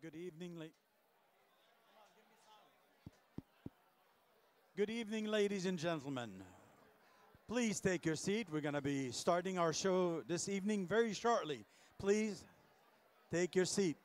Good evening, Good evening, ladies and gentlemen. Please take your seat. We're going to be starting our show this evening very shortly. Please take your seat.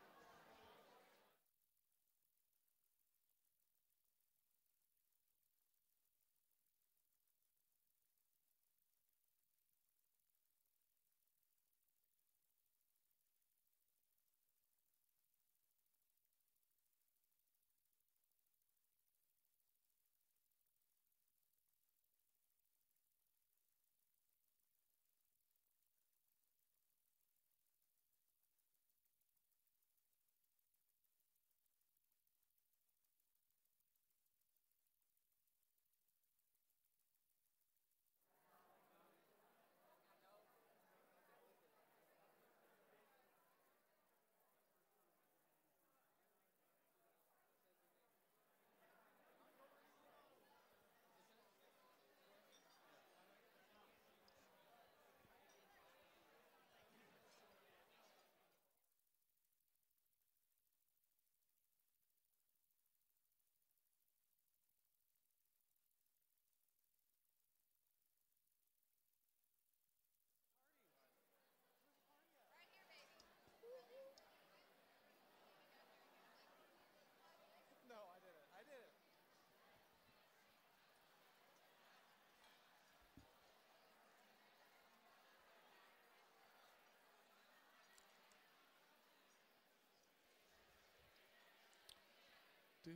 The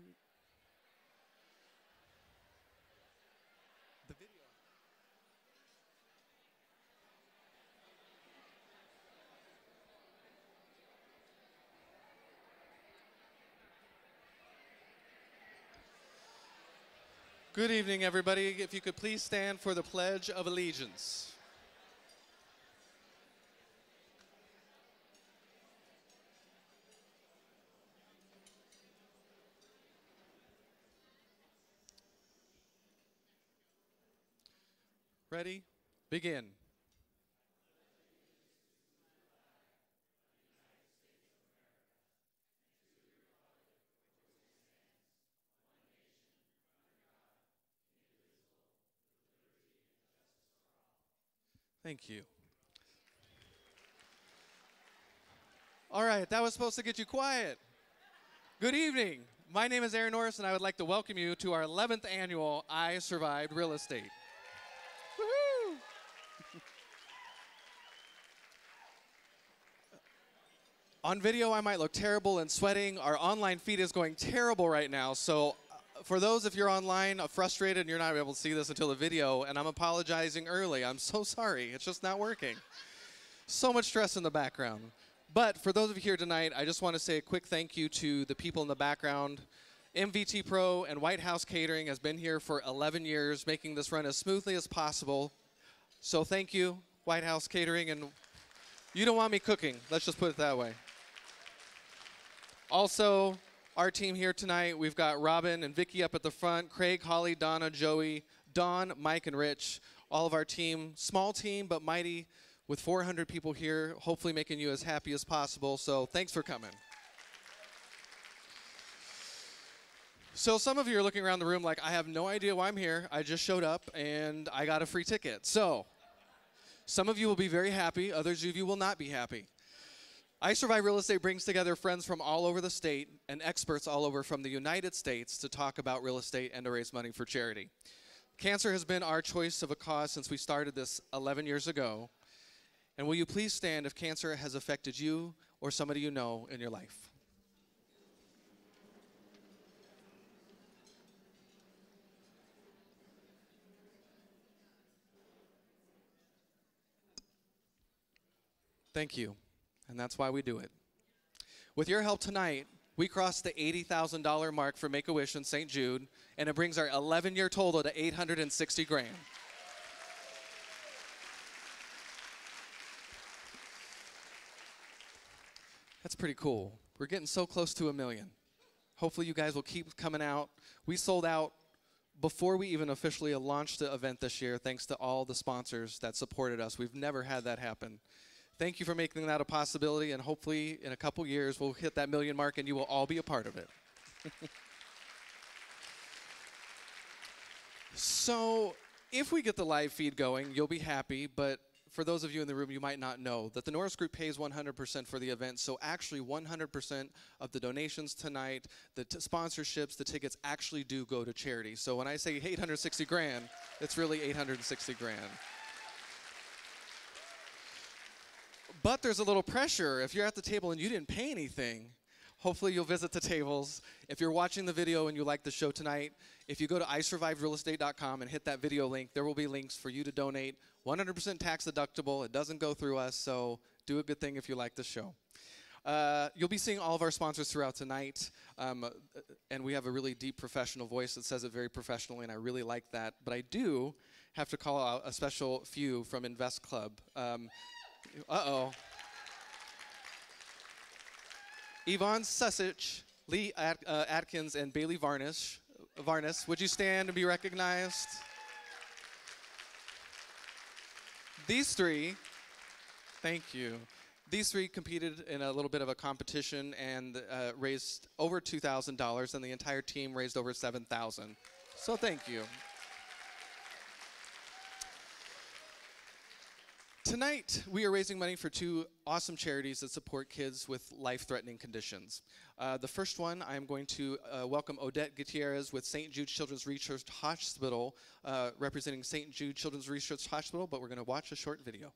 video. Good evening, everybody. If you could please stand for the Pledge of Allegiance. Ready? Begin. Thank you. All right, that was supposed to get you quiet. Good evening. My name is Norris, and I would like to welcome you to our 11th annual I Survived Real Estate. Woohoo! On video, I might look terrible and sweating. Our online feed is going terrible right now, so for those, if you're online frustrated and you're not able to see this until the video, and I'm apologizing early, I'm so sorry. It's just not working. So much stress in the background. But for those of you here tonight, I just want to say a quick thank you to the people in the background. MVT Pro and White House Catering has been here for 11 years, making this run as smoothly as possible. So thank you, White House Catering, and you don't want me cooking. Let's just put it that way. Also, our team here tonight, we've got Robin and Vicky up at the front, Craig, Holly, Donna, Joey, Dawn, Mike, and Rich. All of our team, small team but mighty, with 400 people here, hopefully making you as happy as possible. So thanks for coming. So some of you are looking around the room like, I have no idea why I'm here. I just showed up and I got a free ticket. So some of you will be very happy. Others of you will not be happy. I Survive Real Estate brings together friends from all over the state and experts all over from the United States to talk about real estate and to raise money for charity. Cancer has been our choice of a cause since we started this 11 years ago. And will you please stand if cancer has affected you or somebody you know in your life? Thank you. And that's why we do it. With your help tonight, we crossed the $80,000 mark for Make-A-Wish in St. Jude, and it brings our 11-year total to $860,000. That's pretty cool. We're getting so close to 1 million. Hopefully you guys will keep coming out. We sold out before we even officially launched the event this year, thanks to all the sponsors that supported us. We've never had that happen. Thank you for making that a possibility, and hopefully in a couple years we'll hit that 1 million mark and you will all be a part of it. So if we get the live feed going, you'll be happy, but for those of you in the room, you might not know that the Norris Group pays 100% for the event, so actually 100% of the donations tonight, the sponsorships, the tickets actually do go to charity. So when I say 860 grand, it's really 860 grand. But there's a little pressure. If you're at the table and you didn't pay anything, hopefully you'll visit the tables. If you're watching the video and you like the show tonight, if you go to isurvivedrealestate.com and hit that video link, there will be links for you to donate. 100% tax deductible. It doesn't go through us, so do a good thing if you like the show. You'll be seeing all of our sponsors throughout tonight, and we have a really deep professional voice that says it very professionally, and I really like that. But I do have to call out a special few from Invest Club. Yvonne Susich, Lee Atkins, and Bailey Varnish. Would you stand and be recognized? These three, thank you. These three competed in a little bit of a competition and raised over $2,000, and the entire team raised over $7,000. So thank you. Tonight, we are raising money for 2 awesome charities that support kids with life-threatening conditions. The first one, I'm going to welcome Odette Gutierrez with St. Jude Children's Research Hospital, representing St. Jude Children's Research Hospital, but we're going to watch a short video.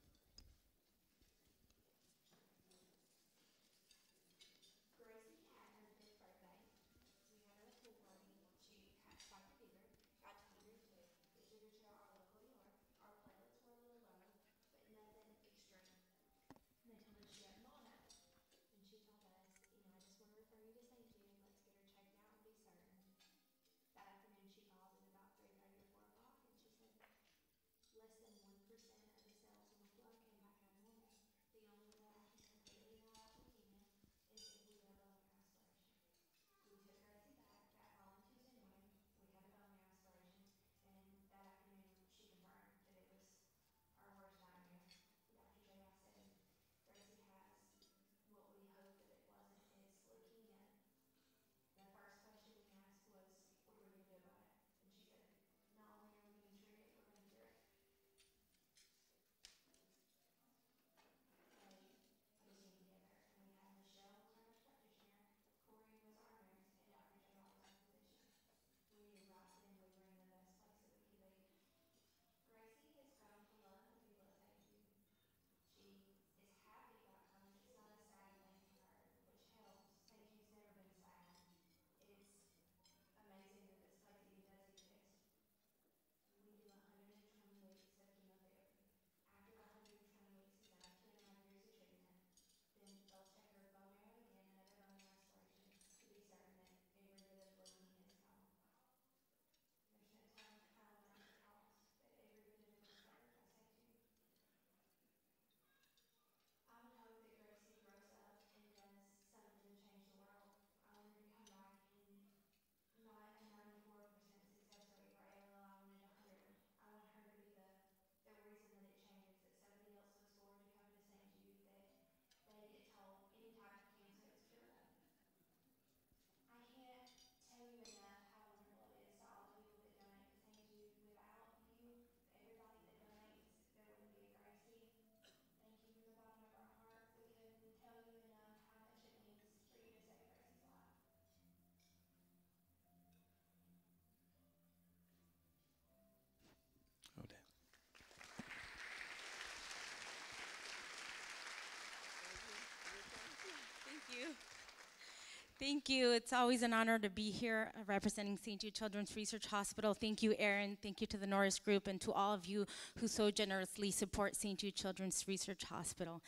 Thank you. It's always an honor to be here representing St. Jude Children's Research Hospital. Thank you, Aaron. Thank you to the Norris Group and to all of you who so generously support St. Jude Children's Research Hospital.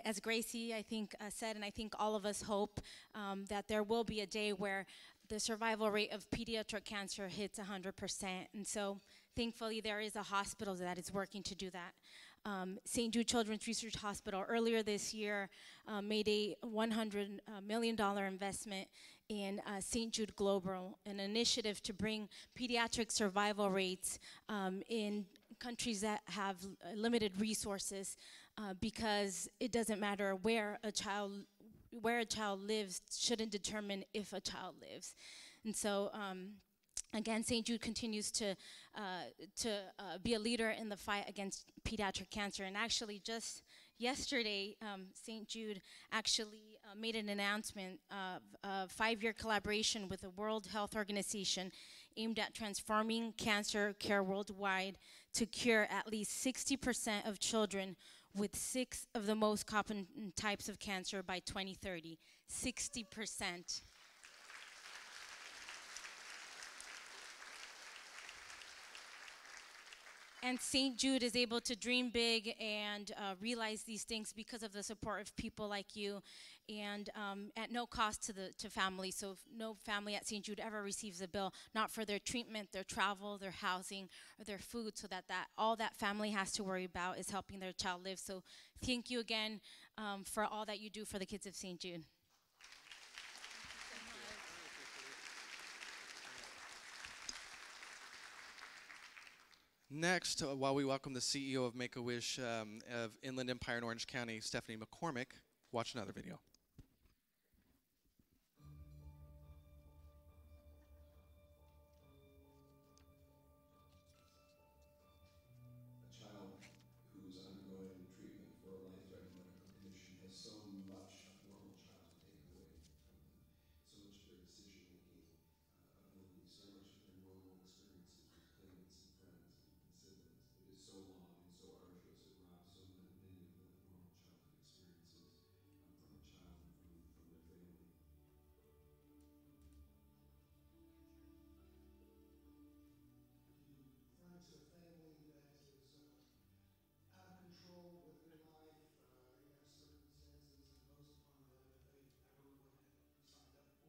As Gracie, I think, said, and I think all of us hope that there will be a day where the survival rate of pediatric cancer hits 100%. And so thankfully there is a hospital that is working to do that. St. Jude Children's Research Hospital earlier this year made a $100 million investment in St. Jude Global, an initiative to bring pediatric survival rates in countries that have limited resources because it doesn't matter where a child lives shouldn't determine if a child lives. And so again, St. Jude continues to be a leader in the fight against pediatric cancer. And actually just yesterday, St. Jude actually made an announcement of a 5-year collaboration with the World Health Organization aimed at transforming cancer care worldwide to cure at least 60% of children with 6 of the most common types of cancer by 2030. 60%. And St. Jude is able to dream big and realize these things because of the support of people like you, and at no cost to families. So if no family at St. Jude ever receives a bill, not for their treatment, their travel, their housing, or their food, so that all that family has to worry about is helping their child live. So thank you again for all that you do for the kids of St. Jude. Next, while we welcome the CEO of Make-A-Wish of Inland Empire in Orange County, Stephanie McCormick, watch another video. A child who's undergoing treatment for a life-threatening medical condition has so much a normal child to take away from them, so much of their decision-making ability, so much of their normal experiences with playmates and friends and siblings. It is so long and so arduous. It robs so many of the normal childhood experiences from a child and from their family. You run into a family that is out of control with their life. You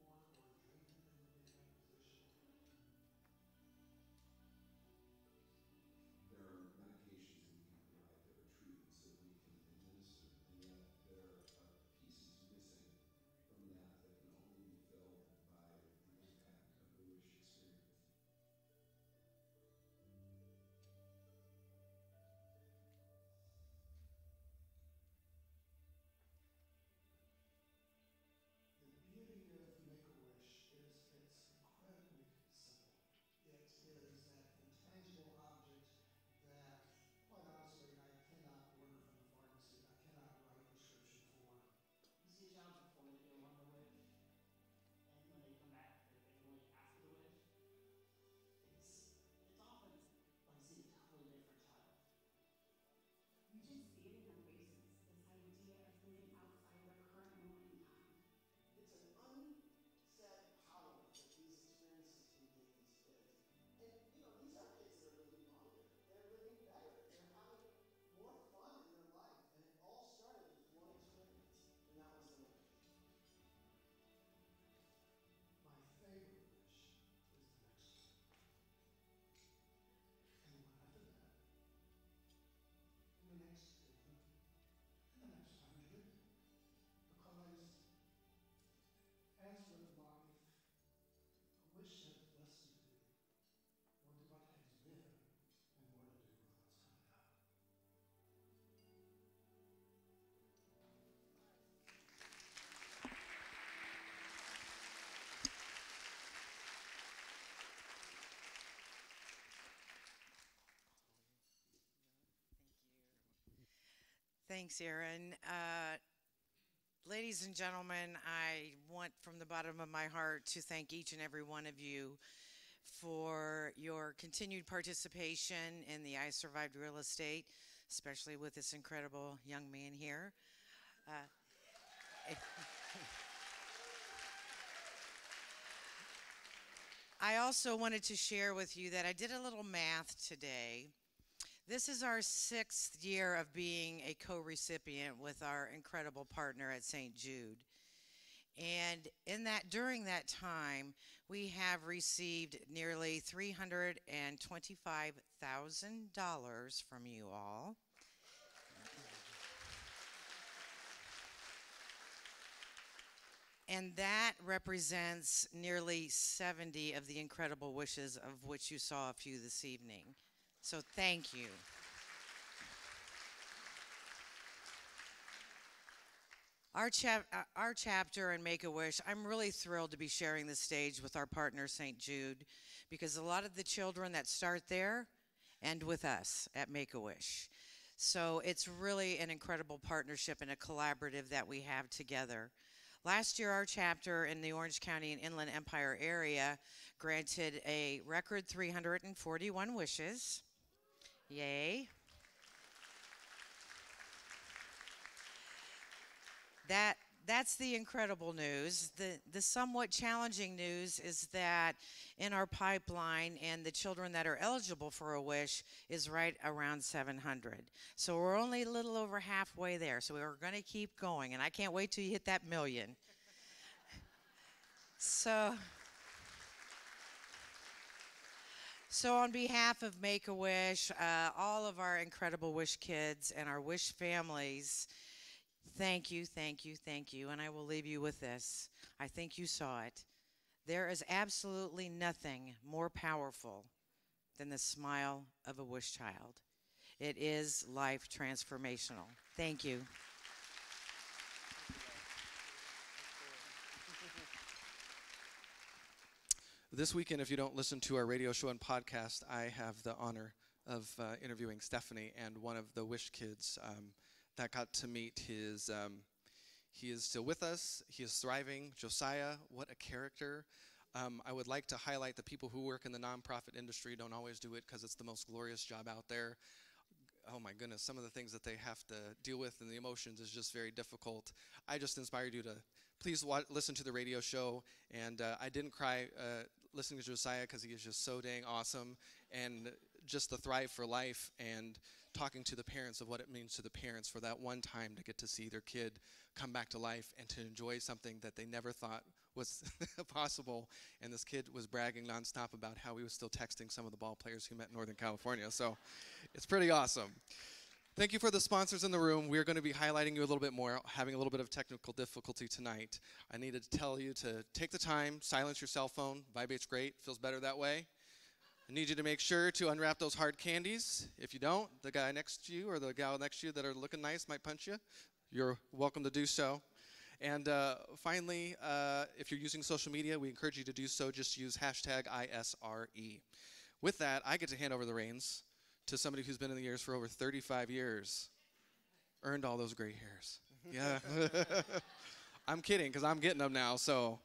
have circumstances imposed upon them that they never would have signed up for or dreamed that they would be in that position. There are medications that we can provide. There are treatments that we can administer, and yet there are pieces missing from that that can only be filled by the impact of the WISH experience. The beauty of Make-A-Wish is it's incredibly simple. It is that intangible object that, quite honestly, I cannot order from the pharmacy. I cannot write a prescription for. You see a child before they want the wish, and when they come back, they're really after the wish. It's often like seeing a totally different child. You just see it in their faces, this idea of moving outside their current moment in time. It's an unsaid power that these experiences can give these kids. And, you know, these are kids that are living longer. They're living better. They're having more fun in their life. And it all started with one experience, and that was the wish. My favorite wish is the next one. And the one after that. And the next 50. And the next 100. Because as with life, a wish says less to do, more to let things live, and more to do with what's coming up. Thanks, Aaron. Ladies and gentlemen, I want from the bottom of my heart to thank each and every one of you for your continued participation in the I Survived Real Estate, especially with this incredible young man here. I also wanted to share with you that I did a little math today. This is our 6th year of being a co-recipient with our incredible partner at St. Jude. And during that time, we have received nearly $325,000 from you all. And that represents nearly 70 of the incredible wishes of which you saw a few this evening. So thank you. Our chapter in Make-A-Wish, I'm really thrilled to be sharing the stage with our partner, St. Jude, because a lot of the children that start there end with us at Make-A-Wish. So it's really an incredible partnership and a collaborative that we have together. Last year, our chapter in the Orange County and Inland Empire area granted a record 341 wishes. Yay. That's the incredible news. The somewhat challenging news is that in our pipeline and the children that are eligible for a wish is right around 700. So we're only a little over halfway there. So we're going to keep going, and I can't wait till you hit that million. So on behalf of Make-A-Wish, all of our incredible Wish kids and our Wish families, thank you, thank you, thank you. And I will leave you with this. I think you saw it. There is absolutely nothing more powerful than the smile of a Wish child. It is life transformational. Thank you. This weekend, if you don't listen to our radio show and podcast, I have the honor of interviewing Stephanie and one of the Wish kids that got to meet his, he is still with us, he is thriving. Josiah, what a character. I would like to highlight the people who work in the nonprofit industry don't always do it because it's the most glorious job out there. Oh my goodness, some of the things that they have to deal with and the emotions is just very difficult. I just inspired you to please listen to the radio show. And I didn't cry listening to Josiah because he is just so dang awesome. And just the Thrive for Life and talking to the parents of what it means to the parents for that one time to get to see their kid come back to life and to enjoy something that they never thought was possible. And this kid was bragging nonstop about how he was still texting some of the ball players he met in Northern California. So it's pretty awesome. Thank you for the sponsors in the room. We're going to be highlighting you a little bit more, having a little bit of technical difficulty tonight. I needed to tell you to take the time, silence your cell phone. Vibrate's great, feels better that way. I need you to make sure to unwrap those hard candies. If you don't, the guy next to you or the gal next to you that are looking nice might punch you. You're welcome to do so. And finally, if you're using social media, we encourage you to do so. Just use hashtag ISRE. With that, I get to hand over the reins to somebody who's been in the years for over 35 years. Earned all those gray hairs. Yeah. I'm kidding, because I'm getting them now. So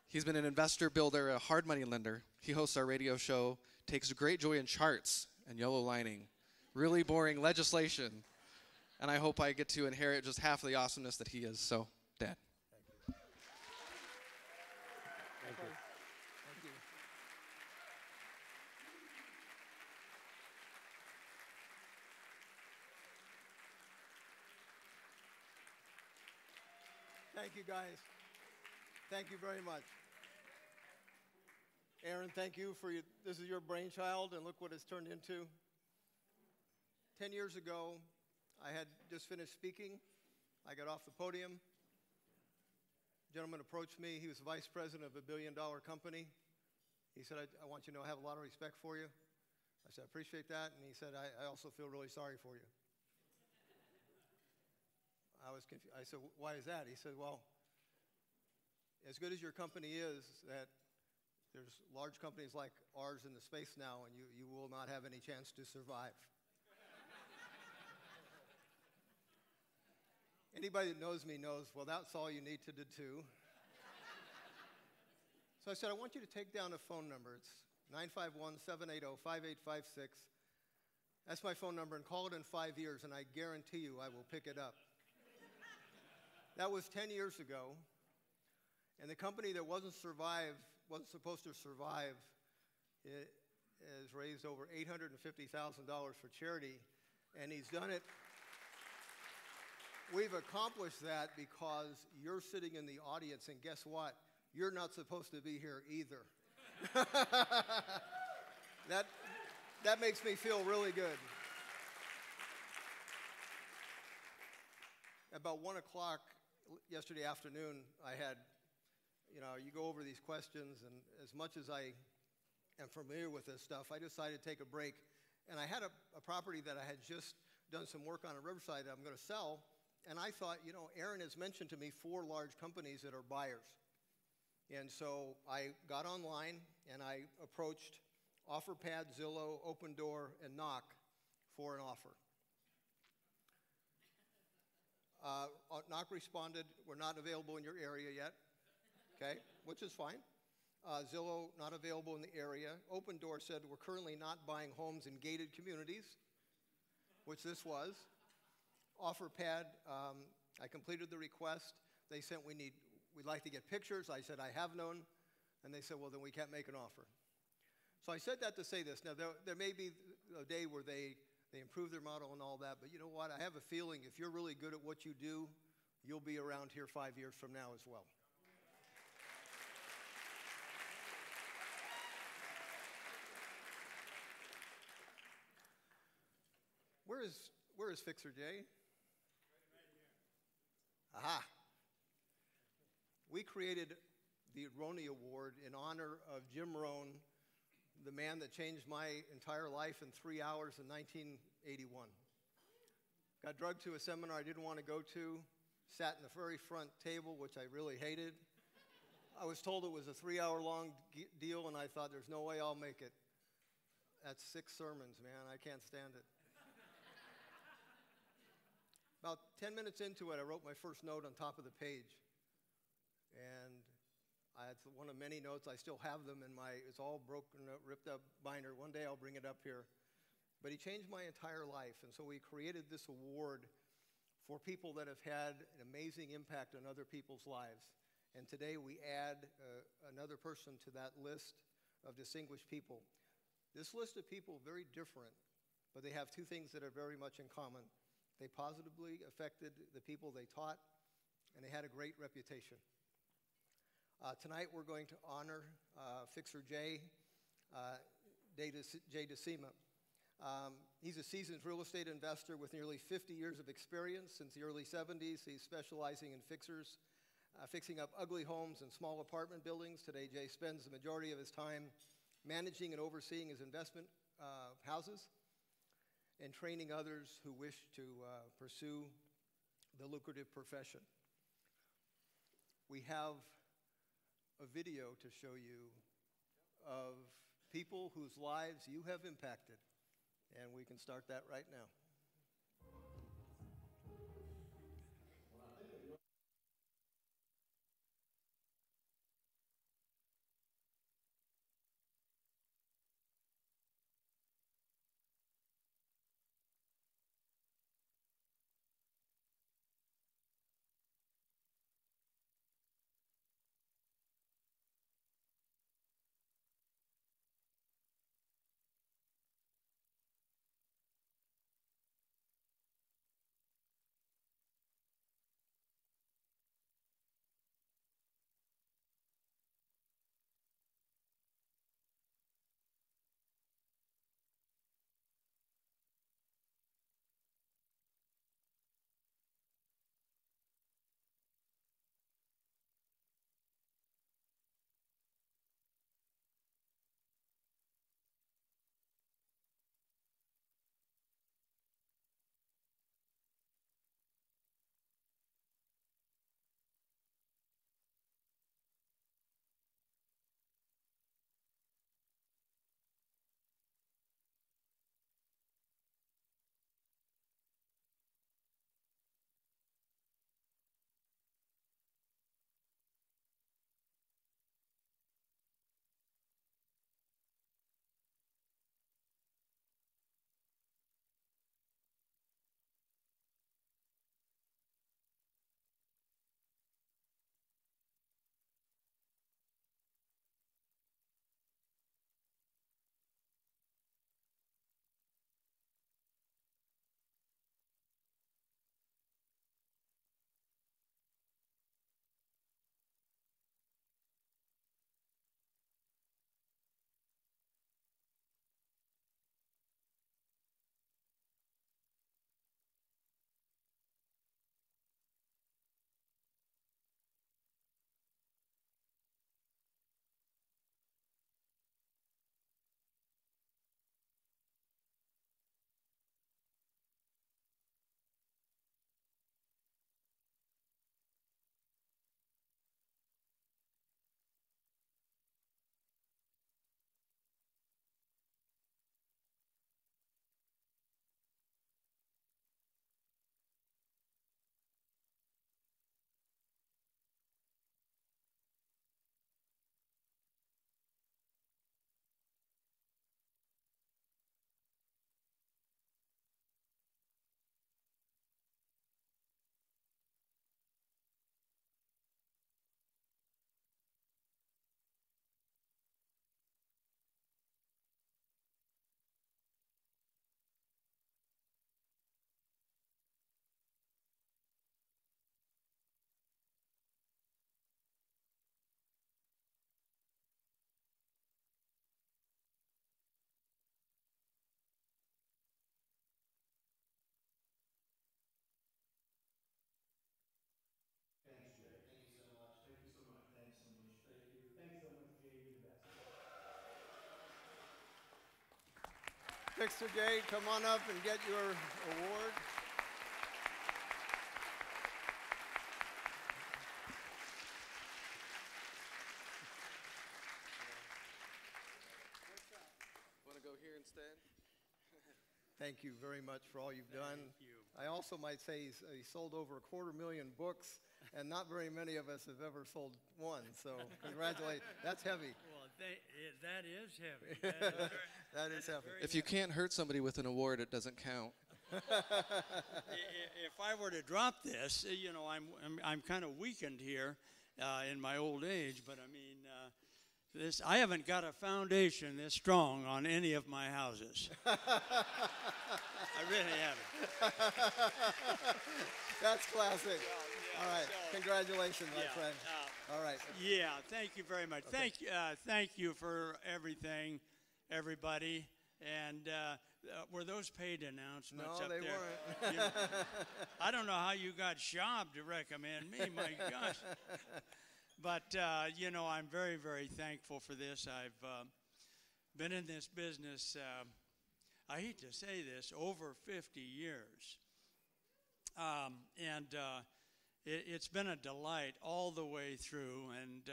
he's been an investor, builder, a hard money lender. He hosts our radio show, takes great joy in charts and yellow lining, really boring legislation. And I hope I get to inherit just half of the awesomeness that he is. So, Dad. Thank you. Thank you. Thank you, guys. Thank you very much. Aaron, thank you for this is your brainchild, and look what it's turned into. 10 years ago, I had just finished speaking. I got off the podium. A gentleman approached me. He was vice president of a billion-dollar company. He said, I want you to know I have a lot of respect for you. I said, I appreciate that. And he said, I also feel really sorry for you. I was confused. I said, why is that? He said, well, as good as your company is, that there's large companies like ours in the space now, and you will not have any chance to survive. Anybody that knows me knows, well, that's all you need to do too. So I said, I want you to take down a phone number. It's 951-780-5856. That's my phone number, and call it in 5 years, and I guarantee you I will pick it up. That was 10 years ago, and the company that wasn't supposed to survive has raised over $850,000 for charity, and he's done it. We've accomplished that because you're sitting in the audience, and guess what? You're not supposed to be here either. That makes me feel really good. About 1 o'clock yesterday afternoon, I had, you go over these questions, and as much as I am familiar with this stuff, I decided to take a break. And I had a property that I had just done some work on in Riverside that I'm going to sell. And I thought, you know, Aaron has mentioned to me 4 large companies that are buyers. And so I got online and I approached OfferPad, Zillow, Open Door, and Knock for an offer. Knock responded, we're not available in your area yet, okay, which is fine. Zillow, not available in the area. Open Door said, we're currently not buying homes in gated communities, which this was. OfferPad, I completed the request. They said, we'd like to get pictures. I said, I have none. And they said, well, then we can't make an offer. So I said that to say this. Now, there may be a day where they improve their model and all that, but you know what? I have a feeling if you're really good at what you do, you'll be around here 5 years from now as well. Where is Fixer Jay? Aha. We created the Roney Award in honor of Jim Rohn, the man that changed my entire life in 3 hours in 1981. Got drugged to a seminar I didn't want to go to, sat in the very front table, which I really hated. I was told it was a 3-hour-long deal, and I thought, there's no way I'll make it. That's 6 sermons, man. I can't stand it. About 10 minutes into it, I wrote my first note on top of the page. And it's one of many notes. I still have them in it's all broken up, ripped up binder. One day I'll bring it up here. But he changed my entire life. And so we created this award for people that have had an amazing impact on other people's lives. And today we add another person to that list of distinguished people. This list of people, very different, but they have 2 things that are very much in common. They positively affected the people they taught, and they had a great reputation. Tonight we're going to honor Fixer Jay, Jay DeSima. He's a seasoned real estate investor with nearly 50 years of experience. Since the early 70s, he's specializing in fixing up ugly homes and small apartment buildings. Today, Jay spends the majority of his time managing and overseeing his investment houses and training others who wish to pursue the lucrative profession. We have a video to show you of people whose lives you have impacted, and we can start that right now. Fixer Jay, come on up and get your award. Want to go here instead? Thank you very much for all you've done. Thank you. I also might say he sold over 250,000 books, and not very many of us have ever sold one. So congratulations. That's heavy. Well, that is heavy. That is heavy. If you can't hurt somebody with an award, it doesn't count. If I were to drop this, you know, I'm kind of weakened here in my old age, but I mean, I haven't got a foundation this strong on any of my houses. I really haven't. That's classic. All right. Congratulations, my friend. All right. Yeah, thank you very much. Okay. Thank you for everything, everybody. And were those paid announcements No, up they there? weren't. You know, I don't know how you got Schaub to recommend me, my gosh. But, you know, I'm very, very thankful for this. I've been in this business, I hate to say this, over 50 years. It's been a delight all the way through. And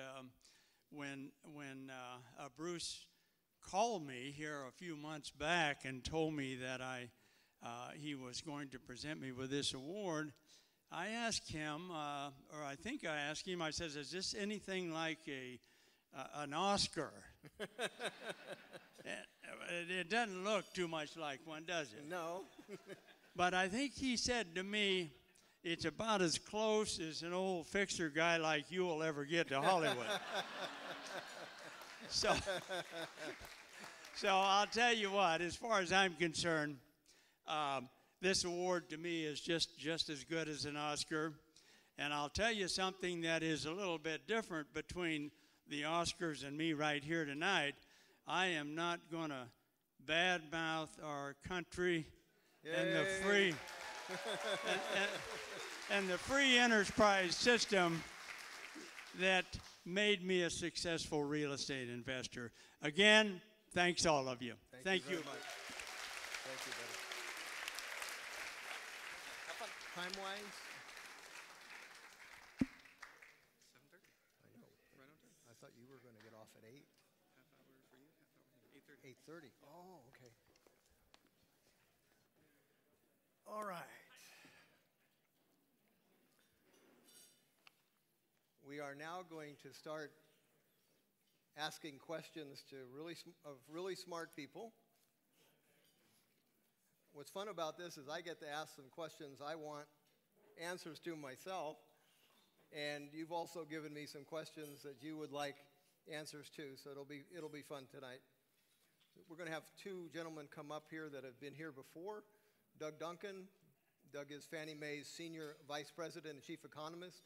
when Bruce called me here a few months back and told me that he was going to present me with this award, I asked him, or I think I asked him, I says, is this anything like an Oscar? It doesn't look too much like one, does it? No. But I think he said to me, it's about as close as an old fixer guy like you will ever get to Hollywood. So I'll tell you what, as far as I'm concerned, this award to me is just as good as an Oscar. And I'll tell you something that is a little bit different between the Oscars and me right here tonight. I am not going to badmouth our country and the free and the free enterprise system that made me a successful real estate investor. Again, thanks all of you. Thank you. Very much. Thank you, buddy. Time-wise? 7:30. I know. Right on time. I thought you were going to get off at 8. Half hour for you, half hour. 8:30. 8:30. Oh, okay. All right. We are now going to start asking questions to really smart people. What's fun about this is I get to ask some questions I want answers to myself, and you've also given me some questions that you would like answers to, so it'll be fun tonight. We're going to have two gentlemen come up here that have been here before. Doug Duncan. Doug is Fannie Mae's Senior Vice President and Chief Economist.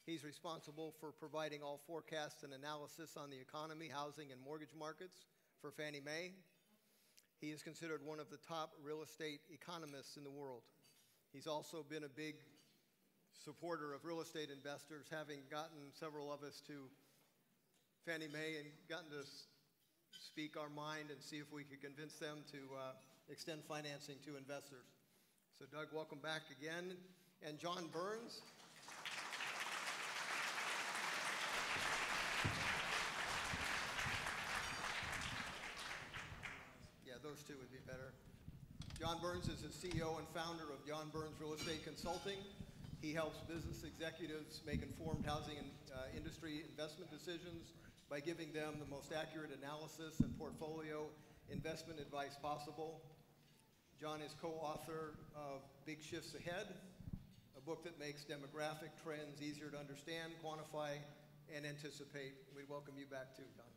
He's responsible for providing all forecasts and analysis on the economy, housing, and mortgage markets for Fannie Mae. He is considered one of the top real estate economists in the world. He's also been a big supporter of real estate investors, having gotten several of us to Fannie Mae and gotten to speak our mind and see if we could convince them to extend financing to investors. So Doug, welcome back again. And John Burns. Yeah, those two would be better. John Burns is the CEO and founder of John Burns Real Estate Consulting. He helps business executives make informed housing and industry investment decisions by giving them the most accurate analysis and portfolio investment advice possible. John is co-author of Big Shifts Ahead, a book that makes demographic trends easier to understand, quantify, and anticipate. We welcome you back too, John.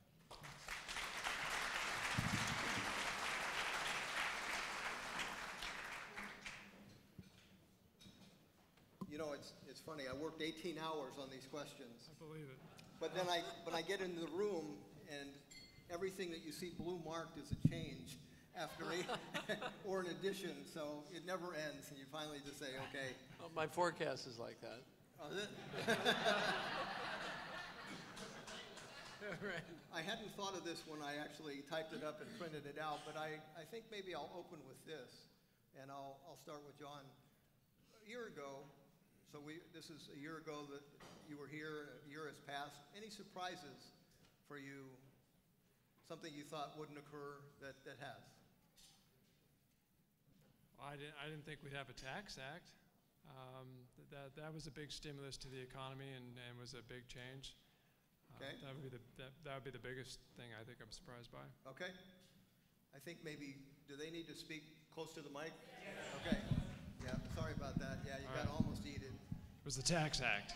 You know, it's funny. I worked 18 hours on these questions. I believe it. But then I get into the room, and everything that you see blue marked is a change after or an addition. So it never ends, and you finally just say, okay. Oh, my forecast is like that. Oh, is it? I hadn't thought of this when I actually typed it up and printed it out, but I think maybe I'll open with this, and I'll start with John. A year ago, this is a year ago that you were here, a year has passed. Any surprises for you, something you thought wouldn't occur that has? I didn't think we'd have a tax act. That was a big stimulus to the economy and was a big change. Okay. That would be the biggest thing I think I'm surprised by. Okay. I think maybe, do they need to speak close to the mic? Okay. Yeah, sorry about that. Yeah, you got almost eat it. It was the Tax Act.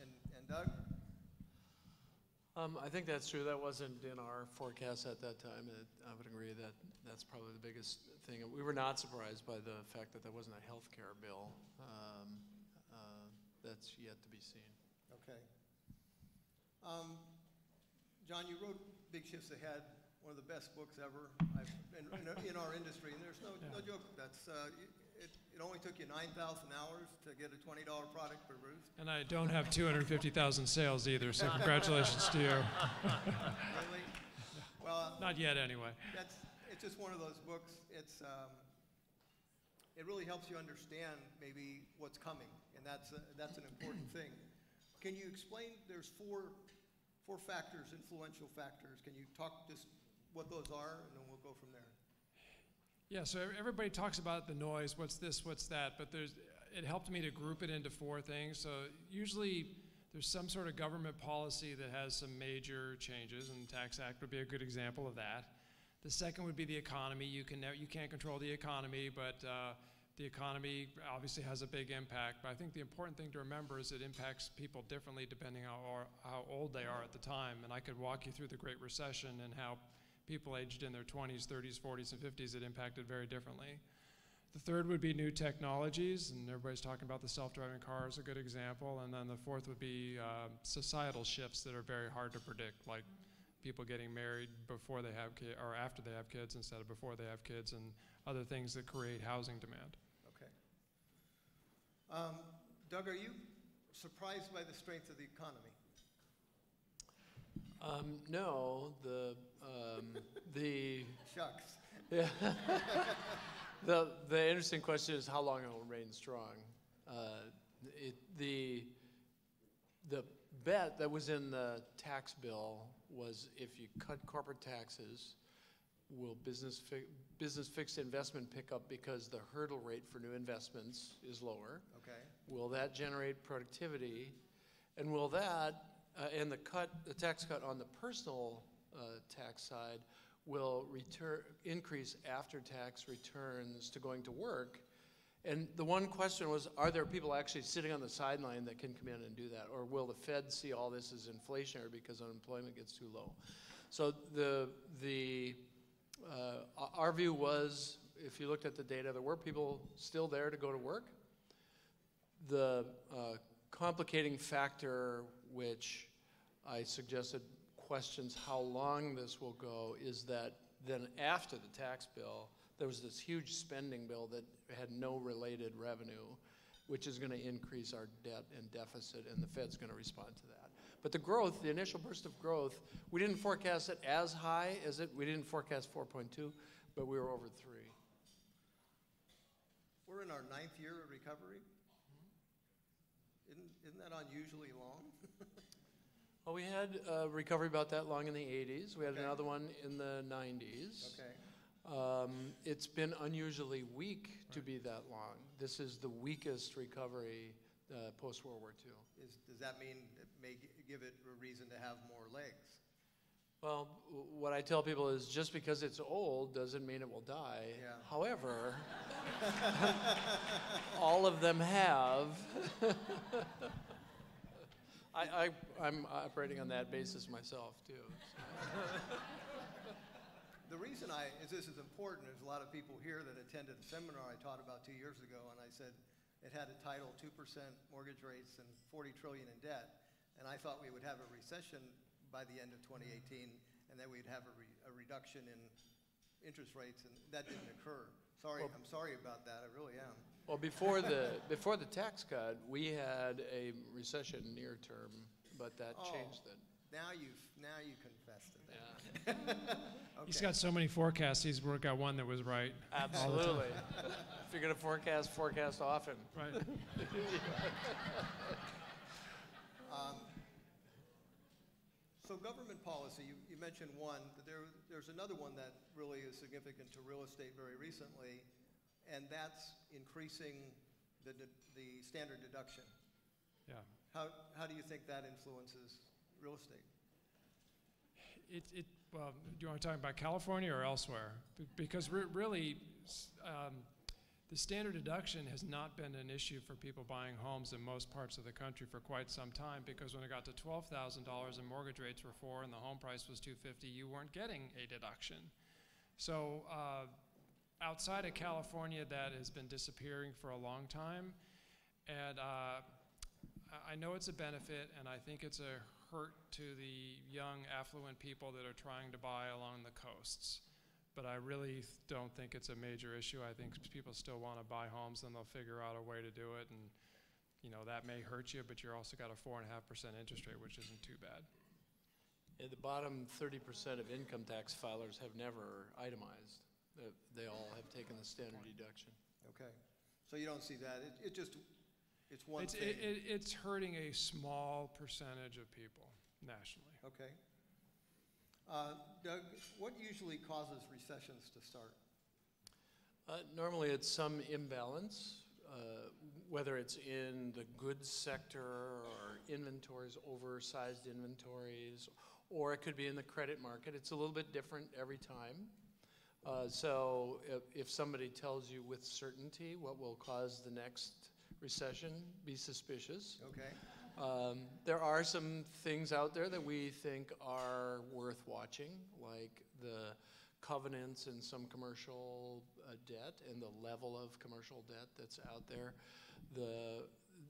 And Doug? I think that's true. That wasn't in our forecast at that time. I would agree that that's probably the biggest thing. We were not surprised by the fact that there wasn't a health care bill. That's yet to be seen. Okay. John, you wrote Big Shifts Ahead, one of the best books ever in our industry, and there's no joke. That's it only took you 9,000 hours to get a $20 product produced. And I don't have 250,000 sales either, so congratulations to you. Really? Well, not yet anyway. It's just one of those books. It really helps you understand maybe what's coming, and that's an important thing. Can you explain? There's four factors, influential factors. Can you talk just what those are, and then we'll go from there. Yeah, so everybody talks about the noise, what's this, what's that, but it helped me to group it into four things. So usually there's some sort of government policy that has some major changes, and the Tax Act would be a good example of that. The second would be the economy. You can't control the economy, but the economy obviously has a big impact. But I think the important thing to remember is it impacts people differently depending on how old they are at the time. And I could walk you through the Great Recession and how people aged in their 20s, 30s, 40s, and 50s, it impacted very differently. The third would be new technologies, and everybody's talking about the self-driving car is a good example. And then the fourth would be societal shifts that are very hard to predict, like people getting married before they have kids, or after they have kids instead of before they have kids, and other things that create housing demand. Okay. Doug, are you surprised by the strength of the economy? No, the Shucks. Yeah. The interesting question is how long it will remain strong. The bet that was in the tax bill was if you cut corporate taxes, will business fixed investment pick up because the hurdle rate for new investments is lower? Okay. Will that generate productivity? And will that and the tax cut on the personal tax side will increase after-tax returns to going to work. And the one question was, are there people actually sitting on the sideline that can come in and do that? Or will the Fed see all this as inflationary because unemployment gets too low? So our view was, if you looked at the data, there were people still there to go to work. The complicating factor, which I suggested questions how long this will go, is that then after the tax bill, there was this huge spending bill that had no related revenue, which is going to increase our debt and deficit, and the Fed's going to respond to that. But the growth, the initial burst of growth, we didn't forecast it as high as it. We didn't forecast 4.2, but we were over 3. We're in our 9th year of recovery. Isn't that unusually long? Well, we had a recovery about that long in the 80s. We had another one in the 90s. Okay. It's been unusually weak to be that long. This is the weakest recovery post-World War II. Does that mean it may give it a reason to have more legs? Well, what I tell people is just because it's old doesn't mean it will die. Yeah. However, all of them have. I'm operating on that basis myself, too. So. The reason this is important is a lot of people here that attended the seminar I taught about 2 years ago, and I said it had a title, 2% mortgage rates and $40 trillion in debt, and I thought we would have a recession by the end of 2018, and then we'd have a reduction in interest rates, and that didn't occur. I'm sorry about that, I really am. Well, before the tax cut, we had a recession near term but that changed it. Now you confessed to that. Yeah. Okay. He's got so many forecasts, he's got one that was right. Absolutely. If you're going to forecast often. Right. So government policy, you mentioned one, but there's another one that really is significant to real estate very recently, and that's increasing the standard deduction. Yeah. How do you think that influences real estate? Well, do you want to talk about California or elsewhere? Because really, the standard deduction has not been an issue for people buying homes in most parts of the country for quite some time, because when it got to $12,000 and mortgage rates were 4 and the home price was $250, you weren't getting a deduction. So outside of California, that has been disappearing for a long time. And I know it's a benefit, and I think it's a hurt to the young, affluent people that are trying to buy along the coasts. But I really don't think it's a major issue. I think people still want to buy homes, and they'll figure out a way to do it. And that may hurt you, but you're also got a 4.5% interest rate, which isn't too bad. Yeah, the bottom 30% of income tax filers have never itemized. They all have taken the standard deduction. Okay. So you don't see that. It's one thing. It's hurting a small percentage of people nationally. Okay. Doug, what usually causes recessions to start? Normally it's some imbalance, whether it's in the goods sector or inventories, oversized inventories, or it could be in the credit market. It's a little bit different every time. So if somebody tells you with certainty what will cause the next recession, be suspicious. Okay. There are some things out there that we think are worth watching, like the covenants in some commercial debt and the level of commercial debt that's out there. The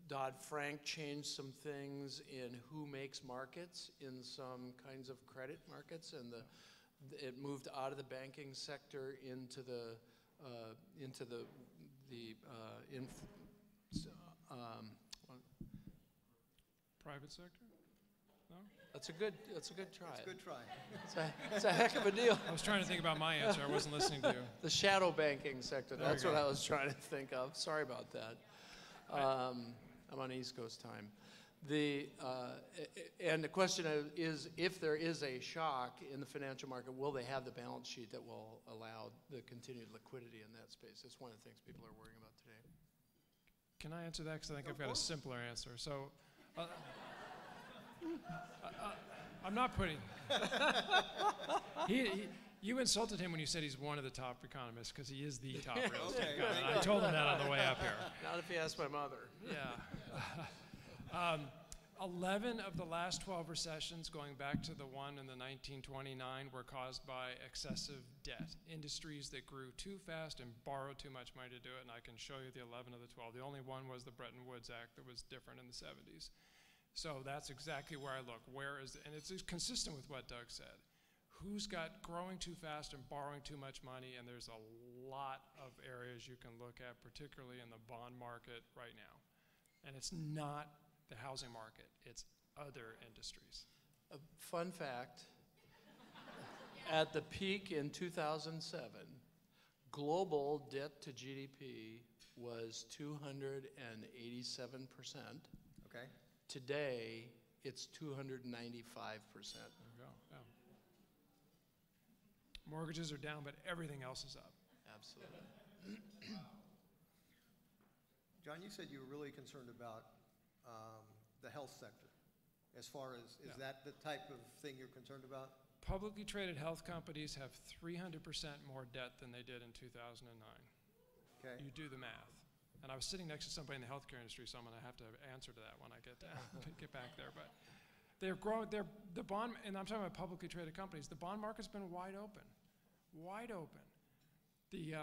Dodd-Frank changed some things in who makes markets in some kinds of credit markets, and it moved out of the banking sector into the Private sector? No? That's a good try. That's a good try. It's a heck of a deal. I was trying to think about my answer. I wasn't listening to you. The shadow banking sector. There That's we what go. I was trying to think of. Sorry about that. I'm on East Coast time. And the question is, if there is a shock in the financial market, will they have the balance sheet that will allow the continued liquidity in that space? That's one of the things people are worrying about today. Can I answer that? Because I think I've got a simpler answer. So, I'm not putting. You insulted him when you said he's one of the top economists, because he is the top real estate guy. I told him that on the way up here. Not if you ask my mother. Yeah. 11 of the last 12 recessions, going back to the one in the 1929, were caused by excessive debt. Industries that grew too fast and borrowed too much money to do it, and I can show you the 11 of the 12. The only one was the Bretton Woods Act that was different in the 70s. So that's exactly where I look. And it's consistent with what Doug said. Who's got growing too fast and borrowing too much money? And there's a lot of areas you can look at, particularly in the bond market right now. And it's not the housing market, it's other industries. A fun fact, at the peak in 2007, global debt to GDP was 287%. Okay. Today, it's 295%. There you go. Yeah. Mortgages are down, but everything else is up. Absolutely. John, you said you were really concerned about the health sector. As far as, is that the type of thing you're concerned about? Publicly traded health companies have 300% more debt than they did in 2009. Okay. You do the math. And I was sitting next to somebody in the healthcare industry, so I'm going to have to answer to that when I get back there. But they're growing. The bond, and I'm talking about publicly traded companies. The bond market's been wide open, wide open. The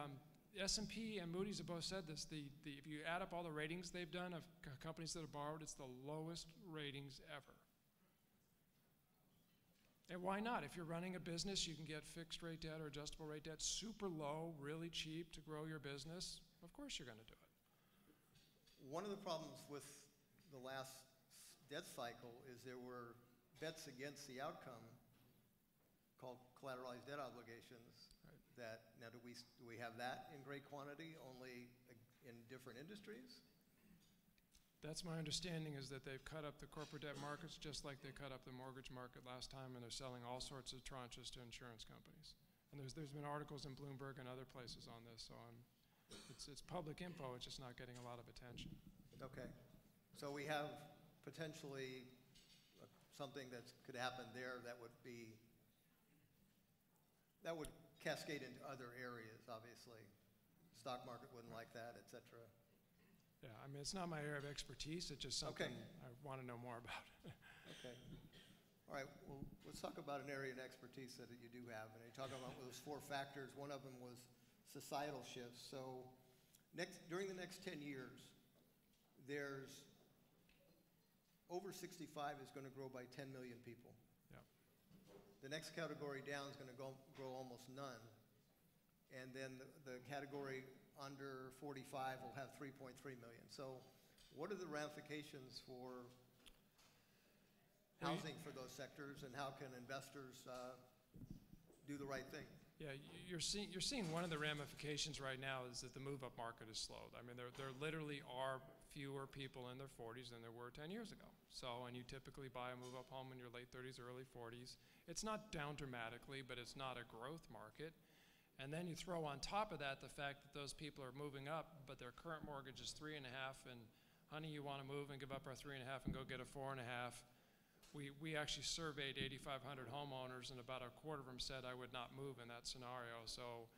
S&P and Moody's have both said this. If you add up all the ratings they've done of companies that have borrowed, it's the lowest ratings ever. And why not? If you're running a business, you can get fixed rate debt or adjustable rate debt super low, really cheap to grow your business. Of course you're going to do it. One of the problems with the last death cycle is there were bets against the outcome called collateralized debt obligations. Right. That now do we have that in great quantity only in different industries? That's my understanding, is that they've cut up the corporate debt markets just like they cut up the mortgage market last time, and they're selling all sorts of tranches to insurance companies. And there's been articles in Bloomberg and other places on this, so it's public info, it's just not getting a lot of attention. Okay. So we have potentially something that could happen there that would cascade into other areas, obviously. Stock market wouldn't like that, et cetera. Yeah, I mean, it's not my area of expertise, it's just something I want to know more about. Okay. All right, well, let's talk about an area of expertise that you do have. And you're talking about those 4 factors. One of them was societal shifts. So during the next 10 years, there's over 65 is going to grow by 10 million people. Yep. The next category down is going to grow almost none. And then the category under 45 will have 3.3 million. So what are the ramifications for housing for those sectors, and how can investors do the right thing? Yeah, you're seeing one of the ramifications right now is that the move-up market is slowed. I mean, there literally are fewer people in their 40s than there were 10 years ago. So, and you typically buy a move-up home in your late 30s, early 40s. It's not down dramatically, but it's not a growth market. And then you throw on top of that the fact that those people are moving up, but their current mortgage is 3.5, and honey, you want to move and give up our 3.5 and go get a 4.5. We actually surveyed 8,500 homeowners, and about a quarter of them said I would not move in that scenario. So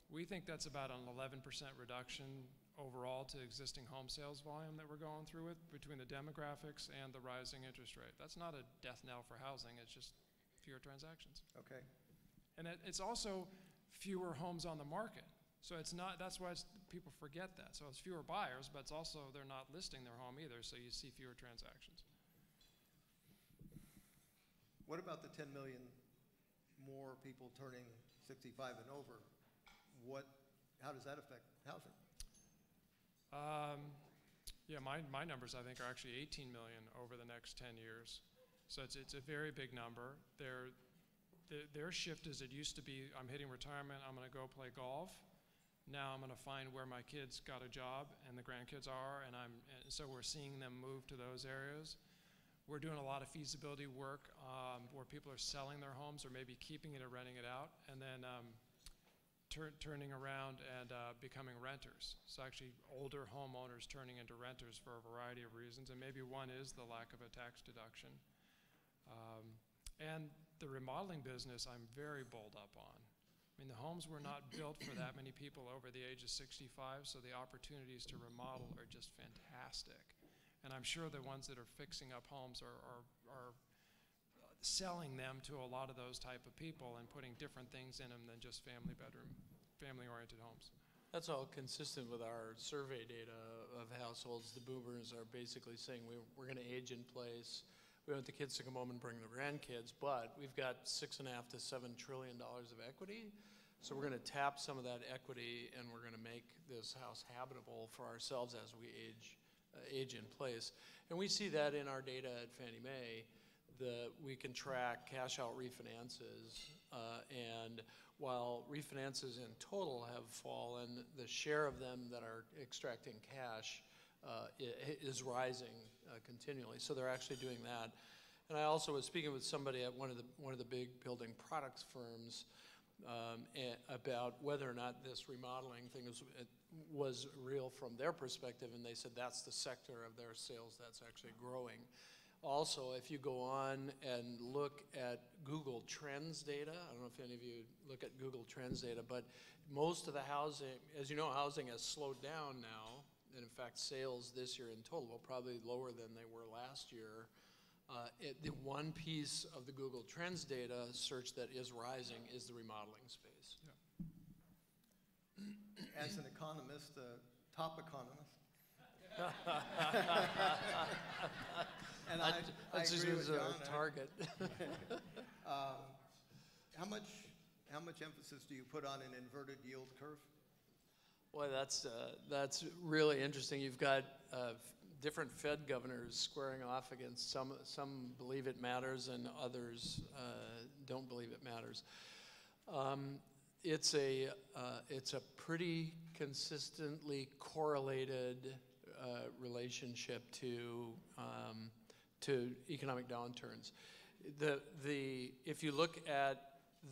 we think that's about an 11% reduction overall to existing home sales volume that we're going through with between the demographics and the rising interest rate. That's not a death knell for housing, it's just fewer transactions. Okay. And it's also fewer homes on the market. So it's not, that's why people forget that. So it's fewer buyers, but it's also they're not listing their home either, so you see fewer transactions. What about the 10 million more people turning 65 and over? How does that affect housing? Yeah, my numbers I think are actually 18 million over the next 10 years. So it's a very big number. Their shift is, it used to be, I'm hitting retirement, I'm going to go play golf. Now I'm going to find where my kids got a job and the grandkids are, and so we're seeing them move to those areas. We're doing a lot of feasibility work where people are selling their homes or maybe keeping it or renting it out, and then turning around and becoming renters. So actually older homeowners turning into renters for a variety of reasons, and maybe one is the lack of a tax deduction. And the remodeling business I'm very bold up on. I mean, the homes were not built for that many people over the age of 65, so the opportunities to remodel are just fantastic. And I'm sure the ones that are fixing up homes are selling them to a lot of those type of people and putting different things in them than just family-oriented homes. That's all consistent with our survey data of households. The boomers are basically saying we're going to age in place. We want the kids to come home and bring the grandkids, but we've got $6.5 to $7 trillion of equity. So we're going to tap some of that equity, and we're going to make this house habitable for ourselves as we age in place. And we see that in our data at Fannie Mae. We can track cash out refinances, and while refinances in total have fallen, the share of them that are extracting cash is rising continually. So they're actually doing that. And I also was speaking with somebody at one of the big building products firms about whether or not this remodeling thing was real from their perspective, and they said that's the sector of their sales that's actually growing. Also, if you go on and look at Google Trends data, I don't know if any of you look at Google Trends data, but most of the housing, as you know, housing has slowed down now. And in fact, sales this year in total will probably lower than they were last year. The one piece of the Google Trends data search that is rising is the remodeling space. Yeah. As an economist, top economist, and I agree with John. Target. How much emphasis do you put on an inverted yield curve? Boy, that's really interesting. You've got different Fed governors squaring off against some believe it matters and others don't believe it matters. It's a pretty consistently correlated relationship to economic downturns. If you look at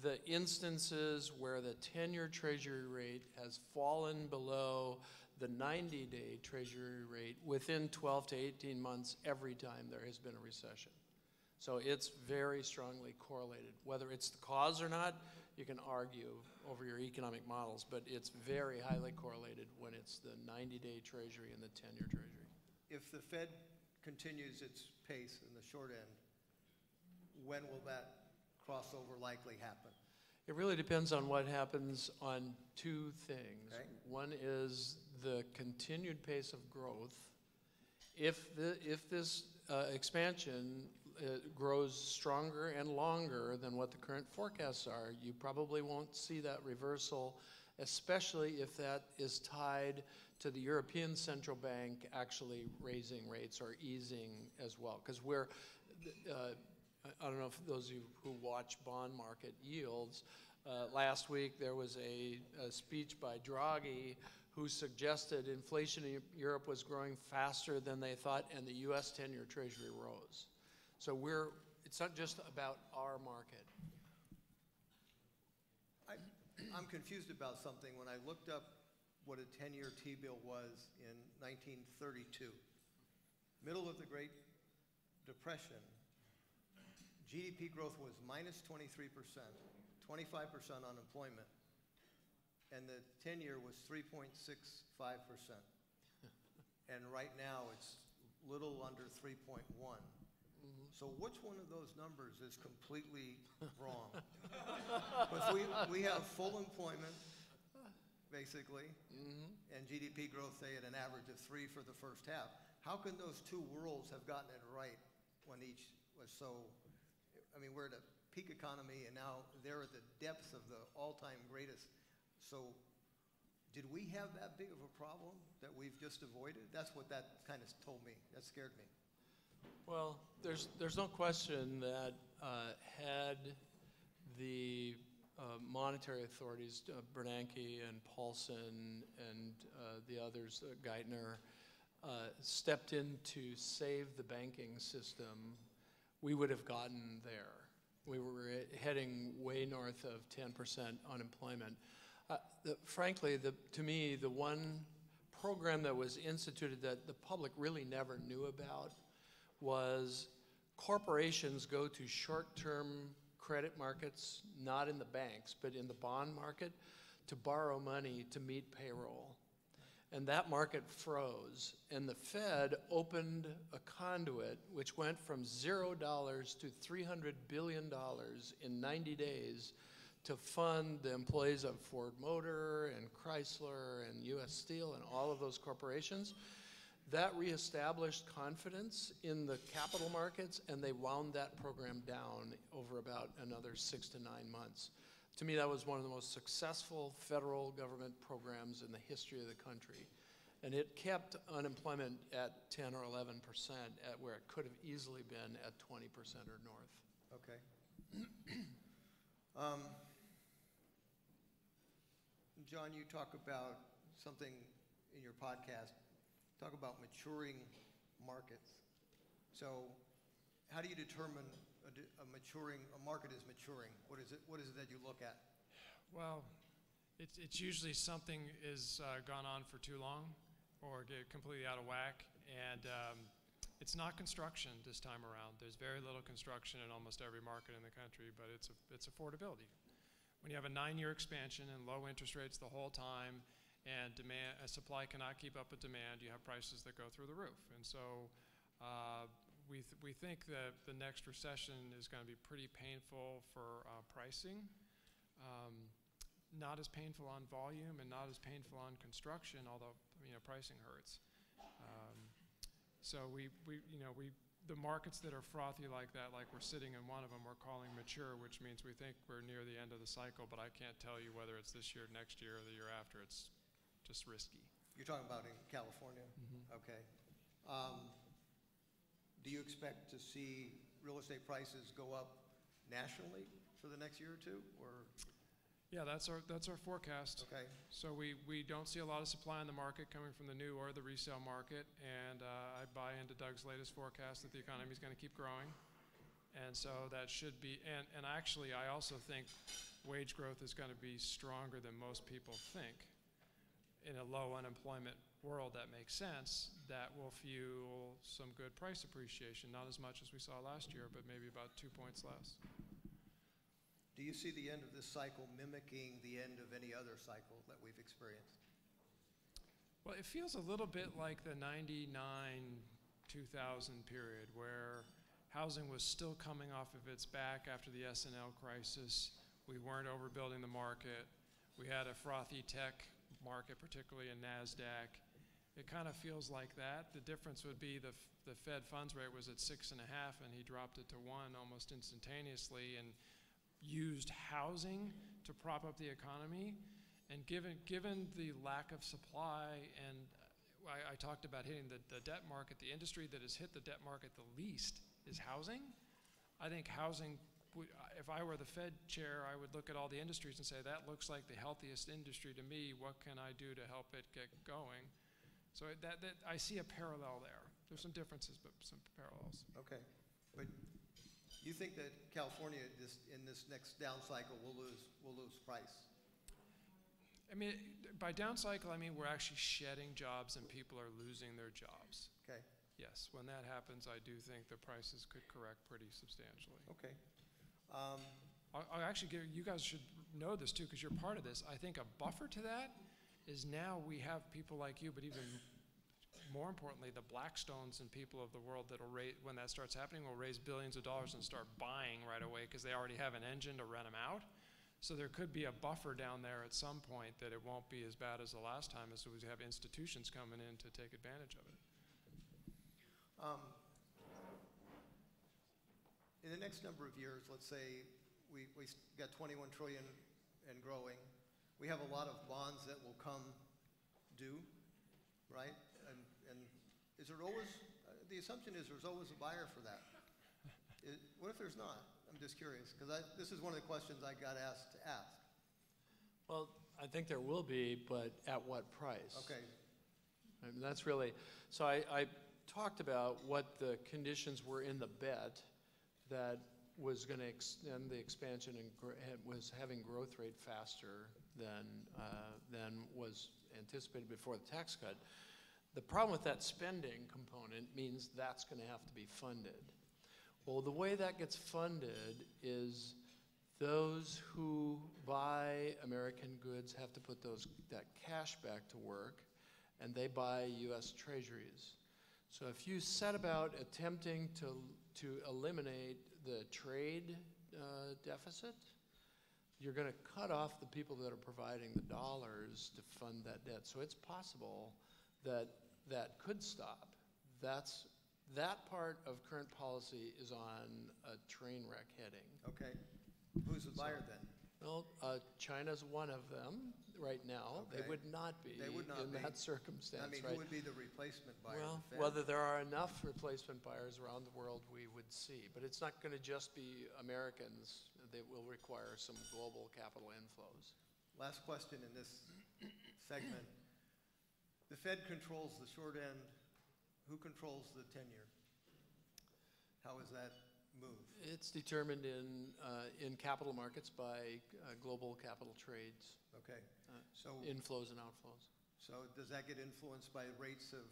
the instances where the 10-year Treasury rate has fallen below the 90-day Treasury rate within 12 to 18 months every time there has been a recession. So it's very strongly correlated. Whether it's the cause or not, you can argue over your economic models, but it's very highly correlated when it's the 90-day Treasury and the 10-year Treasury. If the Fed continues its pace in the short end, when will that crossover likely happen? It really depends on what happens on two things. Okay. One is the continued pace of growth. If this expansion grows stronger and longer than what the current forecasts are, you probably won't see that reversal, especially if that is tied to the European Central Bank actually raising rates or easing as well. Because I don't know if those of you who watch bond market yields, last week there was a speech by Draghi who suggested inflation in Europe was growing faster than they thought, and the US 10-year Treasury rose. So it's not just about our market. I'm confused about something. When I looked up what a 10-year T-bill was in 1932, middle of the Great Depression, GDP growth was minus 23%, 25% unemployment, and the 10-year was 3.65%. And right now it's little under 3.1. So which one of those numbers is completely wrong? Because we have full employment, basically, and GDP growth, say, at an average of 3 for the first half. How can those two worlds have gotten it right when each was so... I mean, we're at a peak economy, and now they're at the depths of the all-time greatest. So did we have that big of a problem that we've just avoided? That's what that kind of told me. That scared me. Well, there's no question that had the monetary authorities, Bernanke and Paulson and the others, Geithner, stepped in to save the banking system, we would have gotten there. We were heading way north of 10% unemployment. Frankly, to me, the one program that was instituted that the public really never knew about was corporations go to short-term credit markets, not in the banks, but in the bond market, to borrow money to meet payroll. And that market froze, and the Fed opened a conduit which went from $0 to $300 billion in 90 days to fund the employees of Ford Motor and Chrysler and US Steel and all of those corporations. That reestablished confidence in the capital markets, and they wound that program down over about another 6 to 9 months. To me, that was one of the most successful federal government programs in the history of the country. And it kept unemployment at 10 or 11% at where it could have easily been at 20% or north. Okay. John, you talk about something in your podcast, talk about maturing markets. So how do you determine a market is maturing? What is it that you look at? Well, it's usually something is gone on for too long or get completely out of whack, and it's not construction this time around. There's very little construction in almost every market in the country, but it's affordability. When you have a 9-year expansion and low interest rates the whole time, and supply cannot keep up with demand, you have prices that go through the roof. And so we think that the next recession is going to be pretty painful for pricing. Not as painful on volume and not as painful on construction, although pricing hurts. So the markets that are frothy like that, like we're sitting in one of them, we're calling mature, which means we think we're near the end of the cycle, but I can't tell you whether it's this year, next year, or the year after. It's just risky. You're talking about in California? Okay. Do you expect to see real estate prices go up nationally for the next year or two, or? Yeah, that's our forecast. Okay. So we don't see a lot of supply in the market coming from the new or the resale market, and I buy into Doug's latest forecast that the economy is going to keep growing, and so that should be. And actually, I also think wage growth is going to be stronger than most people think. In a low unemployment world, that makes sense. That will fuel some good price appreciation, not as much as we saw last year, but maybe about 2 points less. Do you see the end of this cycle mimicking the end of any other cycle that we've experienced? Well, it feels a little bit like the 99-2000 period, where housing was still coming off of its back after the S&L crisis. We weren't overbuilding the market. We had a frothy tech market, particularly in NASDAQ. It kind of feels like that. The difference would be the Fed funds rate was at 6.5, and he dropped it to 1 almost instantaneously, and used housing to prop up the economy. And given the lack of supply, and I talked about hitting the debt market, the industry that has hit the debt market the least is housing. I think housing, if I were the Fed chair, I would look at all the industries and say, that looks like the healthiest industry to me. What can I do to help it get going? So that I see a parallel there. There's some differences, but some parallels. Okay, but you think that California, in this next down cycle, will lose price? I mean, by down cycle, I mean we're actually shedding jobs and people are losing their jobs. Okay. Yes, when that happens, I do think the prices could correct pretty substantially. Okay. I'll actually give, you guys should know this too, because you're part of this. I think a buffer to that is now we have people like you, but even more importantly, the Blackstones and people of the world that will raise, when that starts happening, will raise billions of dollars and start buying right away because they already have an engine to rent them out. So there could be a buffer down there at some point that it won't be as bad as the last time, as we have institutions coming in to take advantage of it. In the next number of years, let's say we got 21 trillion and growing. We have a lot of bonds that will come due, right? And is there always, the assumption is there's always a buyer for that. What if there's not? I'm just curious, because this is one of the questions I got asked to ask. Well, I think there will be, but at what price? Okay. I mean, that's really, so I talked about what the conditions were in the bet that was going to extend the expansion and was having growth rate faster than was anticipated before the tax cut. The problem with that spending component means that's going to have to be funded. Well, the way that gets funded is those who buy American goods have to put that cash back to work, and they buy U.S. treasuries. So if you set about attempting to eliminate the trade deficit, you're going to cut off the people that are providing the dollars to fund that debt. So it's possible that that could stop. That part of current policy is on a train wreck heading. Okay. Who's the buyer then? Well, China's one of them right now. Okay. They would not be in that circumstance. I mean, right? who would be the replacement buyer? Well, The Fed? whether there are enough replacement buyers around the world, we would see. But it's not going to just be Americans. They will require some global capital inflows. Last question in this segment. The Fed controls the short end. Who controls the 10-year? How is that moved? It's determined in capital markets by global capital trades. Okay. So inflows and outflows. So does that get influenced by rates of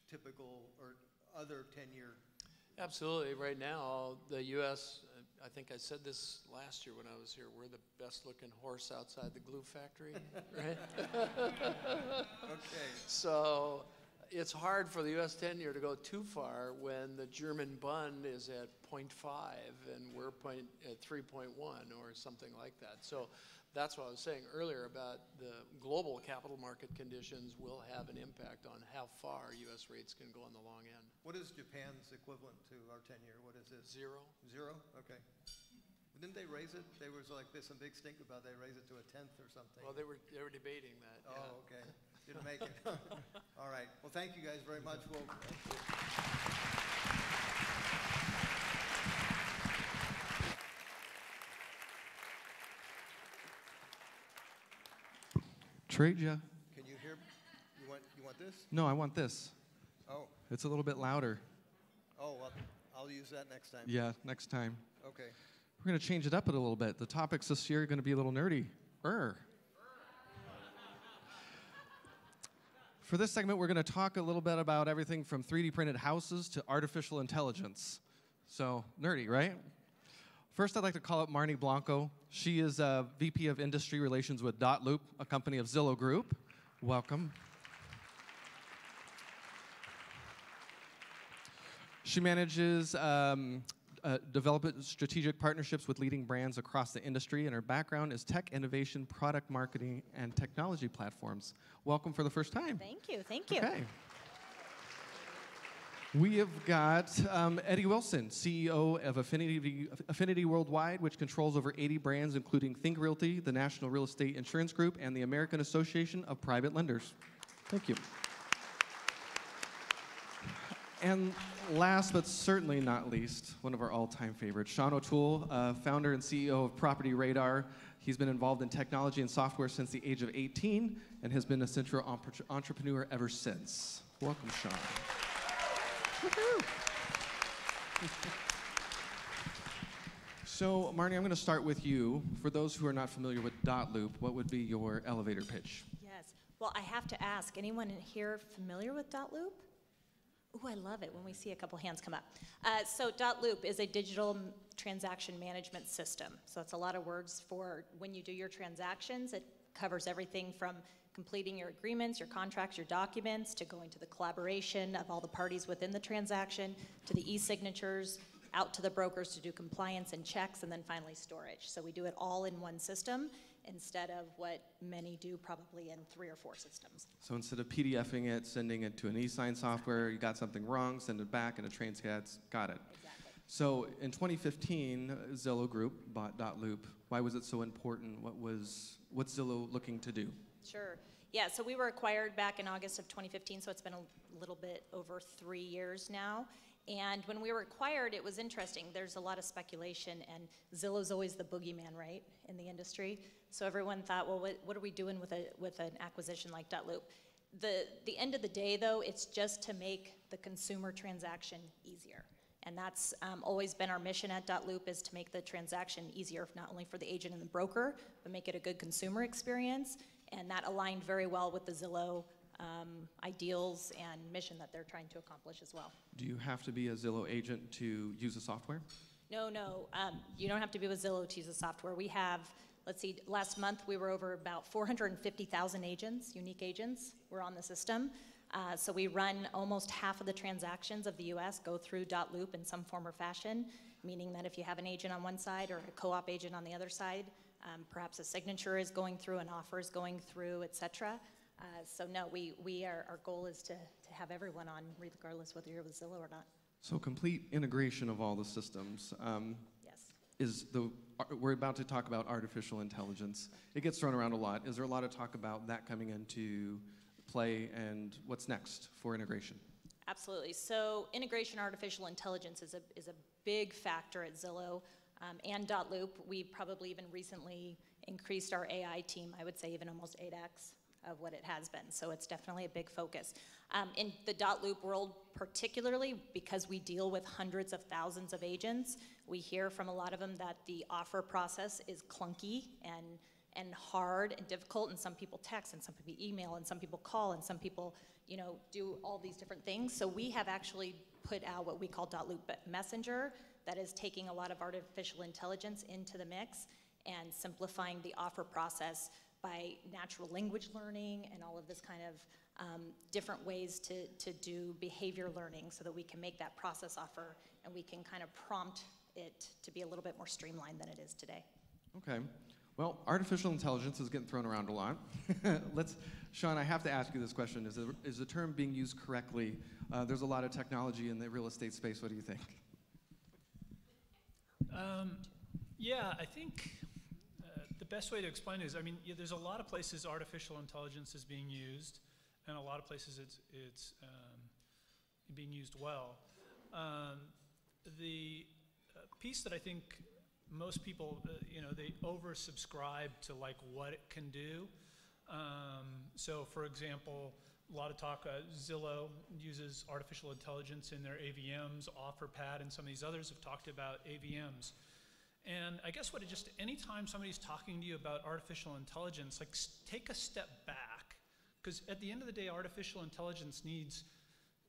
typical or other 10-year? Absolutely. Right now, the U.S., I think I said this last year when I was here, we're the best-looking horse outside the glue factory, right? Okay. So it's hard for the U.S. 10-year to go too far when the German Bund is at 0.5 and we're at 3.1 or something like that. So that's what I was saying earlier about the global capital market conditions will have an impact on how far U.S. rates can go on the long end. What is Japan's equivalent to our 10-year? What is it? Zero. Zero? Okay. Didn't they raise it? There was like some big stink about they raised it to a 10th or something. Well, they were debating that. Oh, yeah. okay. Didn't make it. All right. Well, thank you guys very much. We'll, Trade ya. Can you hear? You want this? No, I want this. Oh. It's a little bit louder. Oh, well, I'll use that next time. Yeah, next time. Okay. We're going to change it up a little bit. The topics this year are going to be a little nerdy. For this segment, we're going to talk a little bit about everything from 3D printed houses to artificial intelligence. So, nerdy, right? First, I'd like to call up Marnie Blanco. She is VP of Industry Relations with Dotloop, a company of Zillow Group. Welcome. She manages developing strategic partnerships with leading brands across the industry, and her background is tech innovation, product marketing, and technology platforms. Welcome for the first time. Thank you, thank you. Okay. We have got Eddie Wilson, CEO of Affinity Worldwide, which controls over 80 brands, including Think Realty, the National Real Estate Insurance Group, and the American Association of Private Lenders. Thank you. And last but certainly not least, one of our all-time favorites, Sean O'Toole, founder and CEO of Property Radar. He's been involved in technology and software since the age of 18 and has been a central entrepreneur ever since. Welcome, Sean. Woohoo! So, Marnie, I'm going to start with you. For those who are not familiar with Dotloop, what would be your elevator pitch? Yes. Well, I have to ask, anyone in here familiar with Dotloop? Ooh, I love it when we see a couple hands come up. So Dotloop is a digital transaction management system. So it's a lot of words for when you do your transactions. It covers everything from completing your agreements, your contracts, your documents, to going to the collaboration of all the parties within the transaction, to the e-signatures, out to the brokers to do compliance and checks, and then finally storage. So we do it all in one system instead of what many do probably in 3 or 4 systems. So instead of PDFing it, sending it to an e-sign software, you got something wrong, send it back, and a train scats, got it. Exactly. So in 2015, Zillow Group bought Dotloop. Why was it so important? What's Zillow looking to do? Sure. Yeah, so we were acquired back in August of 2015, so it's been a little bit over 3 years now. And when we were acquired, it was interesting. There's a lot of speculation, and Zillow's always the boogeyman, right, in the industry. So everyone thought, well, what are we doing with an acquisition like Dotloop? The end of the day, though, it's just to make the consumer transaction easier. And that's always been our mission at Dotloop, is to make the transaction easier, not only for the agent and the broker, but make it a good consumer experience. And that aligned very well with the Zillow ideals and mission that they're trying to accomplish as well. Do you have to be a Zillow agent to use the software? No, you don't have to be with Zillow to use the software. We have, let's see, last month we were over about 450,000 agents, unique agents, were on the system. So we run almost half of the transactions of the US go through Dotloop in some form or fashion, meaning that if you have an agent on one side or a co-op agent on the other side, perhaps a signature is going through, an offer is going through, et cetera. So no, our goal is to have everyone on, regardless whether you're with Zillow or not. So complete integration of all the systems. Yes. We're about to talk about artificial intelligence. It gets thrown around a lot. Is there a lot of talk about that coming into play, and what's next for integration? Absolutely. So integration artificial intelligence is a big factor at Zillow and Dotloop. We probably even recently increased our AI team, I would say even almost 8x of what it has been. So it's definitely a big focus. In the Dotloop world particularly, because we deal with hundreds of thousands of agents, we hear from a lot of them that the offer process is clunky and hard and difficult, and some people text, and some people email, and some people call, and some people, do all these different things. So we have actually put out what we call Dotloop Messenger, that is taking a lot of artificial intelligence into the mix and simplifying the offer process by natural language learning and all of this kind of different ways to do behavior learning, so that we can make that process offer and we can kind of prompt it to be a little bit more streamlined than it is today. Okay. Well, artificial intelligence is getting thrown around a lot. Sean, I have to ask you this question. Is the term being used correctly? There's a lot of technology in the real estate space. What do you think? Yeah, I think the best way to explain it is, there's a lot of places artificial intelligence is being used. and a lot of places it's being used well. The piece that I think most people, they oversubscribe to like what it can do. So for example, a lot of talk, Zillow uses artificial intelligence in their AVMs, OfferPad, and some of these others have talked about AVMs. And I guess anytime somebody's talking to you about artificial intelligence, like take a step back, because at the end of the day, artificial intelligence needs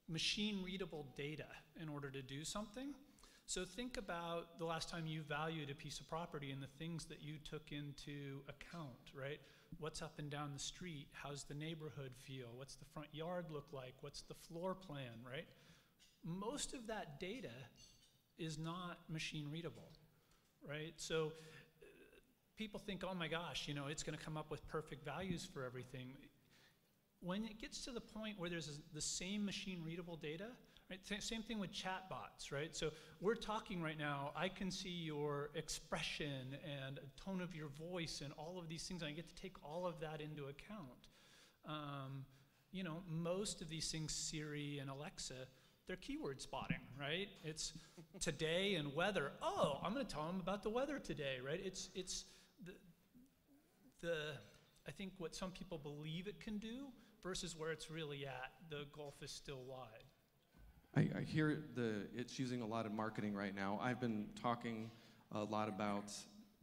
machine-readable data in order to do something. So think about the last time you valued a piece of property and the things that you took into account, right? What's up and down the street? How's the neighborhood feel? What's the front yard look like? What's the floor plan, right? Most of that data is not machine readable, right? So people think, oh my gosh, it's gonna come up with perfect values for everything. When it gets to the point where there's the same machine readable data, right? Same thing with chatbots, right? So we're talking right now, I can see your expression and tone of your voice and all of these things, and I get to take all of that into account. Most of these things, Siri and Alexa, they're keyword spotting, right? It's today and weather. Oh, I'm gonna tell them about the weather today, right? It's I think what some people believe it can do versus where it's really at, the gulf is still wide. I hear it's using a lot of marketing right now. I've been talking a lot about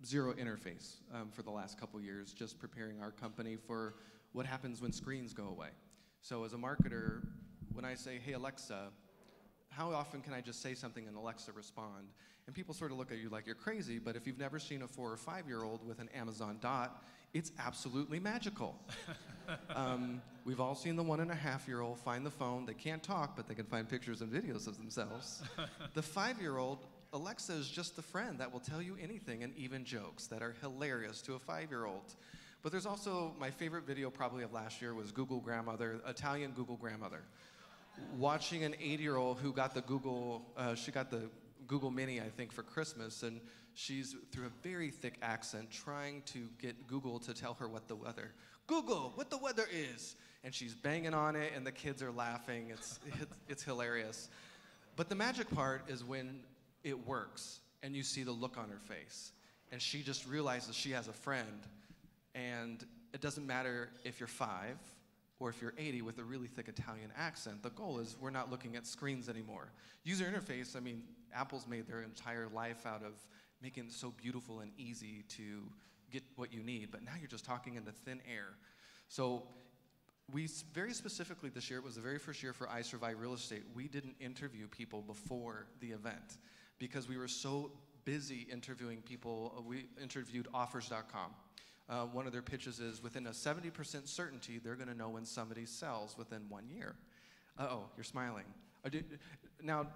zero interface for the last couple years, just preparing our company for what happens when screens go away. So as a marketer, when I say, hey Alexa, how often can I just say something and Alexa respond? And people sort of look at you like you're crazy, but if you've never seen a 4 or 5-year-old with an Amazon Dot, it's absolutely magical. We've all seen the 1.5-year-old find the phone. They can't talk, but they can find pictures and videos of themselves. The 5-year-old, Alexa is just the friend that will tell you anything and even jokes that are hilarious to a 5-year-old. But there's also, my favorite video probably of last year was Google grandmother, Italian Google grandmother. Watching an 80-year-old who got the Google, she got the Google Mini, I think, for Christmas, and she's, through a very thick accent, trying to get Google to tell her what the weather. Google, what the weather is. And she's banging on it, and the kids are laughing. It's hilarious. But the magic part is when it works, and you see the look on her face, and she just realizes she has a friend, and it doesn't matter if you're 5 or if you're 80 with a really thick Italian accent. The goal is we're not looking at screens anymore. User interface, I mean, Apple's made their entire life out of making it so beautiful and easy to get what you need, but now you're just talking into thin air. So we very specifically this year, it was the very first year for I Survive Real Estate, we didn't interview people before the event because we were so busy interviewing people. We interviewed offers.com. One of their pitches is within a 70% certainty, they're gonna know when somebody sells within 1 year. Uh-oh, you're smiling. Now,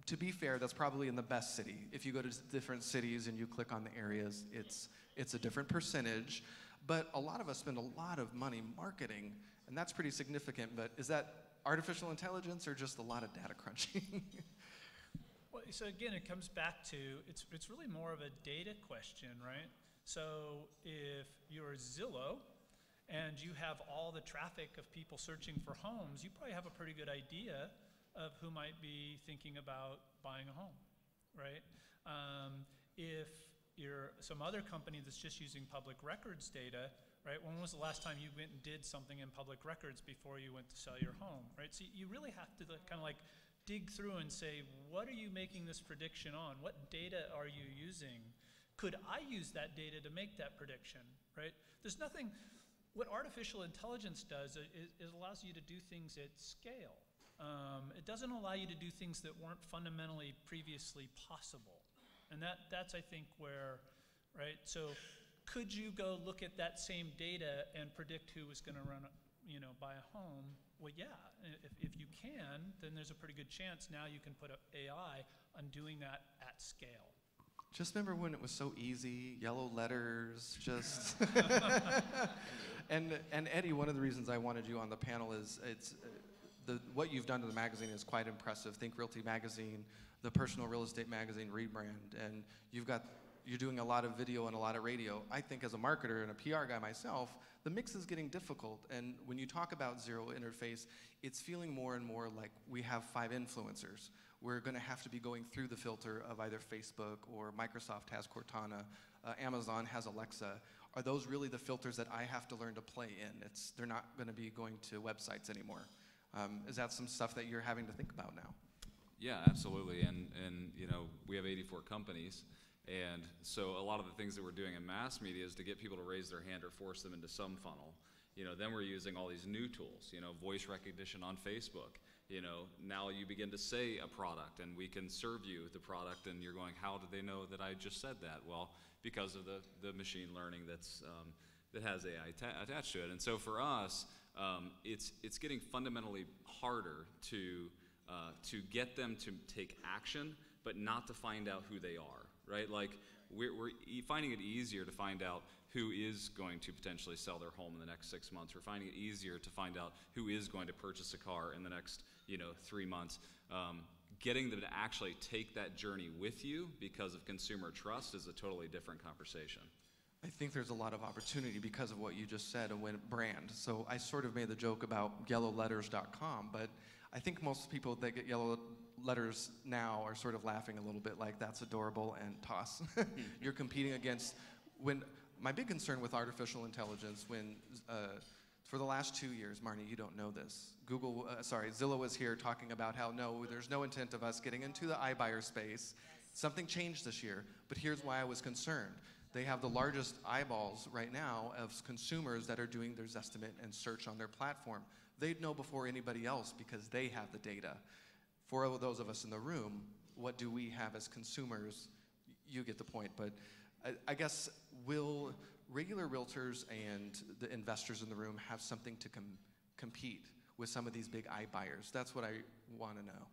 to be fair, that's probably in the best city. If you go to different cities and you click on the areas, it's a different percentage. But a lot of us spend a lot of money marketing, and that's pretty significant. But is that artificial intelligence or just a lot of data crunching? Well, so again, it comes back to, it's really more of a data question, right? So if you're Zillow and you have all the traffic of people searching for homes, you probably have a pretty good idea of who might be thinking about buying a home, right? If you're some other company that's just using public records data, right? When was the last time you went and did something in public records before you went to sell your home, right? So you really have to kind of like dig through and say, what are you making this prediction on? What data are you using? Could I use that data to make that prediction, right? There's nothing, what artificial intelligence does is it allows you to do things at scale. It doesn't allow you to do things that weren't fundamentally previously possible. And that's I think where, right? So could you go look at that same data and predict who was gonna buy a home? Well, yeah, if you can, then there's a pretty good chance now you can put AI on doing that at scale. Just remember when it was so easy, yellow letters, just. And Eddie, one of the reasons I wanted you on the panel is what you've done to the magazine is quite impressive. Think Realty Magazine, the Personal Real Estate Magazine rebrand, and you've got you're doing a lot of video and a lot of radio. I think as a marketer and a PR guy myself, the mix is getting difficult. And when you talk about zero interface, it's feeling more and more like we have 5 influencers. We're going to have to be going through the filter of either Facebook or Microsoft has Cortana, Amazon has Alexa. Are those really the filters that I have to learn to play in? They're not going to be going to websites anymore. Is that some stuff that you're having to think about now? Yeah, absolutely. And you know, we have 84 companies. And so a lot of the things that we're doing in mass media is to get people to raise their hand or force them into some funnel. You know, then we're using all these new tools, you know, voice recognition on Facebook. You know, now you begin to say a product and we can serve you the product, and you're going, how do they know that I just said that? Well, because of the machine learning that has AI attached to it. And so for us, it's getting fundamentally harder to get them to take action, but not to find out who they are. Right? Like, we're finding it easier to find out who is going to potentially sell their home in the next 6 months. We're finding it easier to find out who is going to purchase a car in the next, 3 months. Getting them to actually take that journey with you because of consumer trust is a totally different conversation. I think there's a lot of opportunity because of what you just said, a brand. So I sort of made the joke about yellowletters.com, but I think most people that get yellow letters now are sort of laughing a little bit like that's adorable and toss. You're competing against, my big concern with artificial intelligence for the last 2 years, Marnie, you don't know this. Zillow was here talking about how there's no intent of us getting into the iBuyer space. Something changed this year, but here's why I was concerned. They have the largest eyeballs right now of consumers that are doing their Zestimate and search on their platform. They'd know before anybody else because they have the data. For those of us in the room, what do we have as consumers? You get the point, but I guess will regular realtors and the investors in the room have something to compete with some of these big iBuyers? That's what I want to know.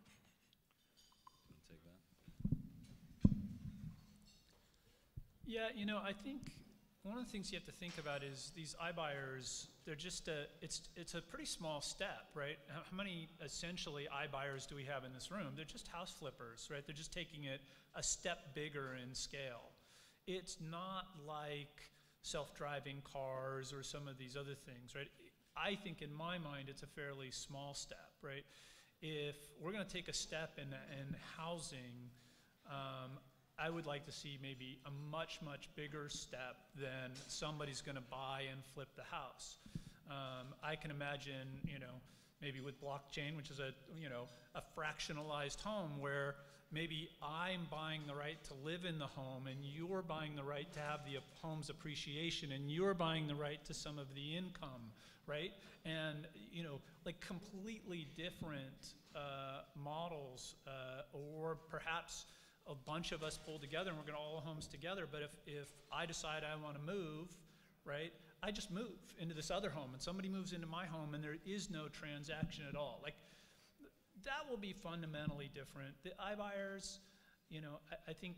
Take that. Yeah, I think one of the things you have to think about is these iBuyers, they're just it's a pretty small step, right? How many essentially iBuyers do we have in this room? They're just house flippers, right? They're just taking it a step bigger in scale. It's not like self-driving cars or some of these other things, right? I think in my mind it's a fairly small step, right? If we're going to take a step in housing, I would like to see maybe a much, much bigger step than somebody's going to buy and flip the house. I can imagine, maybe with blockchain, which is a fractionalized home where maybe I'm buying the right to live in the home and you're buying the right to have the home's appreciation and you're buying the right to some of the income, right? And, like completely different models, or perhaps a bunch of us pull together and we're going to all homes together, but if I decide I want to move, right, I just move into this other home and somebody moves into my home and there is no transaction at all. Like, that will be fundamentally different. The iBuyers, I think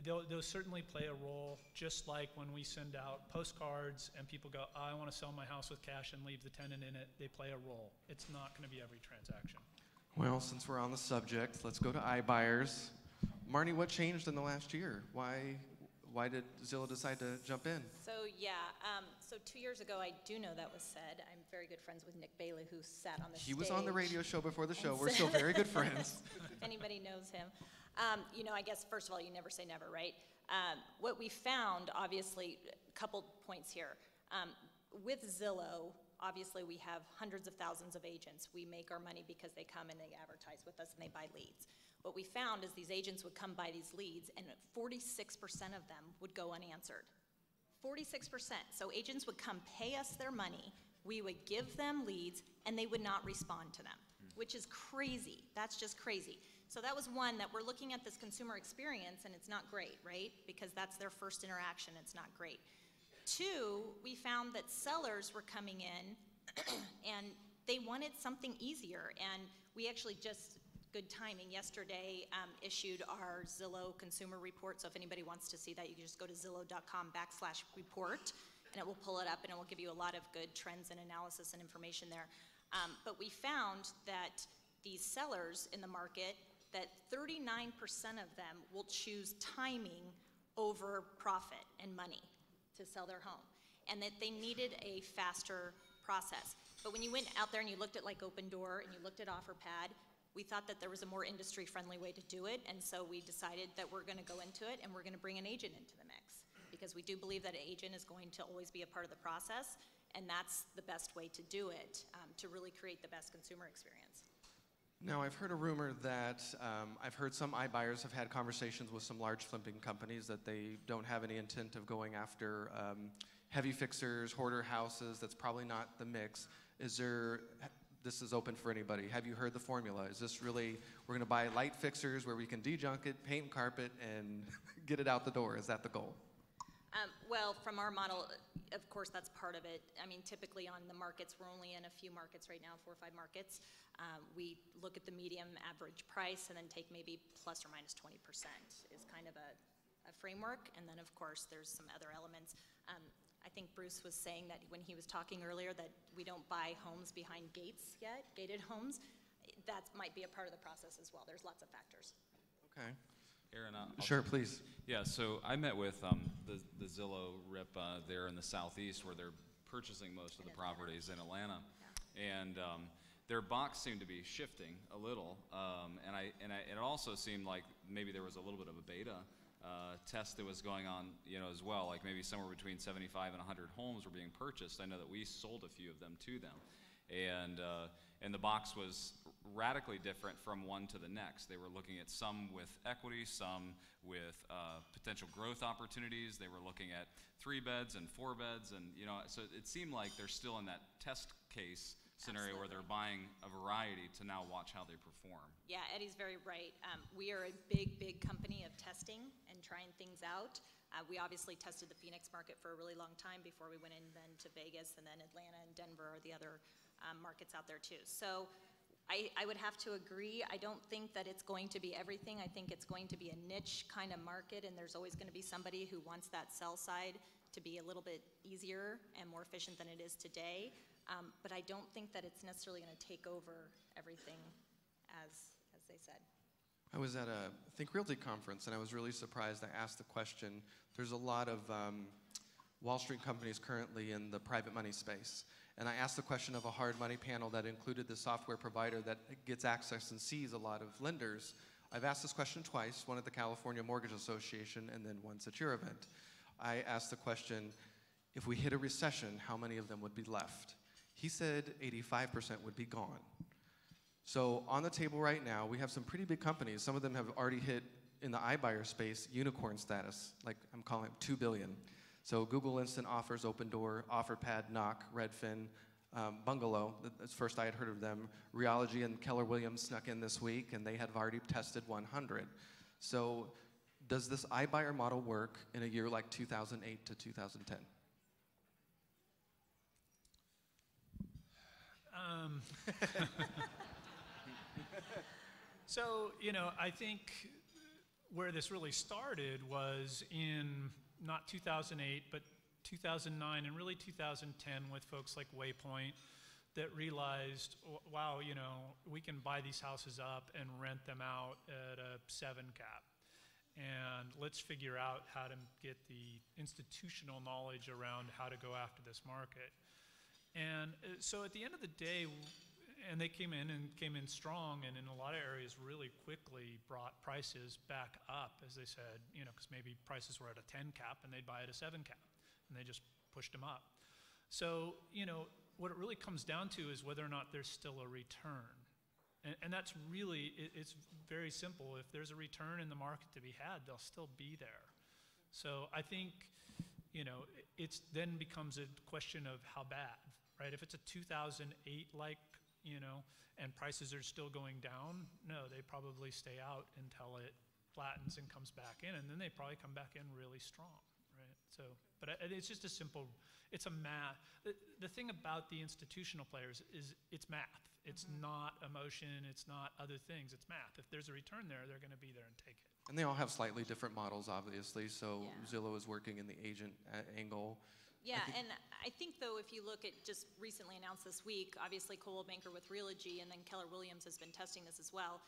they'll certainly play a role, just like when we send out postcards and people go, I want to sell my house with cash and leave the tenant in it. They play a role. It's not going to be every transaction. Well, since we're on the subject, let's go to iBuyers. Marnie, what changed in the last year? Why did Zillow decide to jump in? So 2 years ago, I do know that was said. I'm very good friends with Nick Bailey, who sat on the stage. He was on the radio show before the show. We're still very good friends. If anybody knows him. I guess, first of all, you never say never, right? What we found, obviously, a couple points here. With Zillow, obviously, we have hundreds of thousands of agents. We make our money because they come and they advertise with us and they buy leads. What we found is these agents would come buy these leads and 46% of them would go unanswered. 46%. So agents would come pay us their money, we would give them leads, and they would not respond to them, which is crazy. That's just crazy. So that was one, that we're looking at this consumer experience and it's not great, right? Because that's their first interaction, it's not great. Two, we found that sellers were coming in and they wanted something easier, and we actually just, good timing, yesterday issued our Zillow consumer report. So if anybody wants to see that, you can just go to zillow.com/report and it will pull it up and it will give you a lot of good trends and analysis and information there. But we found that these sellers in the market, that 39% of them will choose timing over profit and money to sell their home, and that they needed a faster process. But when you went out there and you looked at like Open Door and you looked at OfferPad, we thought that there was a more industry-friendly way to do it, and so we decided that we're going to go into it and we're going to bring an agent into the mix, because we do believe that an agent is going to always be a part of the process, and that's the best way to do it, to really create the best consumer experience. Now, I've heard a rumor that I've heard some iBuyers have had conversations with some large flipping companies that they don't have any intent of going after heavy fixers, hoarder houses. That's probably not the mix. This is open for anybody. Have you heard the formula? Is this really, we're going to buy light fixers where we can de-junk it, paint and carpet, and get it out the door? Is that the goal? Well, from our model, of course, that's part of it. I mean, typically on the markets, we're only in a few markets right now, 4 or 5 markets. We look at the medium average price and then take maybe plus or minus 20% is kind of a framework. And then, of course, there's some other elements. I think Bruce was saying that when he was talking earlier that we don't buy homes behind gates yet, gated homes. That might be a part of the process as well. There's lots of factors. Okay. Aaron, sure, please. Yeah, so I met with the Zillow rep there in the southeast where they're purchasing most of the properties in Atlanta, and their box seemed to be shifting a little, and it also seemed like maybe there was a little bit of a beta test that was going on, as well. Like maybe somewhere between 75 and 100 homes were being purchased. I know that we sold a few of them to them, and the box was radically different from one to the next. They were looking at some with equity, some with potential growth opportunities. They were looking at 3 beds and 4 beds, and so it seemed like they're still in that test case scenario. Absolutely. Where they're buying a variety to now watch how they perform. Yeah, Eddie's very right. We are a big company of testing and trying things out. We obviously tested the Phoenix market for a really long time before we went in then to Vegas, and then Atlanta and Denver are the other markets out there too. So I would have to agree. I don't think that it's going to be everything. I think it's going to be a niche kind of market, and there's always going to be somebody who wants that sell side to be a little bit easier and more efficient than it is today. But I don't think that it's necessarily going to take over everything, as they said. I was at a Think Realty conference, and I was really surprised. I asked the question. There's a lot of Wall Street companies currently in the private money space. And I asked the question of a hard money panel that included the software provider that gets access and sees a lot of lenders. I've asked this question twice, one at the California Mortgage Association and then once at your event. I asked the question, if we hit a recession, how many of them would be left? He said 85% would be gone. So on the table right now, we have some pretty big companies. Some of them have already hit, in the iBuyer space, unicorn status, like I'm calling it $2 billion. So Google Instant Offers, Open Door, OfferPad, Knock, Redfin, Bungalow, that's first I had heard of them. Realogy and Keller Williams snuck in this week, and they had already tested 100. So does this iBuyer model work in a year like 2008 to 2010? So, I think where this really started was in not 2008, but 2009 and really 2010 with folks like Waypoint that realized, wow, we can buy these houses up and rent them out at a 7 cap. And let's figure out how to get the institutional knowledge around how to go after this market. And so at the end of the day, and they came in strong, and in a lot of areas really quickly brought prices back up, as they said, because maybe prices were at a 10 cap and they'd buy at a 7 cap, and they just pushed them up. So, what it really comes down to is whether or not there's still a return. And that's really, it's very simple. If there's a return in the market to be had, they'll still be there. So I think, it's then becomes a question of how bad, right? If it's a 2008-like, and prices are still going down, no, they probably stay out until it flattens and comes back in, and then they probably come back in really strong, right? So, but it's just a simple, it's a math. The thing about the institutional players is it's math. It's not emotion, it's not other things, it's math. If there's a return there, they're gonna be there and take it. And they all have slightly different models, obviously, so yeah. Zillow is working in the agent angle. Yeah, and I think, though, if you look at just recently announced this week, obviously Coldwell Banker with Realogy, and then Keller Williams has been testing this as well.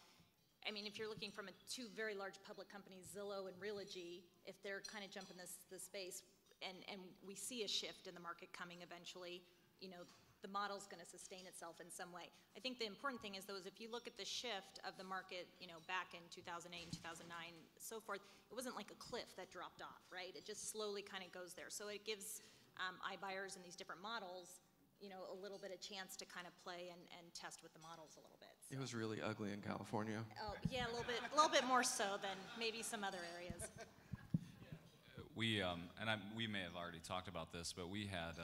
I mean, if you're looking from two very large public companies, Zillow and Realogy, if they're kind of jumping this space, and we see a shift in the market coming eventually, you know, the model's going to sustain itself in some way. I think the important thing is, though, is if you look at the shift of the market, you know, back in 2008 and 2009, so forth, it wasn't like a cliff that dropped off, right? It just slowly kind of goes there. So it gives iBuyers in these different models, you know, a little bit of chance to kind of play and test with the models a little bit. So. It was really ugly in California. Oh, yeah, a little bit more so than maybe some other areas. We we may have already talked about this, but we had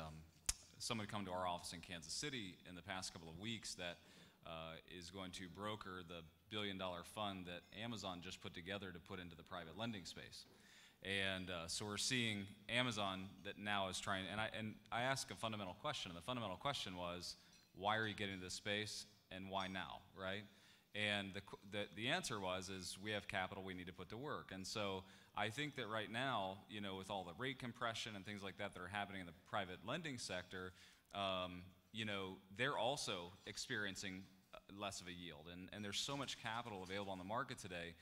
somebody come to our office in Kansas City in the past couple of weeks that is going to broker the billion-dollar fund that Amazon just put together to put into the private lending space. And so we're seeing Amazon that now is trying, and I asked a fundamental question, and the fundamental question was, why are you getting into this space, and why now, right? And the answer is we have capital we need to put to work. And so I think that right now, you know, with all the rate compression and things like that that are happening in the private lending sector, you know, they're also experiencing less of a yield. And there's so much capital available on the market today.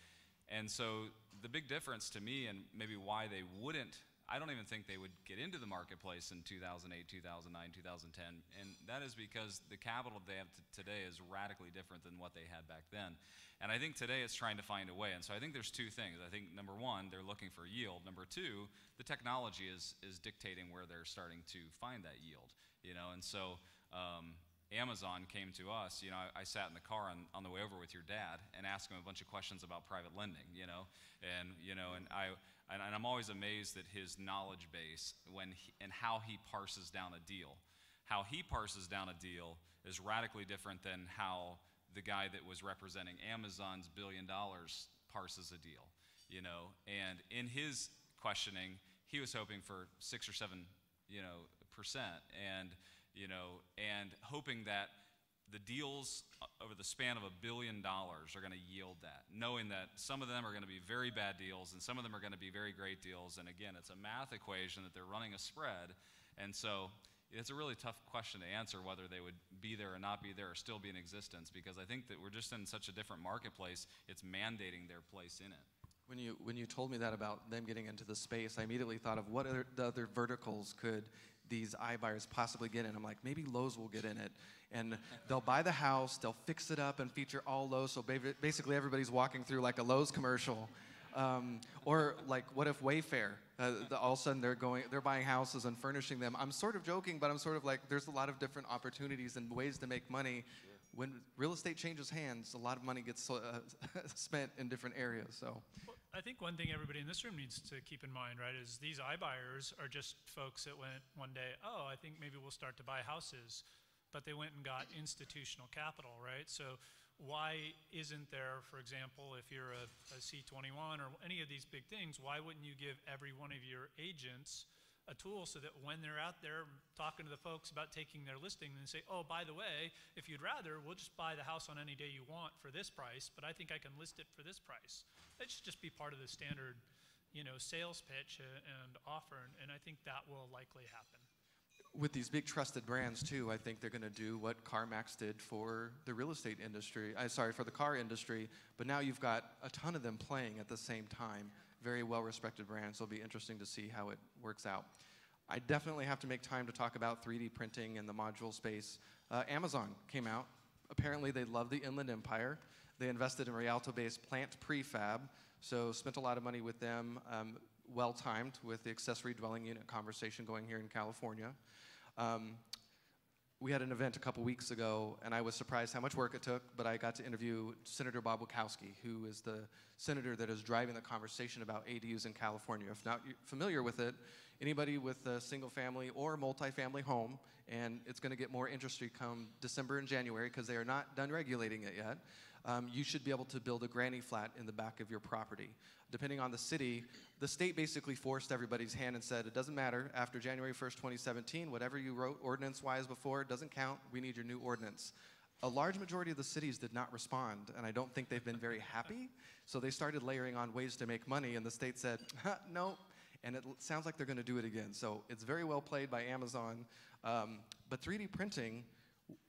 And so the big difference to me, and maybe why they wouldn't, I don't even think they would get into the marketplace in 2008, 2009, 2010, and that is because the capital they have today is radically different than what they had back then. And I think today it's trying to find a way. And so I think there's two things. I think number one, they're looking for yield. Number two, the technology is dictating where they're starting to find that yield. You know, and so Amazon came to us. You know, I sat in the car on the way over with your dad and asked him a bunch of questions about private lending. And I'm always amazed at his knowledge base and how he parses down a deal. How he parses down a deal is radically different than how the guy that was representing Amazon's $1 billion parses a deal. You know, and in his questioning, he was hoping for 6 or 7, percent, and hoping that the deals over the span of $1 billion are going to yield that, knowing that some of them are going to be very bad deals and some of them are going to be very great deals. And again, it's a math equation that they're running a spread. And so it's a really tough question to answer whether they would be there or not be there or still be in existence, because I think that we're just in such a different marketplace, it's mandating their place in it. When you told me that about them getting into the space, I immediately thought of what other verticals could these iBuyers possibly get in. I'm like, maybe Lowe's will get in it. And they'll buy the house, they'll fix it up and feature all Lowe's, so basically everybody's walking through like a Lowe's commercial. Or like, what if Wayfair, all of a sudden they're buying houses and furnishing them. I'm sort of joking, but I'm sort of like, there's a lot of different opportunities and ways to make money. When real estate changes hands, a lot of money gets spent in different areas. So, well, I think one thing everybody in this room needs to keep in mind, right, is these iBuyers are just folks that went one day, oh, I think maybe we'll start to buy houses, but they went and got institutional capital, right? So why isn't there, for example, if you're a C21 or any of these big things, why wouldn't you give every one of your agents a tool so that when they're out there talking to the folks about taking their listing, and say, oh, by the way, if you'd rather, we'll just buy the house on any day you want for this price, but I think I can list it for this price. That should just be part of the standard, sales pitch and offer, and I think that will likely happen. With these big trusted brands too, I think they're going to do what CarMax did for the real estate industry, for the car industry, but now you've got a ton of them playing at the same time. Very well-respected brands. It'll be interesting to see how it works out. I definitely have to make time to talk about 3D printing and the module space. Amazon came out. Apparently they love the Inland Empire. They invested in Rialto-based Plant Prefab, so spent a lot of money with them, well-timed with the accessory dwelling unit conversation going here in California. We had an event a couple weeks ago, and I was surprised how much work it took, but I got to interview Senator Bob Wachowski, who is the senator that is driving the conversation about ADUs in California. If not familiar with it, anybody with a single-family or multi-family home, and it's going to get more interesting come December and January because they are not done regulating it yet, you should be able to build a granny flat in the back of your property. Depending on the city, the state basically forced everybody's hand and said, it doesn't matter, after January 1st, 2017, whatever you wrote ordinance-wise before, it doesn't count, we need your new ordinance. A large majority of the cities did not respond, and I don't think they've been very happy, so they started layering on ways to make money, and the state said, no, and it sounds like they're gonna do it again. So it's very well played by Amazon, but 3D printing,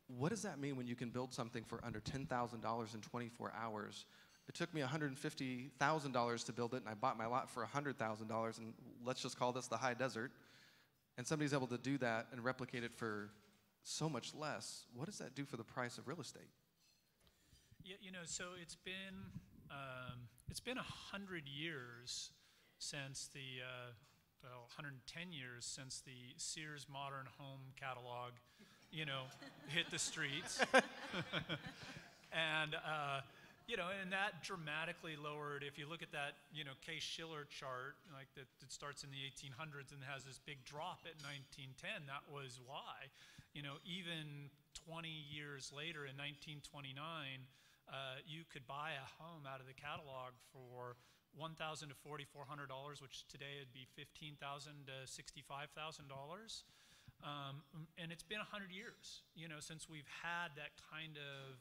what does that mean when you can build something for under $10,000 in 24 hours? It took me $150,000 to build it, and I bought my lot for $100,000, and let's just call this the high desert. And somebody's able to do that and replicate it for so much less. What does that do for the price of real estate? Yeah, so it's been 100 years since the 110 years since the Sears Modern Home catalog, hit the streets, and and that dramatically lowered. If you look at that, Case-Shiller chart, like that starts in the 1800s and has this big drop at 1910. That was why, even 20 years later in 1929, you could buy a home out of the catalog for $1,000 to $4,400, which today would be $15,000 to $65,000. And it's been 100 years, since we've had that kind of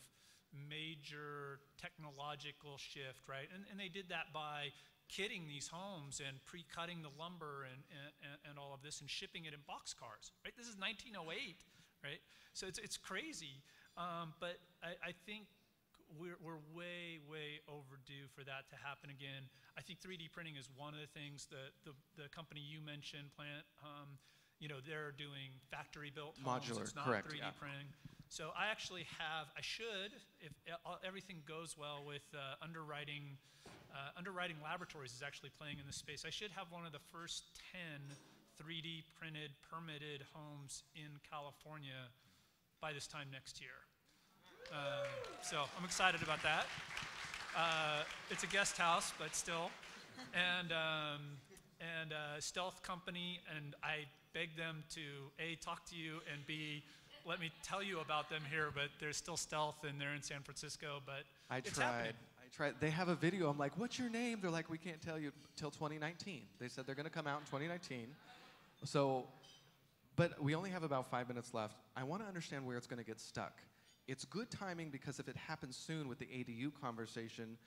major technological shift, right? And they did that by kitting these homes and pre-cutting the lumber and all of this and shipping it in boxcars, right? This is 1908, right? So it's crazy, but I think we're way, way overdue for that to happen again. I think 3D printing is one of the things that the company you mentioned, Plant, they're doing factory-built homes. Modular, it's not correct, 3D yeah. printing. So I actually if everything goes well with underwriting laboratories is actually playing in this space. I should have one of the first 10 3D printed permitted homes in California by this time next year. So I'm excited about that. It's a guest house, but still. And stealth company, and I begged them to A, talk to you, and B, let me tell you about them here, but they're still stealth and they're in San Francisco, but it's happening. I tried. They have a video. I'm like, what's your name? They're like, we can't tell you till 2019. They said they're going to come out in 2019. So, but we only have about 5 minutes left. I want to understand where it's going to get stuck. It's good timing because if it happens soon with the ADU conversation,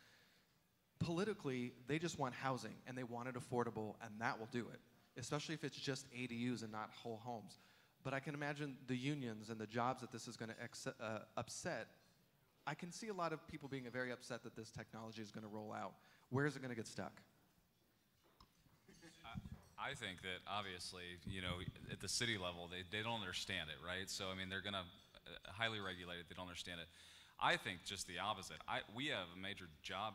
politically, they just want housing and they want it affordable, and that will do it, especially if it's just ADUs and not whole homes. But I can imagine the unions and the jobs that this is going to upset. I can see a lot of people being very upset that this technology is going to roll out. Where is it going to get stuck? I think that obviously, at the city level, they don't understand it, right? So, I mean, they're going to highly regulate it. They don't understand it. I think just the opposite. We have a major job,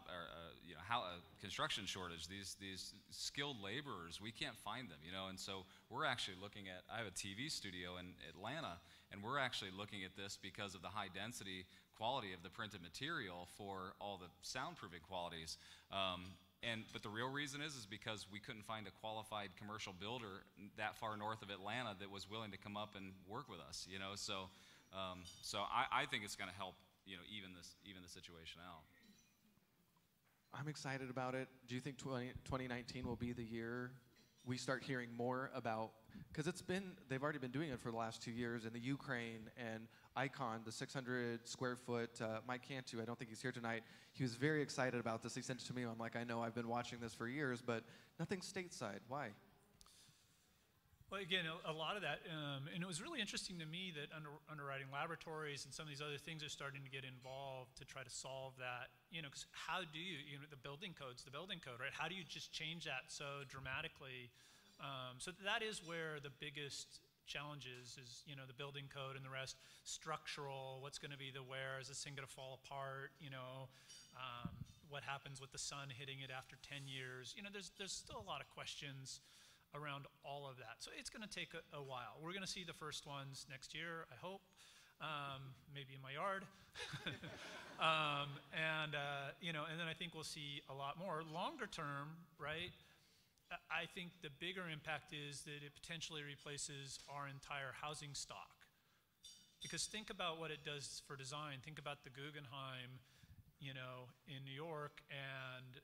construction shortage. These skilled laborers, we can't find them, and so we're actually looking at. I have a TV studio in Atlanta, and we're actually looking at this because of the high density quality of the printed material for all the soundproofing qualities. But the real reason is because we couldn't find a qualified commercial builder that far north of Atlanta that was willing to come up and work with us, So I think it's going to help. Even the situation out. I'm excited about it. Do you think 2019 will be the year we start hearing more about, because they've already been doing it for the last 2 years in the Ukraine and Icon, the 600 square foot, Mike Cantu, I don't think he's here tonight. He was very excited about this. He sent it to me. I'm like, I know I've been watching this for years, but nothing stateside. Why? Well, again, a lot of that, and it was really interesting to me that underwriting laboratories and some of these other things are starting to get involved to try to solve that. Because how do you, the building code, right? How do you just change that so dramatically? So that is where the biggest challenge is the building code and the rest. Structural, what's going to be the wear? Is this thing going to fall apart? What happens with the sun hitting it after 10 years? There's still a lot of questions around all of that. So it's going to take a while. We're going to see the first ones next year, I hope, maybe in my yard. And then I think we'll see a lot more. Longer term, right, I think the bigger impact is that it potentially replaces our entire housing stock. Because think about what it does for design. Think about the Guggenheim, in New York, and,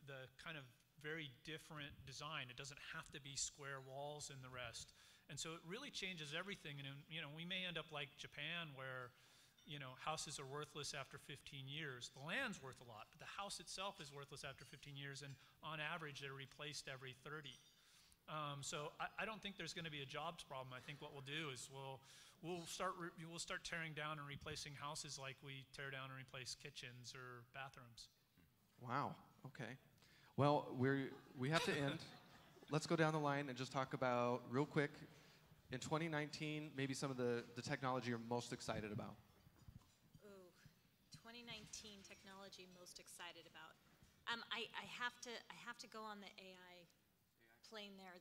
the kind of very different design. It doesn't have to be square walls and the rest. And so it really changes everything. And, we may end up like Japan where, houses are worthless after 15 years. The land's worth a lot, but the house itself is worthless after 15 years. And on average, they're replaced every 30. So I don't think there's going to be a jobs problem. I think what we'll do is we'll start tearing down and replacing houses like we tear down and replace kitchens or bathrooms. Wow. Okay. Well, we have to end. Let's go down the line and just talk about, real quick, in 2019, maybe some of the technology you're most excited about. Ooh, 2019 technology most excited about. I have to go on the AI plane there.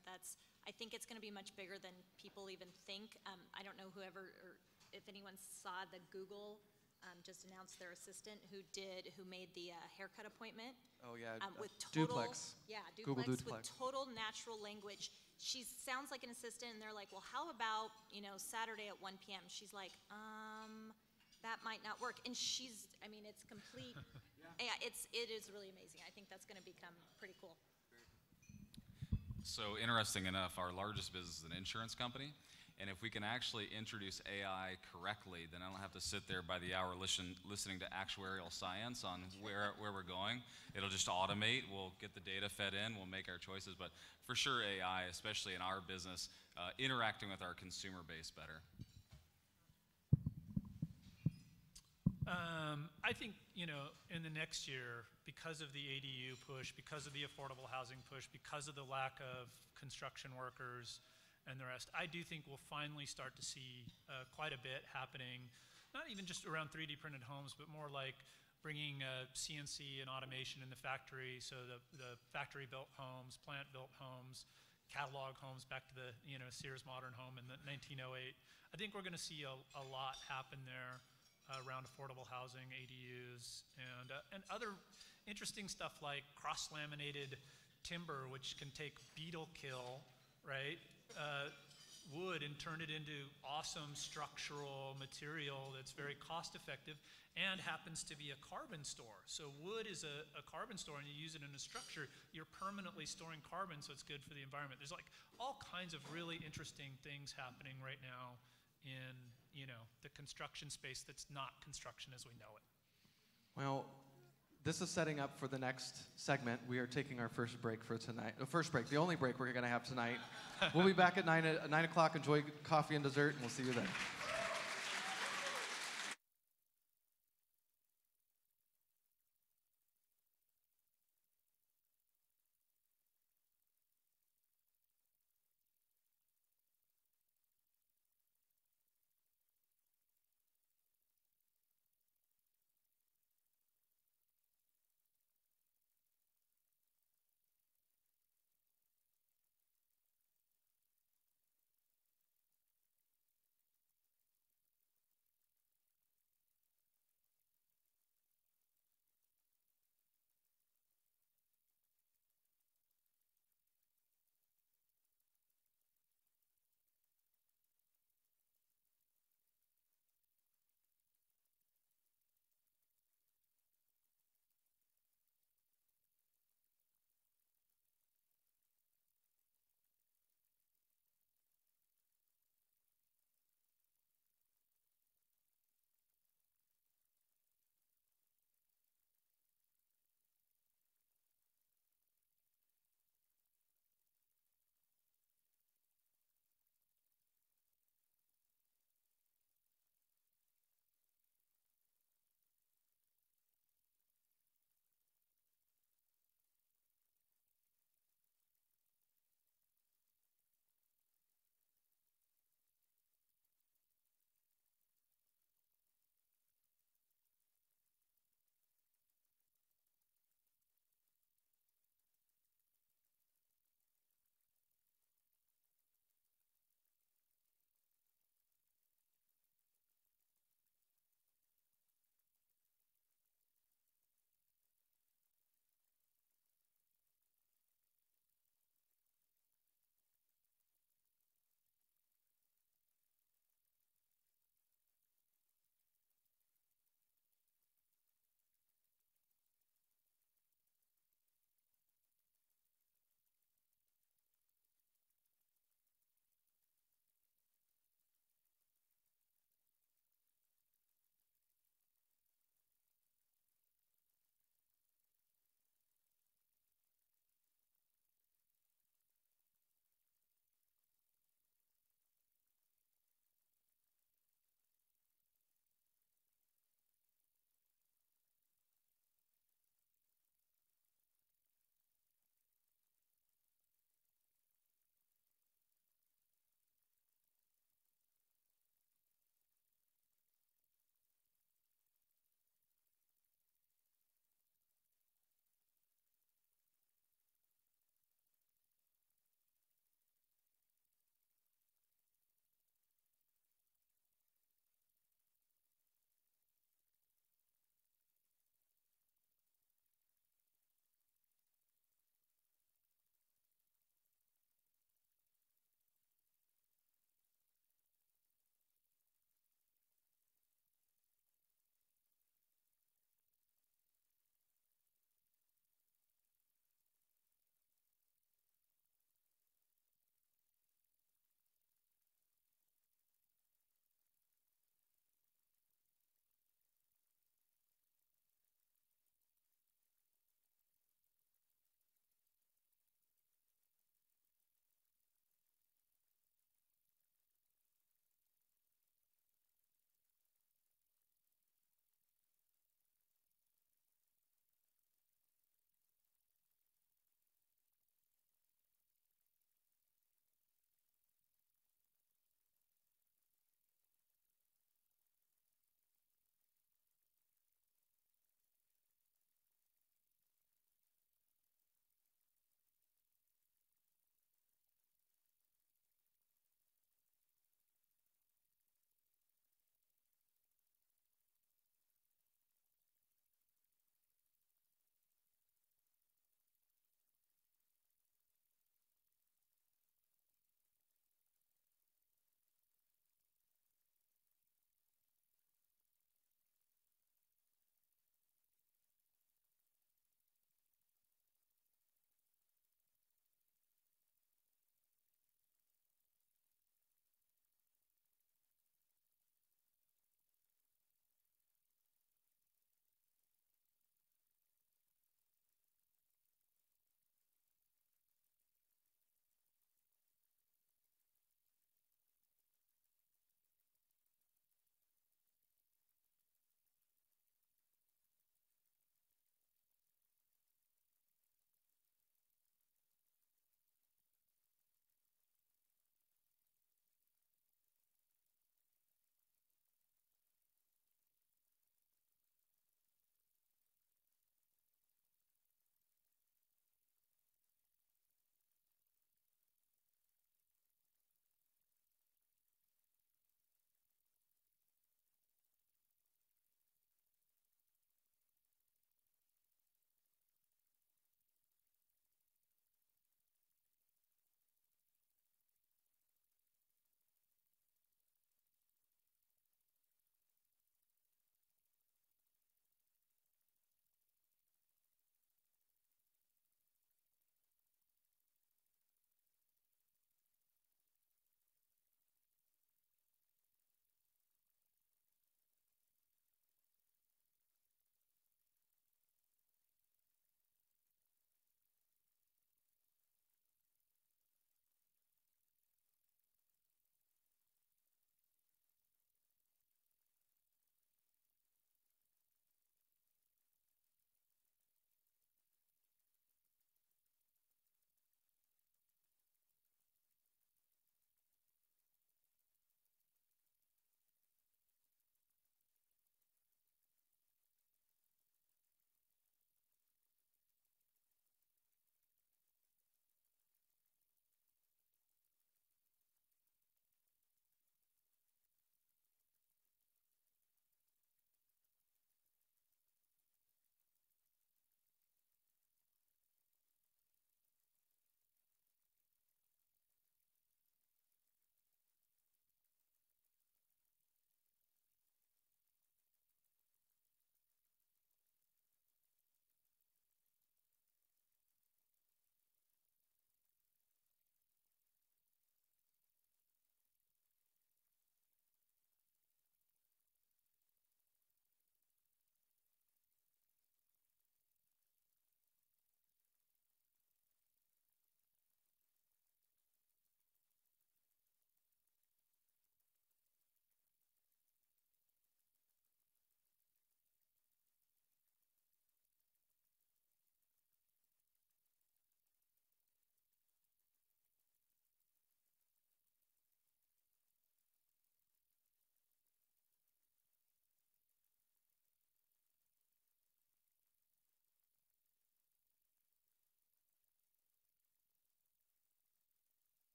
I think it's going to be much bigger than people even think. I don't know or if anyone saw the Google just announced their assistant who made the haircut appointment. Oh yeah, with total, Duplex. Yeah, Google Duplex Duplex. with total natural language. She sounds like an assistant, and they're like, "Well, how about Saturday at 1 p.m.?" She's like, "That might not work." And it's complete. Yeah, it is really amazing. I think that's going to become pretty cool. So interesting enough, our largest business is an insurance company. And if we can actually introduce AI correctly, then I don't have to sit there by the hour listening to actuarial science on where we're going. It'll just automate. We'll get the data fed in. We'll make our choices. But for sure, AI, especially in our business, interacting with our consumer base better. I think, in the next year, because of the ADU push, because of the affordable housing push, because of the lack of construction workers and the rest, I do think we'll finally start to see quite a bit happening, not even just around 3D printed homes, but more like bringing CNC and automation in the factory, so the factory-built homes, plant-built homes, catalog homes, back to the Sears Modern Home in the 1908. I think we're going to see a lot happen there around affordable housing, ADUs, and other interesting stuff like cross-laminated timber, which can take beetle kill, right, wood and turn it into awesome structural material that's very cost-effective and happens to be a carbon store. So wood is a carbon store, and you use it in a structure, you're permanently storing carbon, so it's good for the environment. There's like all kinds of really interesting things happening right now in the construction space that's not construction as we know it. Well, this is setting up for the next segment. We are taking our first break for tonight. The first break, the only break we're going to have tonight. We'll be back at 9 o'clock. Enjoy coffee and dessert, and we'll see you then.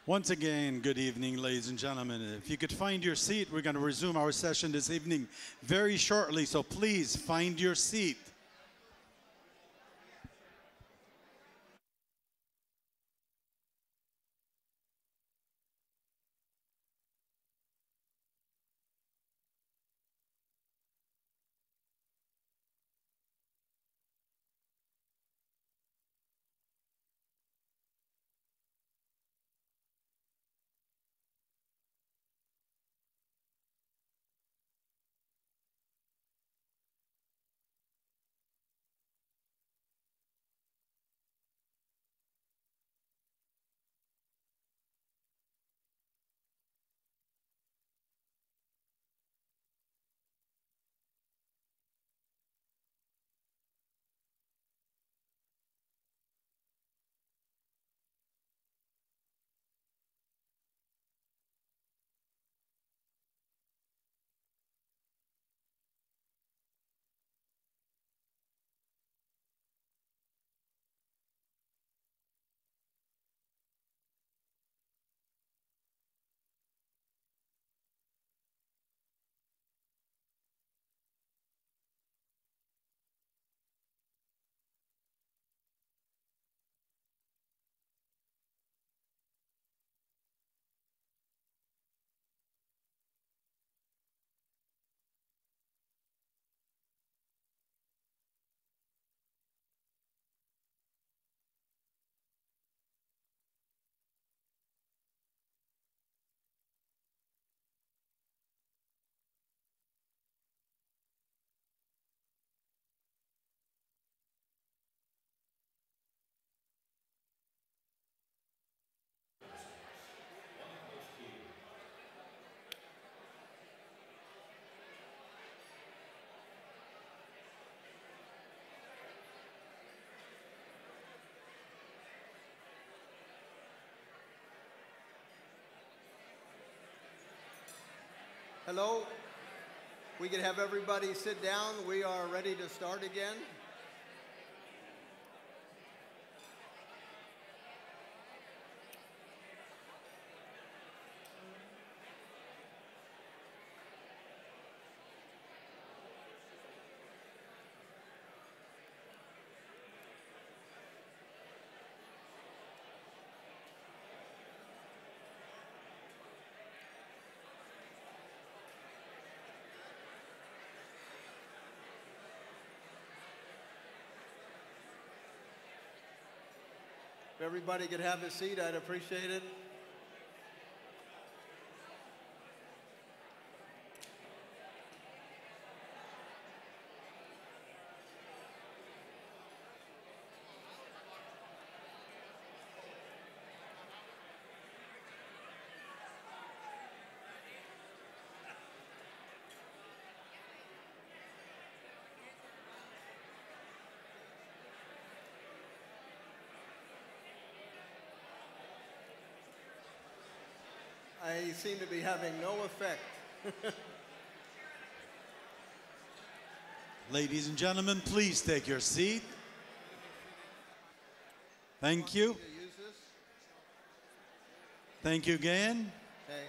Once again, good evening, ladies and gentlemen. If you could find your seat, we're going to resume our session this evening very shortly, so please find your seat. Hello. We can have everybody sit down. We are ready to start again. If everybody could have a seat, I'd appreciate it. I seem to be having no effect. Ladies and gentlemen, please take your seat. Thank you. Thank you again. Okay.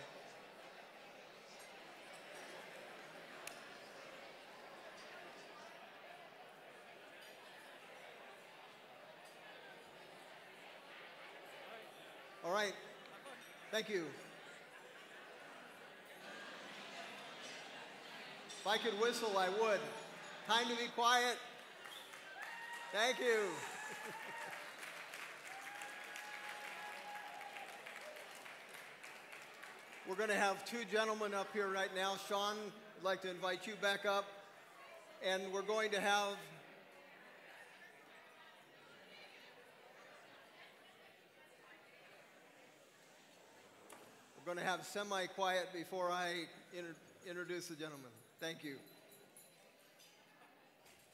All right. Thank you. If I could whistle, I would. Time to be quiet. Thank you. We're going to have two gentlemen up here right now. Sean, I'd like to invite you back up. And we're going to have semi-quiet before I introduce the gentleman. Thank you.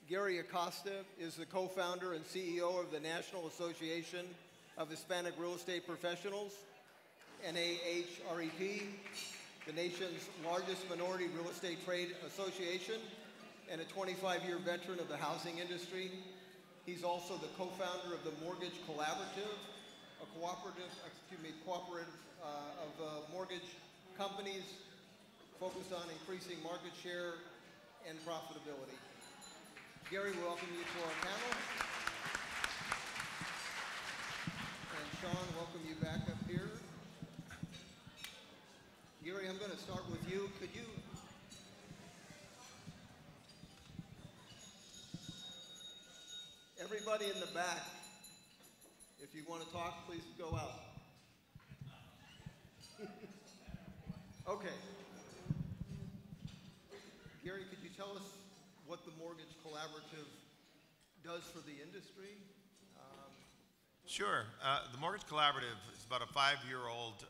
Gary Acosta is the co-founder and CEO of the National Association of Hispanic Real Estate Professionals, NAHREP, the nation's largest minority real estate trade association, and a 25-year veteran of the housing industry. He's also the co-founder of the Mortgage Collaborative, cooperative of mortgage companies focused on increasing market share and profitability. Gary, we welcome you to our panel. And Sean, welcome you back up here. Gary, I'm going to start with you. Could you everybody in the back, if you want to talk, please go out. Okay. Gary, could you tell us what the Mortgage Collaborative does for the industry? Sure. The Mortgage Collaborative is about a 5-year-old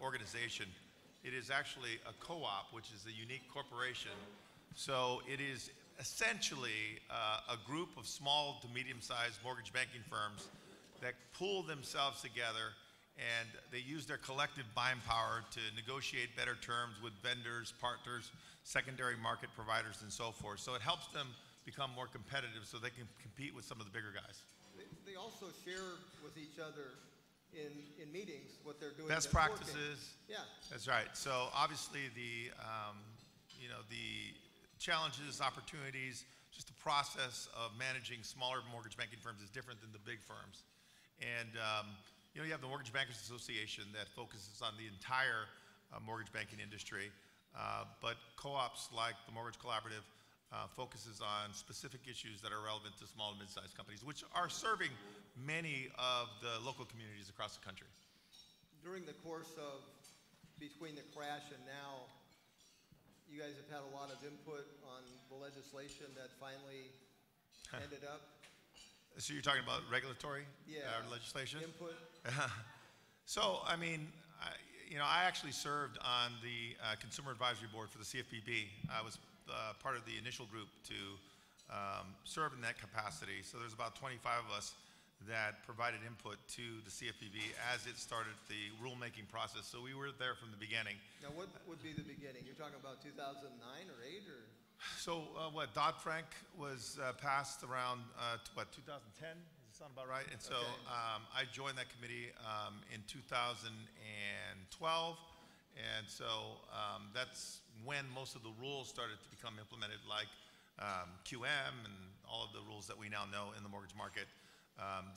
organization. It is actually a co-op, which is a unique corporation. So it is essentially a group of small to medium-sized mortgage banking firms that pool themselves together, and they use their collective buying power to negotiate better terms with vendors, partners, secondary market providers, and so forth. So it helps them become more competitive so they can compete with some of the bigger guys. They also share with each other in meetings what they're doing. Best practices. Working. Yeah. That's right. So obviously the challenges, opportunities, just the process of managing smaller mortgage banking firms is different than the big firms. And you have the Mortgage Bankers Association that focuses on the entire mortgage banking industry, but co-ops like the Mortgage Collaborative focuses on specific issues that are relevant to small and mid-sized companies, which are serving many of the local communities across the country. During the course of between the crash and now, you guys have had a lot of input on the legislation that finally ended up. So you're talking about regulatory legislation? Input. So, I mean, I actually served on the Consumer Advisory Board for the CFPB. I was part of the initial group to serve in that capacity. So there's about 25 of us that provided input to the CFPB as it started the rulemaking process. So we were there from the beginning. Now, what would be the beginning? You're talking about 2009 or 8 or? So Dodd-Frank was passed around 2010? Does it sound about right? And so I joined that committee in 2012, and so that's when most of the rules started to become implemented, like QM and all of the rules that we now know in the mortgage market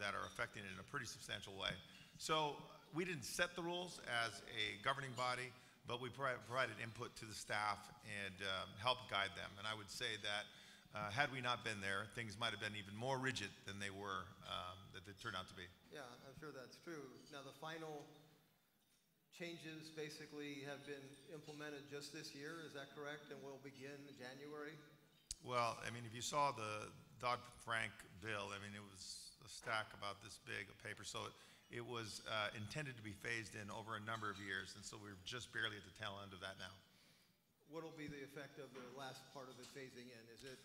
that are affecting it in a pretty substantial way. So we didn't set the rules as a governing body, but we provided input to the staff and helped guide them. And I would say that had we not been there, things might have been even more rigid than they were, that they turned out to be. Yeah, I'm sure that's true. Now the final changes basically have been implemented just this year, is that correct? And will begin in January? Well, I mean, if you saw the Dodd-Frank bill, I mean, it was a stack about this big of paper. So it was intended to be phased in over a number of years, and so we're just barely at the tail end of that now. What will be the effect of the last part of it phasing in? Is it?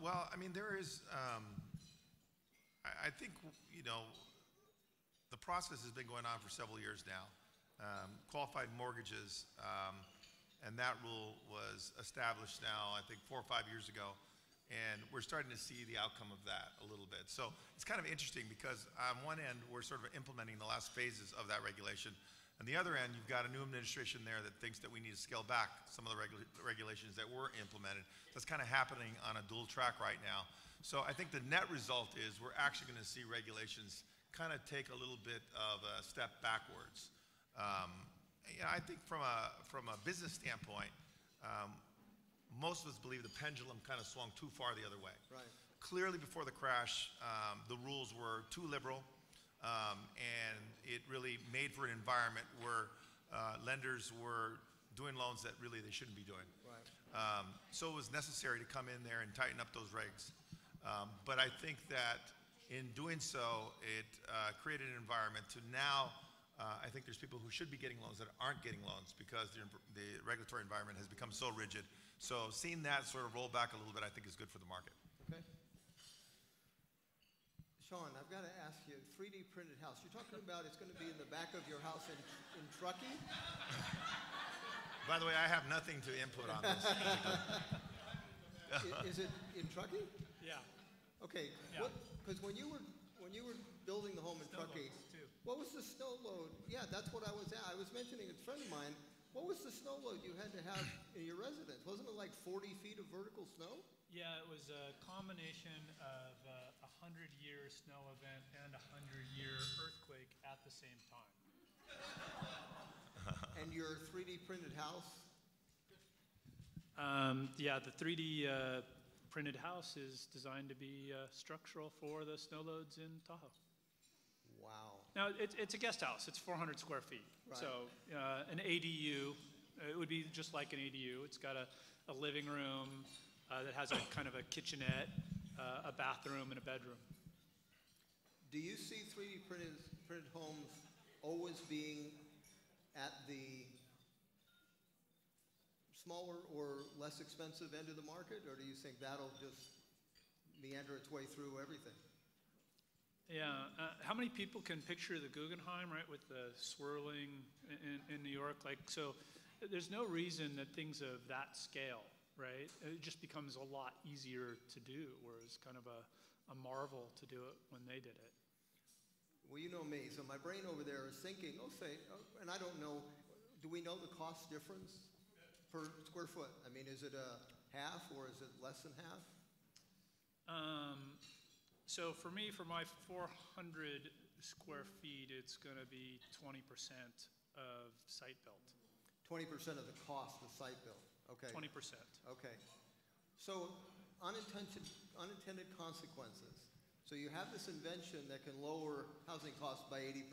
Well, I mean, there is, I think, the process has been going on for several years now. Qualified mortgages, and that rule was established now, I think 4 or 5 years ago. And we're starting to see the outcome of that a little bit. So it's kind of interesting because on one end, we're sort of implementing the last phases of that regulation. On the other end, you've got a new administration there that thinks that we need to scale back some of the regulations that were implemented. That's kind of happening on a dual track right now. So I think the net result is we're actually going to see regulations kind of take a little bit of a step backwards. I think from a business standpoint, most of us believe the pendulum kind of swung too far the other way. Right. Clearly before the crash, the rules were too liberal, and it really made for an environment where lenders were doing loans that really they shouldn't be doing. Right. So it was necessary to come in there and tighten up those regs. But I think that in doing so, it created an environment to now, I think there's people who should be getting loans that aren't getting loans because the regulatory environment has become so rigid. So seeing that sort of roll back a little bit, I think is good for the market. Okay. Sean, I've got to ask you, 3D printed house. You're talking about it's going to be in the back of your house in Truckee? By the way, I have nothing to input on this. Is it in Truckee? Yeah. Okay. Yeah. Because when you were building building the home in Snow Truckee. loads, too. What was the snow load? Yeah, that's what I was at. I was mentioning a friend of mine. What was the snow load you had to have in your residence? Wasn't it like 40 feet of vertical snow? Yeah, it was a combination of a 100-year snow event and a 100-year earthquake at the same time. And your 3D printed house? Yeah, the 3D printed house is designed to be structural for the snow loads in Tahoe. Wow. Now, it's a guest house. It's 400 square feet. Right. So an ADU, it would be just like an ADU. It's got a living room that has a kind of a kitchenette, a bathroom, and a bedroom. Do you see 3D printed homes always being at the smaller or less expensive end of the market, or do you think that'll just meander its way through everything? Yeah, how many people can picture the Guggenheim, right, with the swirling in New York? Like, so there's no reason that things of that scale, right? It just becomes a lot easier to do, whereas kind of a marvel to do it when they did it. Well, you know me, so my brain over there is thinking, and I don't know, do we know the cost difference per square foot? I mean, is it a half or is it less than half? So for me, for my 400 square feet, it's going to be 20% of site built. 20% of the cost of site built. Okay. 20%. Okay. So unintended consequences. So you have this invention that can lower housing costs by 80%.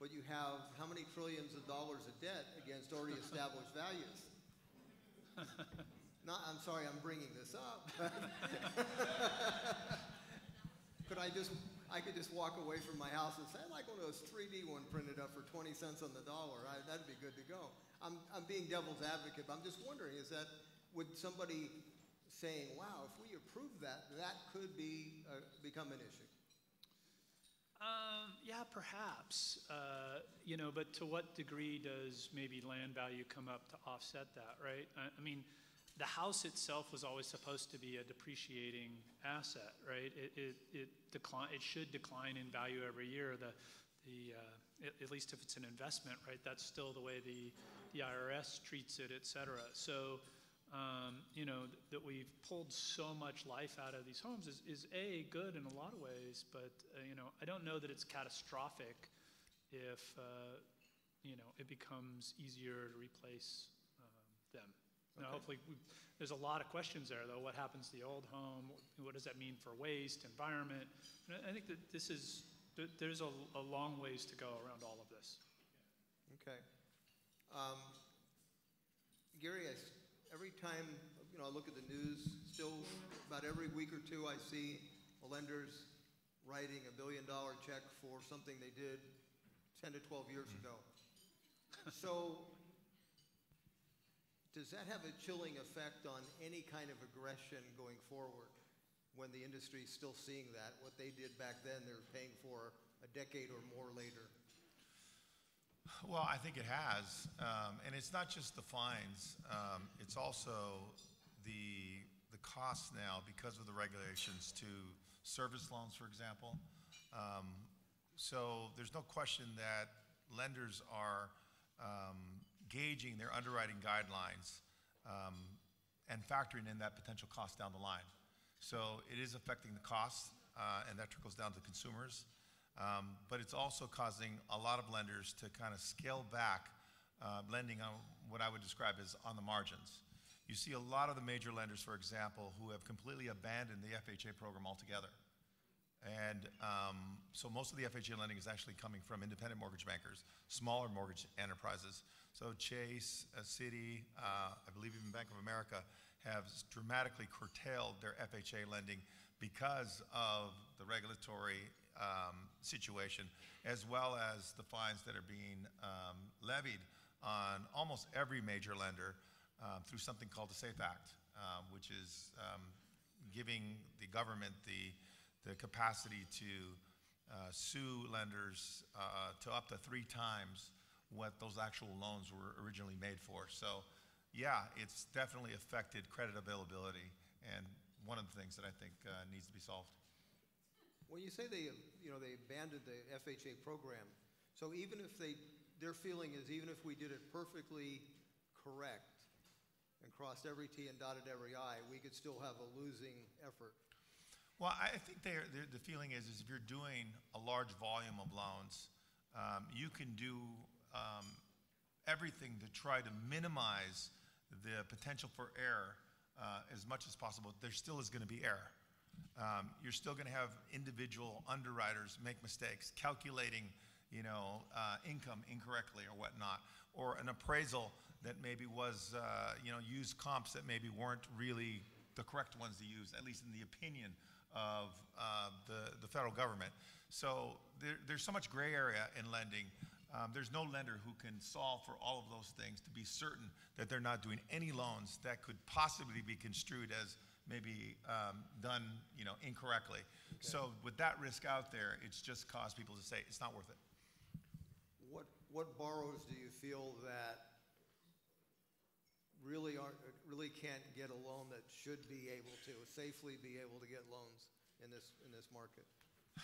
But you have how many trillions of dollars of debt against already established values? I'm sorry, I'm bringing this up. I could just walk away from my house and say, I'd like one of those 3D one printed up for 20 cents on the dollar. That'd be good to go. I'm being devil's advocate, but I'm just wondering, would somebody saying, wow, if we approve that, that could become an issue? Yeah, perhaps. But to what degree does maybe land value come up to offset that, right? I mean, the house itself was always supposed to be a depreciating asset, right? It should decline in value every year. At least if it's an investment, right? That's still the way the IRS treats it, et cetera. So, that we've pulled so much life out of these homes is A, good in a lot of ways, but, I don't know that it's catastrophic if, it becomes easier to replace them. Okay. Now, hopefully, there's a lot of questions there, though. What happens to the old home? What does that mean for waste, environment? And I think that there's a long ways to go around all of this. Okay. Gary, every time I look at the news, still about every week or two, I see lenders writing $1 billion check for something they did 10 to 12 years ago. So, does that have a chilling effect on any kind of aggression going forward when the industry is still seeing that? What they did back then, they're paying for a decade or more later. Well, I think it has, and it's not just the fines. It's also the costs now because of the regulations to service loans, for example. So there's no question that lenders are gauging their underwriting guidelines and factoring in that potential cost down the line. So it is affecting the costs, and that trickles down to consumers. But it's also causing a lot of lenders to kind of scale back lending on what I would describe as on the margins. You see a lot of the major lenders, for example, who have completely abandoned the FHA program altogether. And so most of the FHA lending is actually coming from independent mortgage bankers, smaller mortgage enterprises. So Chase, Citi, I believe even Bank of America have dramatically curtailed their FHA lending because of the regulatory situation, as well as the fines that are being levied on almost every major lender through something called the SAFE Act, which is giving the government the capacity to sue lenders to up to 3 times what those actual loans were originally made for. So yeah, it's definitely affected credit availability, and one of the things that I think needs to be solved. When you say they abandoned the FHA program, so even if their feeling is even if we did it perfectly correct and crossed every T and dotted every I, we could still have a losing effort. Well, I think the feeling is if you're doing a large volume of loans, you can do everything to try to minimize the potential for error as much as possible. There still is going to be error. You're still going to have individual underwriters make mistakes, calculating, income incorrectly or whatnot, or an appraisal that maybe was, used comps that maybe weren't really the correct ones to use, at least in the opinion of the federal government. So there's so much gray area in lending. There's no lender who can solve for all of those things to be certain that they're not doing any loans that could possibly be construed as maybe done, incorrectly. Okay. So with that risk out there, it's just caused people to say it's not worth it. What borrowers do you feel that really can't get a loan that should be able to safely be able to get loans in this market?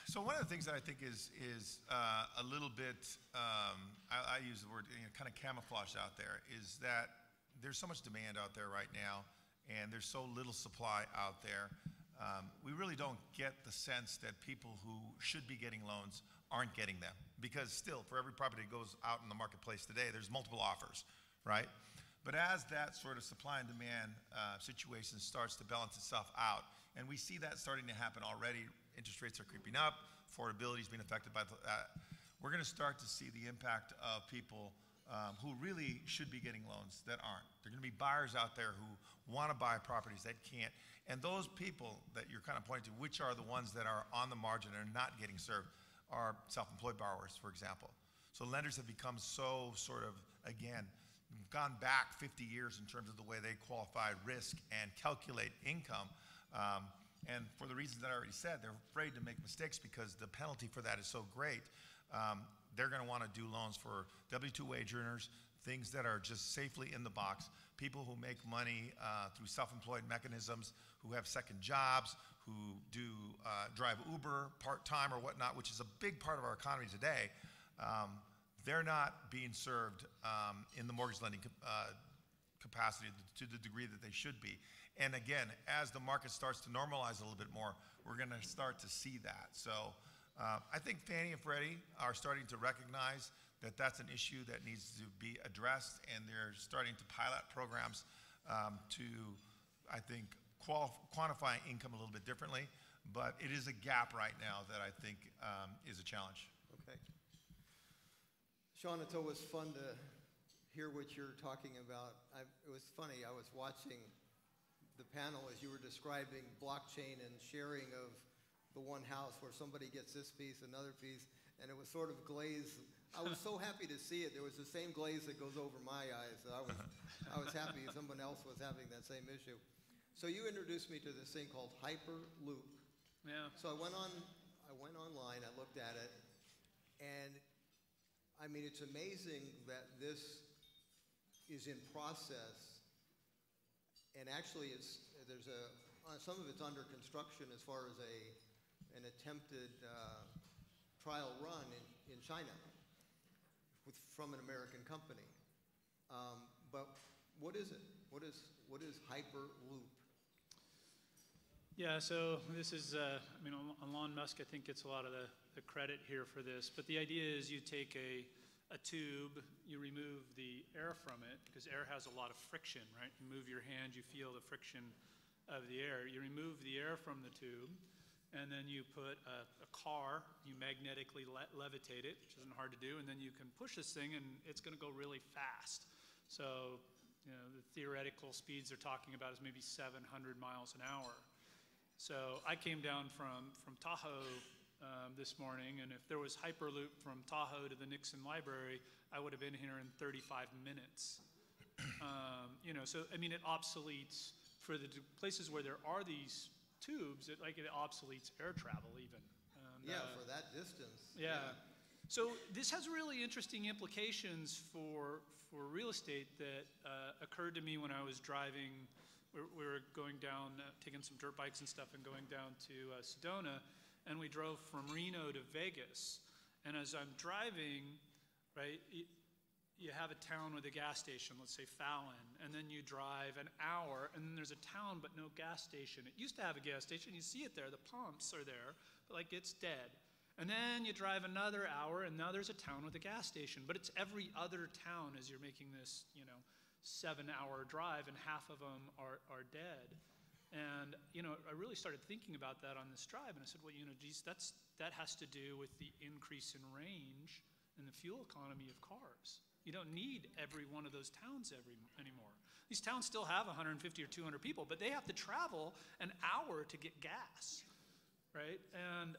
So one of the things that I think is a little bit, I use the word kind of camouflage out there, is that there's so much demand out there right now, and there's so little supply out there. We really don't get the sense that people who should be getting loans aren't getting them, because still, for every property that goes out in the marketplace today, there's multiple offers, right? But as that sort of supply and demand situation starts to balance itself out, and we see that starting to happen already, interest rates are creeping up, affordability is being affected by that, we're going to start to see the impact of people who really should be getting loans that aren't. There are going to be buyers out there who want to buy properties that can't. And those people that you're kind of pointing to, which are the ones that are on the margin and are not getting served, are self-employed borrowers, for example. So lenders have become so sort of, again, gone back 50 years in terms of the way they qualify risk and calculate income. And for the reasons that I already said, they're afraid to make mistakes because the penalty for that is so great. They're going to want to do loans for W-2 wage earners, things that are just safely in the box, people who make money through self-employed mechanisms, who have second jobs, who do drive Uber part-time or whatnot, which is a big part of our economy today. They're not being served in the mortgage lending capacity to the degree that they should be. And again, as the market starts to normalize a little bit more, we're going to start to see that. So I think Fannie and Freddie are starting to recognize that that's an issue that needs to be addressed, and they're starting to pilot programs to, I think, quantify income a little bit differently. But it is a gap right now that I think is a challenge. Okay. Sean, it's always fun to hear what you're talking about. It was funny, I was watching the panel as you were describing blockchain and sharing of the one house where somebody gets this piece, another piece, and it was sort of glazed. I was so happy to see it. There was the same glaze that goes over my eyes. I was happy someone else was having that same issue. So you introduced me to this thing called Hyperloop. Yeah. So I went online, I looked at it, and I mean, it's amazing that this is in process, and actually some of it's under construction as far as an attempted trial run in China from an American company. But what is it? What is Hyperloop? Yeah, so this is, Elon Musk, I think, gets a lot of the credit here for this. But the idea is you take a tube, you remove the air from it, because air has a lot of friction, right? You move your hand, you feel the friction of the air. You remove the air from the tube, and then you put a car, you magnetically levitate it, which isn't hard to do, and then you can push this thing, and it's going to go really fast. So, the theoretical speeds they're talking about is maybe 700 miles an hour. So I came down from Tahoe this morning, and if there was Hyperloop from Tahoe to the Nixon Library, I would have been here in 35 minutes. So I mean, it obsoletes for the places where there are these tubes. It obsoletes air travel even. For that distance. Yeah. So this has really interesting implications for real estate that occurred to me when I was driving. We were going down, taking some dirt bikes and stuff and going down to Sedona. and we drove from Reno to Vegas. And as I'm driving, right, you have a town with a gas station, let's say Fallon, and then you drive an hour, and then there's a town but no gas station. It used to have a gas station. You see it there. The pumps are there, but like it's dead. And then you drive another hour, and now there's a town with a gas station. But it's every other town as you're making this, 7-hour drive, and half of them are dead. And, I really started thinking about that on this drive, and I said, well, geez, that has to do with the increase in range and the fuel economy of cars. You don't need every one of those towns anymore. These towns still have 150 or 200 people, but they have to travel an hour to get gas, right? And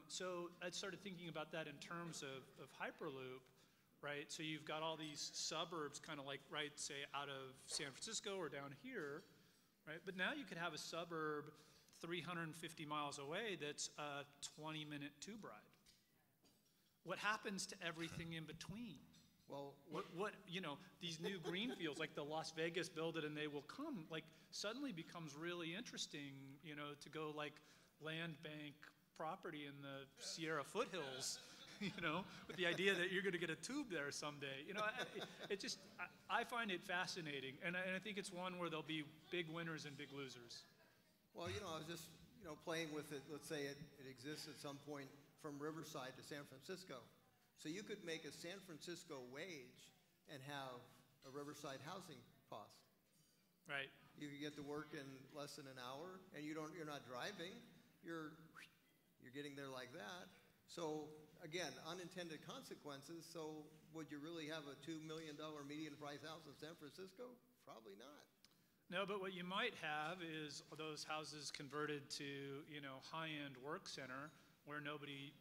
so I started thinking about that in terms of Hyperloop, right? So you've got all these suburbs kind of like, right, say out of San Francisco or down here, right? But now you could have a suburb 350 miles away that's a 20-minute tube ride. What happens to everything in between? Well, these new green fields, like the Las Vegas build it and they will come, like suddenly becomes really interesting, to go like land bank property in the Sierra foothills, with the idea that you're going to get a tube there someday. I find it fascinating, and I think it's one where there'll be big winners and big losers. Well, I was just, playing with it. Let's say it exists at some point from Riverside to San Francisco. So you could make a San Francisco wage and have a Riverside housing cost. Right. You could get to work in less than an hour, and you're not driving. You're getting there like that. So again, unintended consequences. So would you really have a $2 million median price house in San Francisco? Probably not. No, but what you might have is those houses converted to, high-end work center where nobody,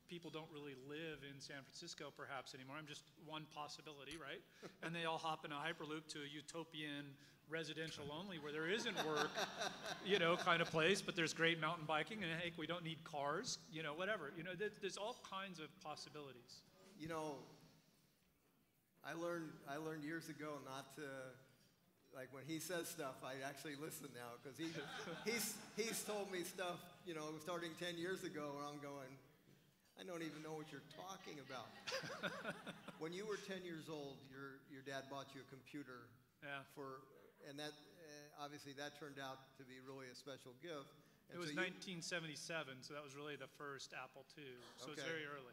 people don't really live in San Francisco perhaps anymore. I'm just one possibility, right? And they all hop in a Hyperloop to a utopian residential only where there isn't work, kind of place, but there's great mountain biking, and heck, we don't need cars, whatever. There's all kinds of possibilities. I learned years ago not to, like when he says stuff, I actually listen now, because he's told me stuff, starting 10 years ago, and I'm going, I don't even know what you're talking about. When you were 10 years old, your dad bought you a computer. Yeah. And that obviously that turned out to be really a special gift. And it was so 1977, so that was really the first Apple II. So Okay. it's very early.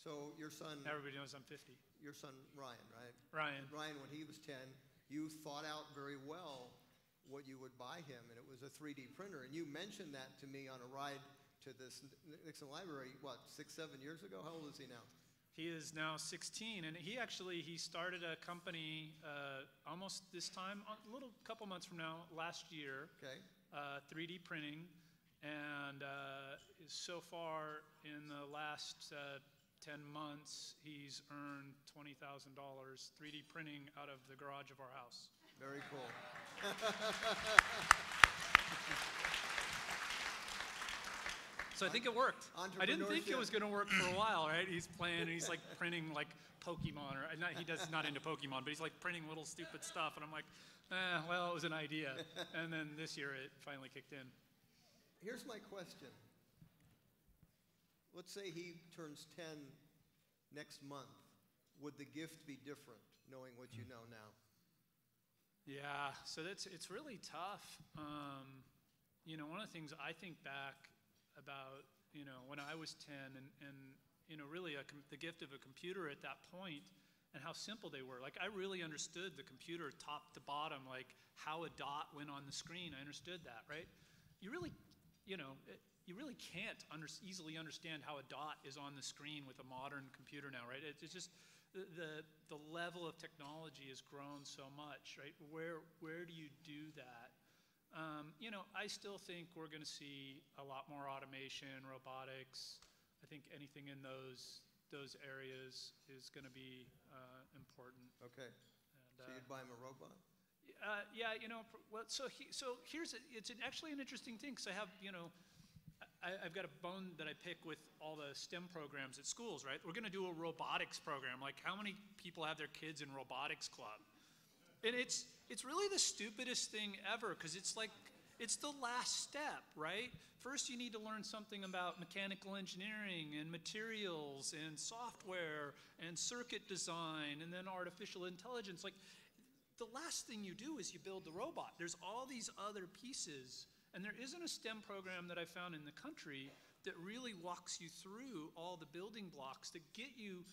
So your son. Everybody knows I'm 50. Your son Ryan, right? Ryan, when he was 10, you thought out very well what you would buy him, and it was a 3D printer. And you mentioned that to me on a ride to this Nixon Library, 6-7 years ago? How old is he now? He is now 16, and he started a company almost this time, a couple months from now, last year. Okay. 3D printing, and so far in the last 10 months, he's earned $20,000 3D printing out of the garage of our house. Very cool. So I think it worked. I didn't think it was going to work for a while, right? He's playing, and he's like printing like Pokemon, or he's not into Pokemon, but he's like printing little stupid stuff, and I'm like, well, it was an idea. And then this year it finally kicked in. Here's my question. Let's say he turns 10 next month. Would the gift be different, knowing what you know now? Yeah, so it's really tough. One of the things I think back about, when I was 10 and really the gift of a computer at that point and how simple they were. Like I really understood the computer top to bottom, like how a dot went on the screen. I understood that, right? You really can't easily understand how a dot is on the screen with a modern computer now, right? It's just the level of technology has grown so much, right? Where do you do that? I still think we're going to see a lot more automation, robotics. I think anything in those areas is going to be important. Okay. And, so you'd buy him a robot? Yeah, it's actually an interesting thing, because I have, I've got a bone that I pick with all the STEM programs at schools, right? We're going to do a robotics program. Like, how many people have their kids in robotics club? And it's really the stupidest thing ever, because it's like, It's the last step, right? First, you need to learn something about mechanical engineering and materials and software and circuit design and then artificial intelligence. Like, the last thing you do is you build the robot. There's all these other pieces, and there isn't a STEM program that I found in the country that really walks you through all the building blocks that get you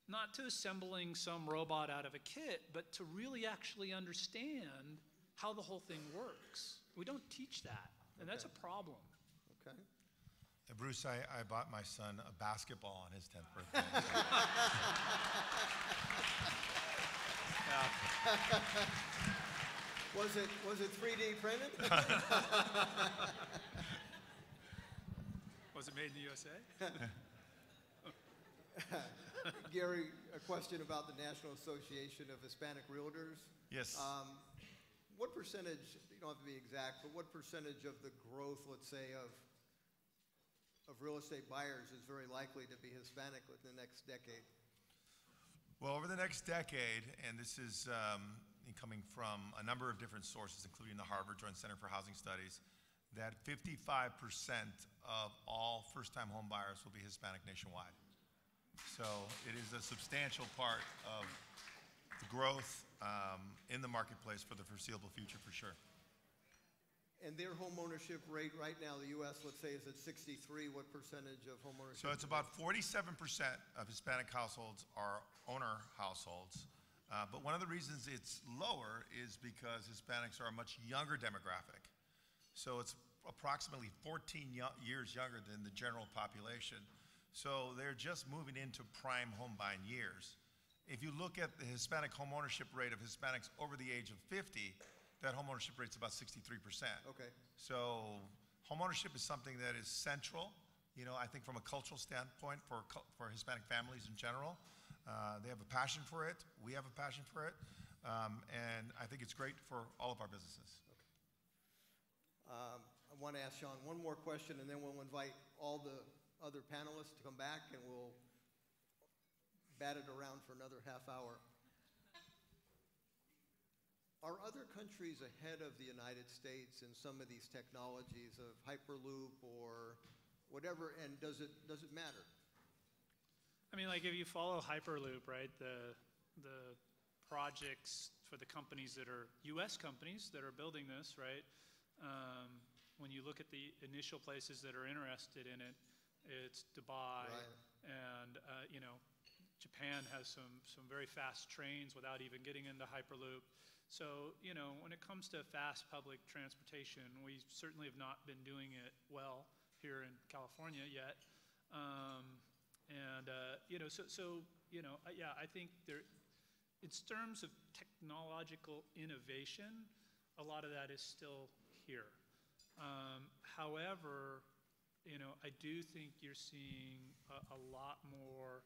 not to assembling some robot out of a kit, but to really actually understand how the whole thing works. We don't teach that, and that's a problem. Okay. Bruce, I bought my son a basketball on his 10th birthday. Was it 3D printed? Was it made in the USA? Gary, a question about the National Association of Hispanic Realtors. Yes. What percentage, you don't have to be exact, but what percentage of the growth, let's say, of real estate buyers is very likely to be Hispanic within the next decade? Well, over the next decade, and this is coming from a number of different sources, including the Harvard Joint Center for Housing Studies, that 55% of all first-time home buyers will be Hispanic nationwide. So it is a substantial part of the growth in the marketplace for the foreseeable future, for sure. And their home ownership rate right now, the U.S., let's say, is at 63. What percentage of home ownership? So it's about 47% of Hispanic households are owner households. But one of the reasons it's lower is because Hispanics are a much younger demographic. So it's approximately 14 years younger than the general population. So they're just moving into prime home buying years. If you look at the Hispanic home ownership rate of Hispanics over the age of 50, that home ownership rate is about 63%. Okay. So home ownership is something that is central, you know, I think from a cultural standpoint for Hispanic families in general. They have a passion for it. We have a passion for it. And I think it's great for all of our businesses. Okay. I want to ask Sean one more question, and then we'll invite all the other panelists to come back, and we'll bat it around for another half hour. Are other countries ahead of the United States in some of these technologies of Hyperloop or whatever, and does it matter? I mean, like if you follow Hyperloop, right, the projects for the companies that are U.S. companies that are building this, right, when you look at the initial places that are interested in it, it's Dubai, right. And you know, Japan has some very fast trains without even getting into Hyperloop. So, you know, when it comes to fast public transportation, we certainly have not been doing it well here in California yet. You know, you know, yeah, I think there, in terms of technological innovation, a lot of that is still here. However, you know, I do think you're seeing a lot more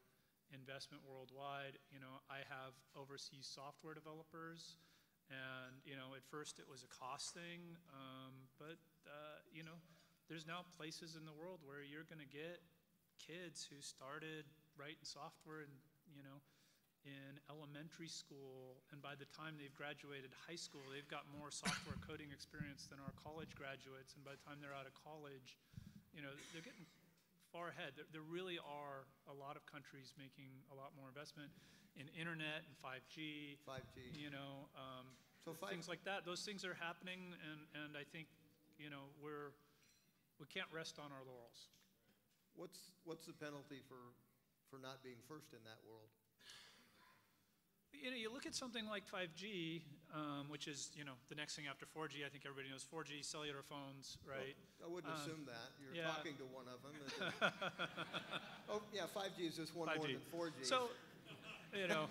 investment worldwide. You know, I have overseas software developers. And, you know, at first it was a cost thing, but, you know, there's now places in the world where you're going to get kids who started writing software, you know, in elementary school, and by the time they've graduated high school, they've got more software coding experience than our college graduates, and by the time they're out of college, you know, they're getting far ahead. There really are a lot of countries making a lot more investment in internet and 5G, you know, things like that. Those things are happening, and I think, you know, we can't rest on our laurels. What's the penalty for not being first in that world? You know, you look at something like 5G, which is, you know, the next thing after 4G. I think everybody knows 4G, cellular phones, right? Well, I wouldn't assume that. You're yeah. talking to one of them. Oh, yeah, 5G is just one 5G. more than 4G. So, you know,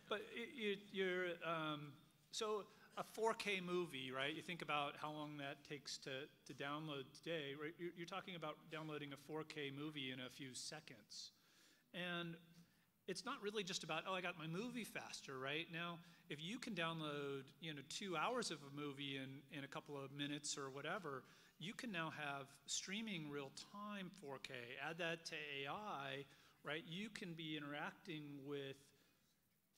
but so a 4K movie, right? You think about how long that takes to download today, right? You're talking about downloading a 4K movie in a few seconds. And it's not really just about, oh, I got my movie faster, right? Now, if you can download, you know, 2 hours of a movie in a couple of minutes or whatever, you can now have streaming real-time 4K. Add that to AI, right? You can be interacting with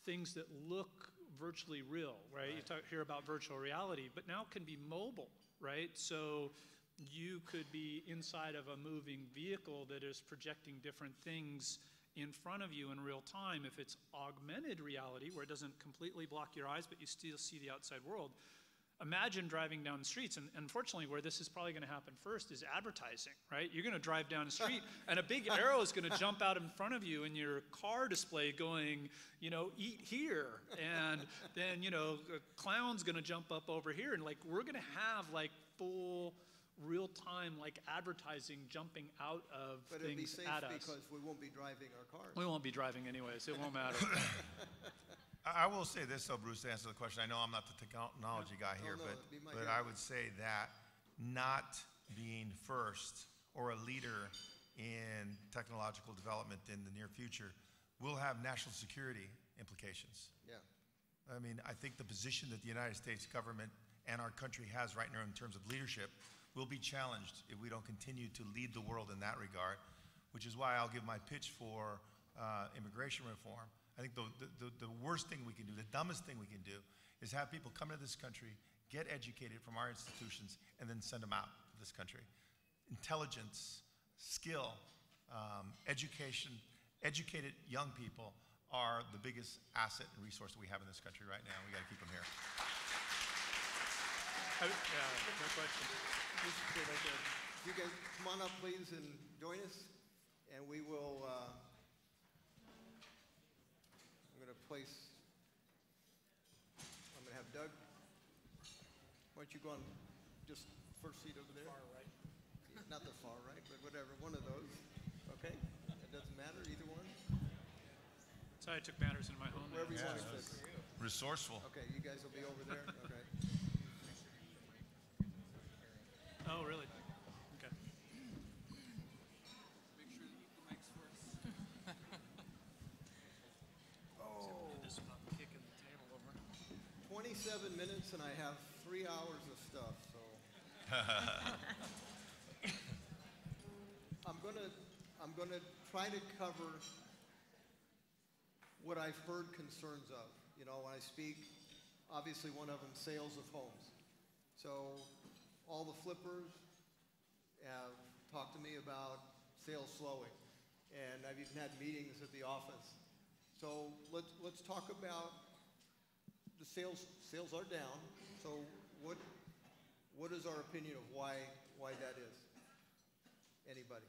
things that look virtually real, right? You hear about virtual reality, but now can be mobile, right? So you could be inside of a moving vehicle that is projecting different things in front of you in real time. If it's augmented reality, where it doesn't completely block your eyes, but you still see the outside world, imagine driving down the streets, and unfortunately where this is probably going to happen first is advertising, right? You're going to drive down the street and a big arrow is going to jump out in front of you in your car display going, you know, eat here. And then, you know, a clown's going to jump up over here. And like, we're going to have like full real-time like advertising jumping out of But it'll be things safe at us. because we won't be driving our cars. We won't be driving anyways, it won't matter. I will say this, though, Bruce, to answer the question. I know I'm not the technology guy here, no, it'd be my but guy. I would say that not being first or a leader in technological development in the near future will have national security implications. Yeah. I mean, I think the position that the United States government and our country has right now in terms of leadership will be challenged if we don't continue to lead the world in that regard, which is why I'll give my pitch for immigration reform. I think the worst thing we can do, the dumbest thing we can do, is have people come into this country, get educated from our institutions, and then send them out of this country. Intelligence, skill, education, educated young people are the biggest asset and resource that we have in this country right now. We got to keep them here. Yeah, no question. You guys come on up, please, and join us, and we will. I'm going to place. I'm going to have Doug. Why don't you go on just first seat over there? Far right. Not the far right, but whatever, one of those. Okay, it doesn't matter, either one. Sorry, I took matters in my own Wherever you hands. want to sit. Resourceful. Okay, you guys will be over there. Okay. Oh, really? Okay. Make sure you eat the mics first. Oh. This is not kicking the table over. 27 minutes, and I have 3 hours of stuff. So I'm gonna try to cover what I've heard concerns of. You know, when I speak, obviously one of them, sales of homes. So all the flippers have talked to me about sales slowing, and I've even had meetings at the office. So let's talk about the sales. Sales are down. So what is our opinion of why that is? Anybody?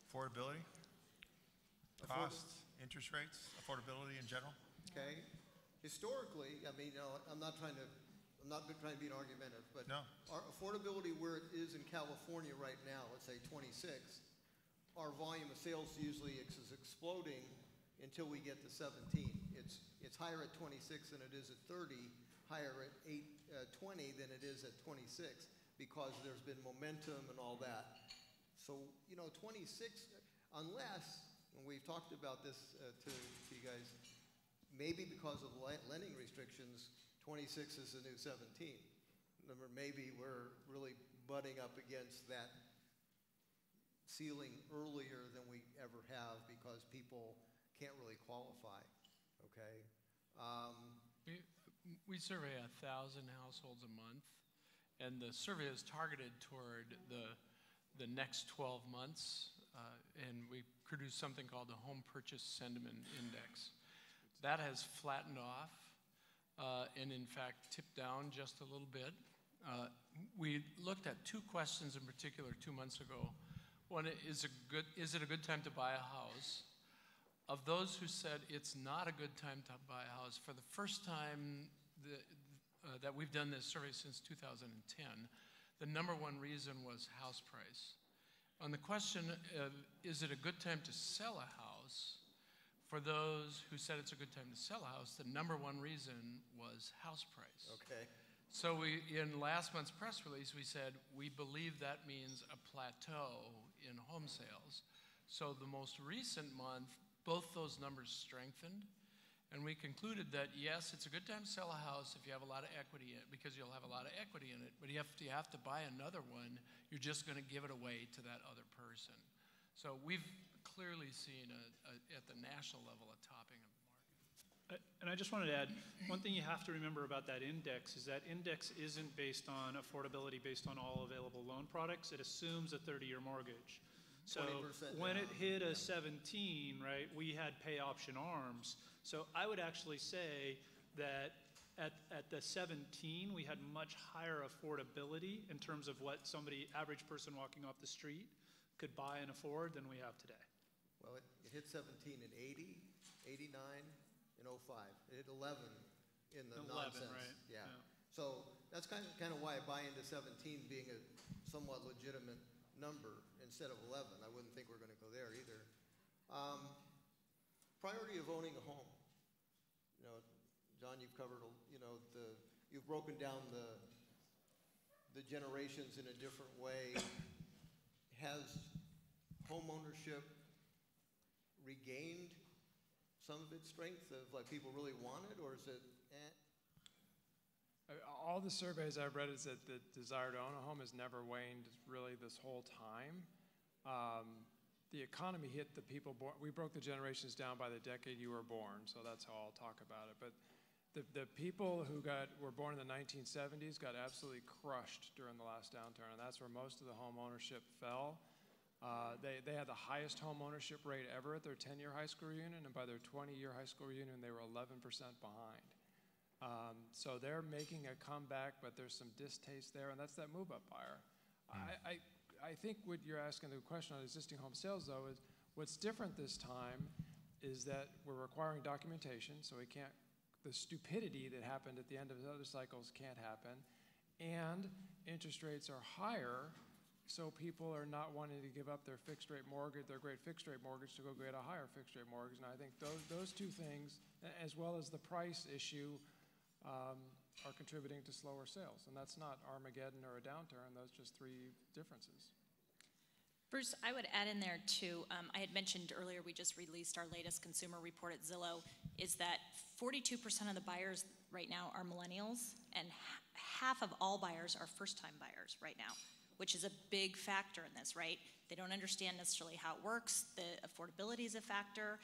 Affordability, costs, interest rates, affordability in general. Okay. Historically, I mean, you know, I'm not trying to be argumentative, but No. our affordability where it is in California right now, let's say 26, our volume of sales usually is exploding until we get to 17. It's higher at 26 than it is at 30, higher at 20 than it is at 26, because there's been momentum and all that. So, you know, 26, unless, and we've talked about this to you guys, maybe because of lending restrictions, 26 is the new 17. Remember, maybe we're really butting up against that ceiling earlier than we ever have because people can't really qualify, okay? We survey 1,000 households a month, and the survey is targeted toward the next 12 months, and we produce something called the Home Purchase Sentiment Index. That has flattened off, and in fact tipped down just a little bit. We looked at two questions in particular 2 months ago. One, is it a good time to buy a house? Of those who said it's not a good time to buy a house, for the first time that we've done this survey since 2010, the number one reason was house price. On the question of, is it a good time to sell a house? For those who said it's a good time to sell a house, the number one reason was house price. Okay. So in last month's press release, we said we believe that means a plateau in home sales. So the most recent month, both those numbers strengthened, and we concluded that yes, it's a good time to sell a house if you have a lot of equity in it, because you'll have a lot of equity in it. But if you have to buy another one, you're just going to give it away to that other person. So we've clearly seen at the national level a topping of the market. And I just wanted to add, one thing you have to remember about that index is that index isn't based on affordability based on all available loan products. It assumes a 30-year mortgage. So when it hit a 17, right, we had pay option arms. So I would actually say that at the 17, we had much higher affordability in terms of what somebody, average person walking off the street, could buy and afford than we have today. Well, it hit 17 in 80, 89, and 05. It hit 11 in the 11, nonsense. right? Yeah. So that's kind of why I buy into 17 being a somewhat legitimate number instead of 11. I wouldn't think we're going to go there either. Priority of owning a home. You know, John, you've covered, you know, you've broken down the generations in a different way. Has homeownership regained some of its strength of like people really want it, or is it All the surveys I've read is that the desire to own a home has never waned really this whole time. The economy hit the people born. We broke the generations down by the decade you were born, so that's how I'll talk about it. But the people who were born in the 1970s got absolutely crushed during the last downturn, and that's where most of the home ownership fell. They had the highest home ownership rate ever at their 10-year high school reunion, and by their 20-year high school reunion, they were 11% behind. So they're making a comeback, but there's some distaste there, and that's that move-up buyer. I think what you're asking the question on existing home sales, though, is what's different this time is that we're requiring documentation, so the stupidity that happened at the end of the other cycles can't happen, and interest rates are higher, so people are not wanting to give up their fixed-rate mortgage, their great fixed-rate mortgage, to go get a higher fixed-rate mortgage. And I think those two things, as well as the price issue, are contributing to slower sales. And that's not Armageddon or a downturn. Those are just three differences. Bruce, I would add in there too, I had mentioned earlier we just released our latest consumer report at Zillow, is that 42% of the buyers right now are millennials, and half of all buyers are first-time buyers right now, which is a big factor in this, right? They don't understand necessarily how it works. The affordability is a factor.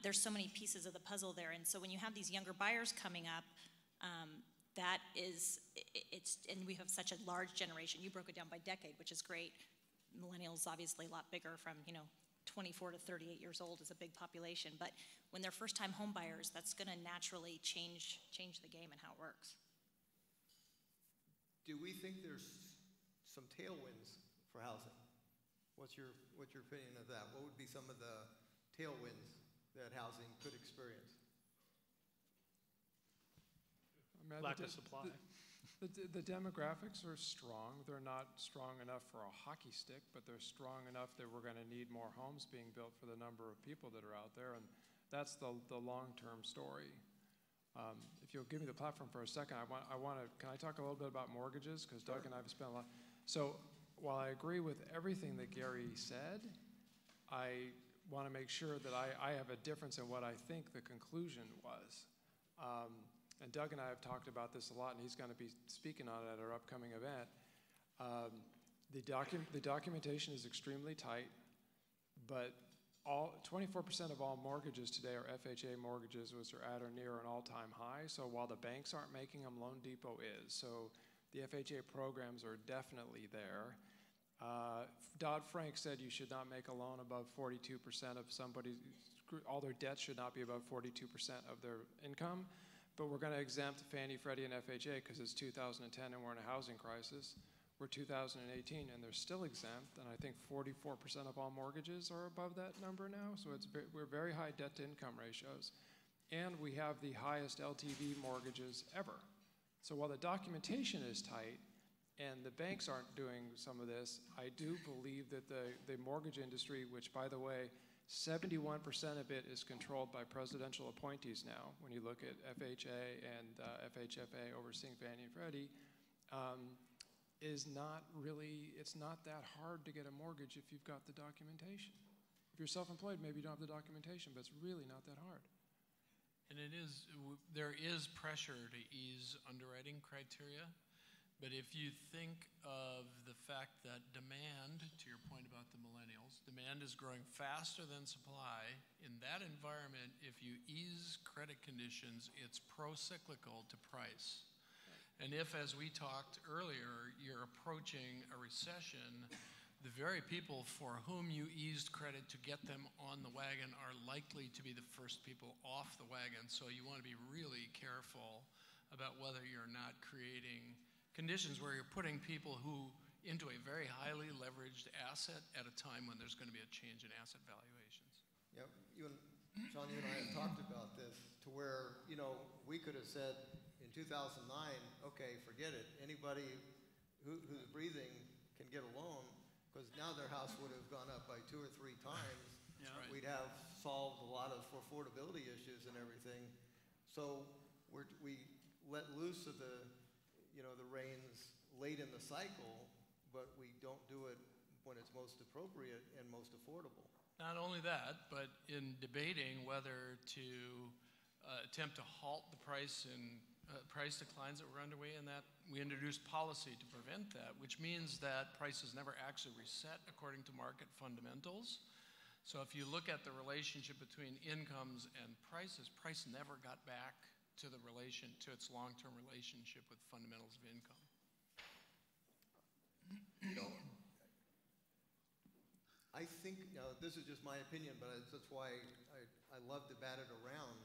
There's so many pieces of the puzzle there, and so when you have these younger buyers coming up, and we have such a large generation. You broke it down by decade, which is great. Millennials obviously a lot bigger, from 24 to 38 years old is a big population. But when they're first-time home buyers, that's going to naturally change the game and how it works. Do we think there's some tailwinds for housing? What's your opinion of that? What would be some of the tailwinds that housing could experience? Lack of supply. The demographics are strong. They're not strong enough for a hockey stick, but they're strong enough that we're going to need more homes being built for the number of people that are out there, and that's the long-term story. If you'll give me the platform for a second, can I talk a little bit about mortgages? Because Doug and I have spent a lot. So while I agree with everything that Gary said, I want to make sure that I have a difference in what I think the conclusion was. And Doug and I have talked about this a lot, and he's going to be speaking on it at our upcoming event. The documentation is extremely tight, but 24% of all mortgages today are FHA mortgages, which are at or near an all-time high. So while the banks aren't making them, Loan Depot is. So the FHA programs are definitely there. Dodd-Frank said you should not make a loan above 42% of all their debt should not be above 42% of their income. But we're going to exempt Fannie, Freddie, and FHA because it's 2010 and we're in a housing crisis. We're 2018 and they're still exempt, and I think 44% of all mortgages are above that number now. So we're very high debt-to-income ratios, and we have the highest LTV mortgages ever. So while the documentation is tight and the banks aren't doing some of this, I do believe that the mortgage industry, which, by the way, 71% of it is controlled by presidential appointees now. When you look at FHA and FHFA overseeing Fannie and Freddie, it's not that hard to get a mortgage if you've got the documentation. If you're self-employed, maybe you don't have the documentation, but it's really not that hard. And there is pressure to ease underwriting criteria, but if you think of the fact that demand, to your point about the millennials, demand is growing faster than supply. In that environment, if you ease credit conditions, it's pro-cyclical to price. And if, as we talked earlier, you're approaching a recession, the very people for whom you eased credit to get them on the wagon are likely to be the first people off the wagon. So you want to be really careful about whether you're not creating conditions where you're putting people who into a very highly leveraged asset at a time when there's going to be a change in asset valuations. Yep, Sean, you and I have talked about this to where, we could have said in 2009, okay, forget it. Anybody who's breathing can get a loan, because now their house would have gone up by 2 or 3 times. Yeah. Right. We'd have solved a lot of affordability issues and everything. So we let loose of the reins late in the cycle, but we don't do it when it's most appropriate and most affordable. Not only that, but in debating whether to attempt to halt the price declines that were underway, and that we introduced policy to prevent that, which means that prices never actually reset according to market fundamentals. So if you look at the relationship between incomes and prices, price never got back to its long-term relationship with fundamentals of income. I think, this is just my opinion, but that's why I love to bat it around.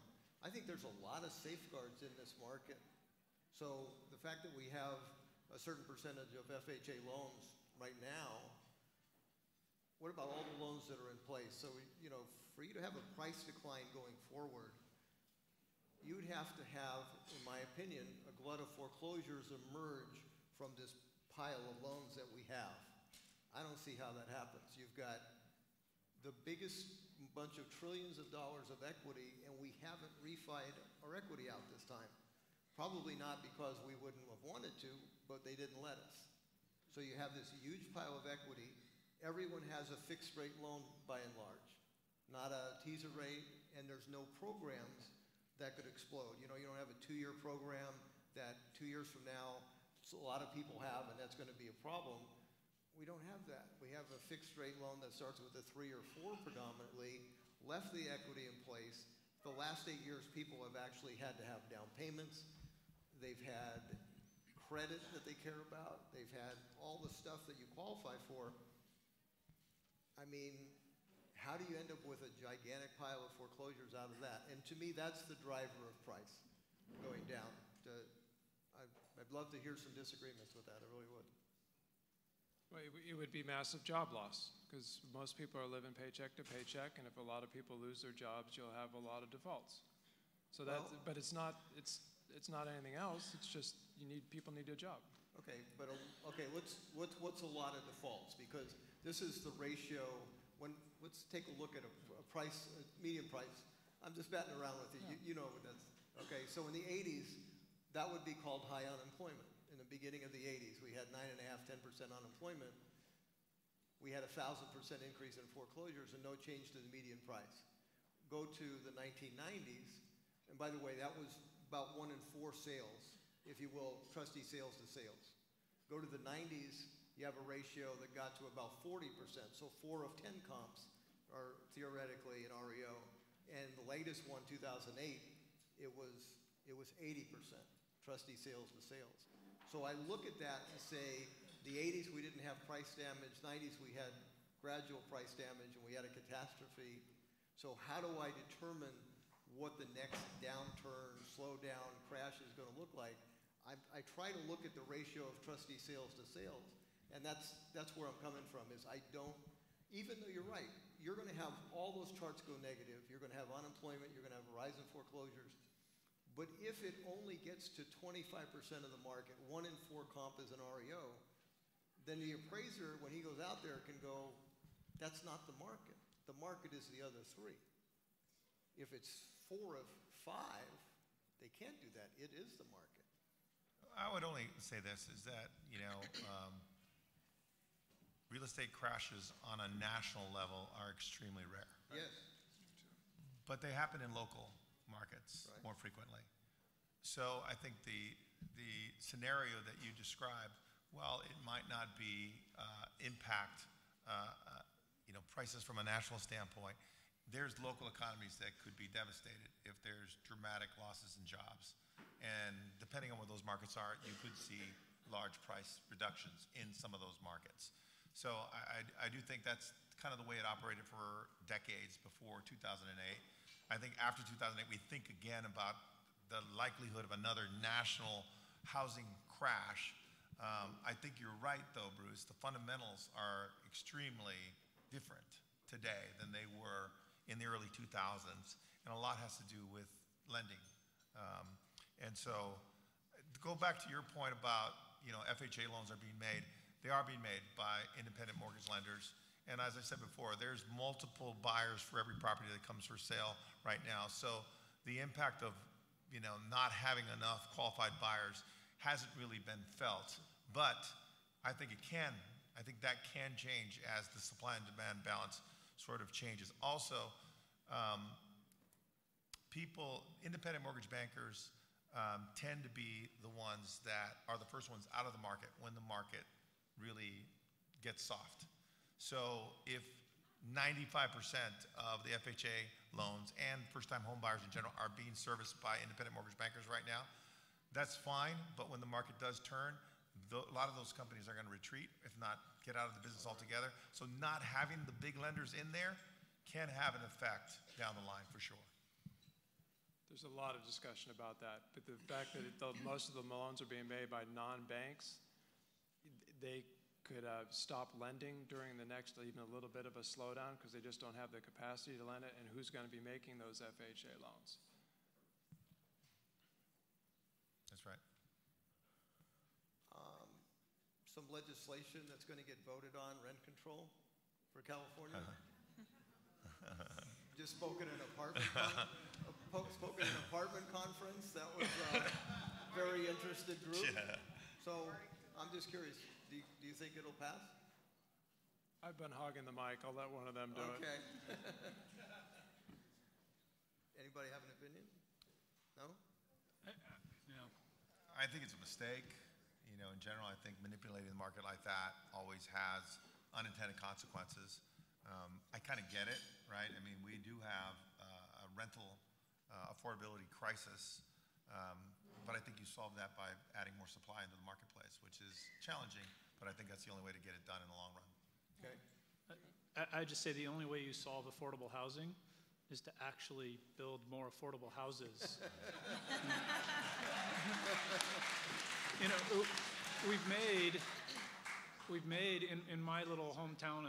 I think there's a lot of safeguards in this market. So the fact that we have a certain percentage of FHA loans right now, what about all the loans that are in place? So, for you to have a price decline going forward, you would have to have, in my opinion, a glut of foreclosures emerge from this pile of loans that we have. I don't see how that happens. You've got the biggest bunch of trillions of dollars of equity, and we haven't refied our equity out this time. Probably not because we wouldn't have wanted to, but they didn't let us. So you have this huge pile of equity. Everyone has a fixed rate loan by and large, not a teaser rate, and there's no programs that could explode. You don't have a 2-year program that 2 years from now a lot of people have, and that's going to be a problem. We don't have that. We have a fixed rate loan that starts with a 3 or 4 predominantly, left the equity in place. The last 8 years, people have actually had to have down payments. They've had credit that they care about. They've had all the stuff that you qualify for. I mean, how do you end up with a gigantic pile of foreclosures out of that? And to me, that's the driver of price going down. I'd love to hear some disagreements with that. I really would. Well, it would be massive job loss, because most people are living paycheck to paycheck, and if a lot of people lose their jobs, you'll have a lot of defaults. So but it's not anything else. It's just people need a job. Okay, but what's a lot of defaults? Because this is the ratio. Let's take a look at a price, a median price. I'm just batting around with you. Yeah. You know what that's. Okay, so in the 80s, that would be called high unemployment. In the beginning of the 80s, we had 9.5%, 10% unemployment. We had 1,000% increase in foreclosures and no change to the median price. Go to the 1990s, and by the way, that was about 1 in 4 sales, if you will, trustee sales to sales. Go to the 90s, you have a ratio that got to about 40%, so 4 of 10 comps are theoretically an REO. And the latest one, 2008, it was 80%, trustee sales to sales. So I look at that and say, the 80s we didn't have price damage, 90s we had gradual price damage, and we had a catastrophe. So how do I determine what the next downturn, slowdown, crash is going to look like? I try to look at the ratio of trustee sales to sales, and that's where I'm coming from, is I don't, even though you're right, you're going to have all those charts go negative, you're going to have unemployment, you're going to have a rise in foreclosures, but if it only gets to 25% of the market, 1 in 4 comp is an REO, then the appraiser, when he goes out there, can go, that's not the market. The market is the other 3. If it's 4 of 5, they can't do that. It is the market. I would only say this, is that, real estate crashes on a national level are extremely rare. Yes. But they happen in local markets more frequently. So I think the scenario that you described, while it might not be impact prices from a national standpoint, there's local economies that could be devastated if there's dramatic losses in jobs. And depending on where those markets are, you could see large price reductions in some of those markets. So I do think that's kind of the way it operated for decades before 2008. I think after 2008, we think again about the likelihood of another national housing crash. I think you're right, though, Bruce. The fundamentals are extremely different today than they were in the early 2000s, and a lot has to do with lending. And so, to go back to your point about, FHA loans are being made. They are being made by independent mortgage lenders. And as I said before, there's multiple buyers for every property that comes for sale right now. So the impact of, not having enough qualified buyers hasn't really been felt. But I think that can change as the supply and demand balance sort of changes. Also, independent mortgage bankers tend to be the ones that are the first ones out of the market when the market really gets soft. So if 95% of the FHA loans and first-time home buyers in general are being serviced by independent mortgage bankers right now, that's fine, but when the market does turn, a lot of those companies are going to retreat, if not get out of the business altogether. So not having the big lenders in there can have an effect down the line for sure. There's a lot of discussion about that, but the fact that most of the loans are being made by non-banks, they could stop lending during the next even a little bit of a slowdown because they just don't have the capacity to lend it, and who's going to be making those FHA loans? That's right. Some legislation that's going to get voted on, rent control for California. Just spoke at an apartment conference. That was a very interested group. Yeah. So I'm just curious, do you think it'll pass? I've been hogging the mic. I'll let one of them do it. Okay. Anybody have an opinion? No? No. I think it's a mistake. In general, I think manipulating the market like that always has unintended consequences. I kind of get it, right? I mean, we do have a rental affordability crisis, but I think you solve that by adding more supply into the marketplace, which is challenging, but I think that's the only way to get it done in the long run. Okay. I just say the only way you solve affordable housing is to actually build more affordable houses. We've made in my little hometown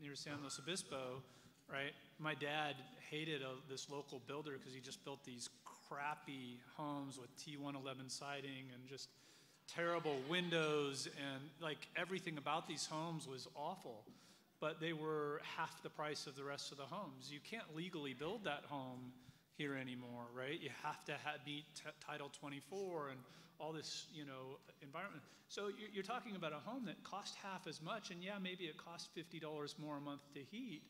near San Luis Obispo, right? My dad hated this local builder because he just built these crappy homes with T111 siding and just terrible windows, and like everything about these homes was awful. But they were half the price of the rest of the homes. You can't legally build that home here anymore, right? You have to meet Title 24 and all this, environment. So you're talking about a home that cost half as much, and yeah, maybe it costs $50 more a month to heat,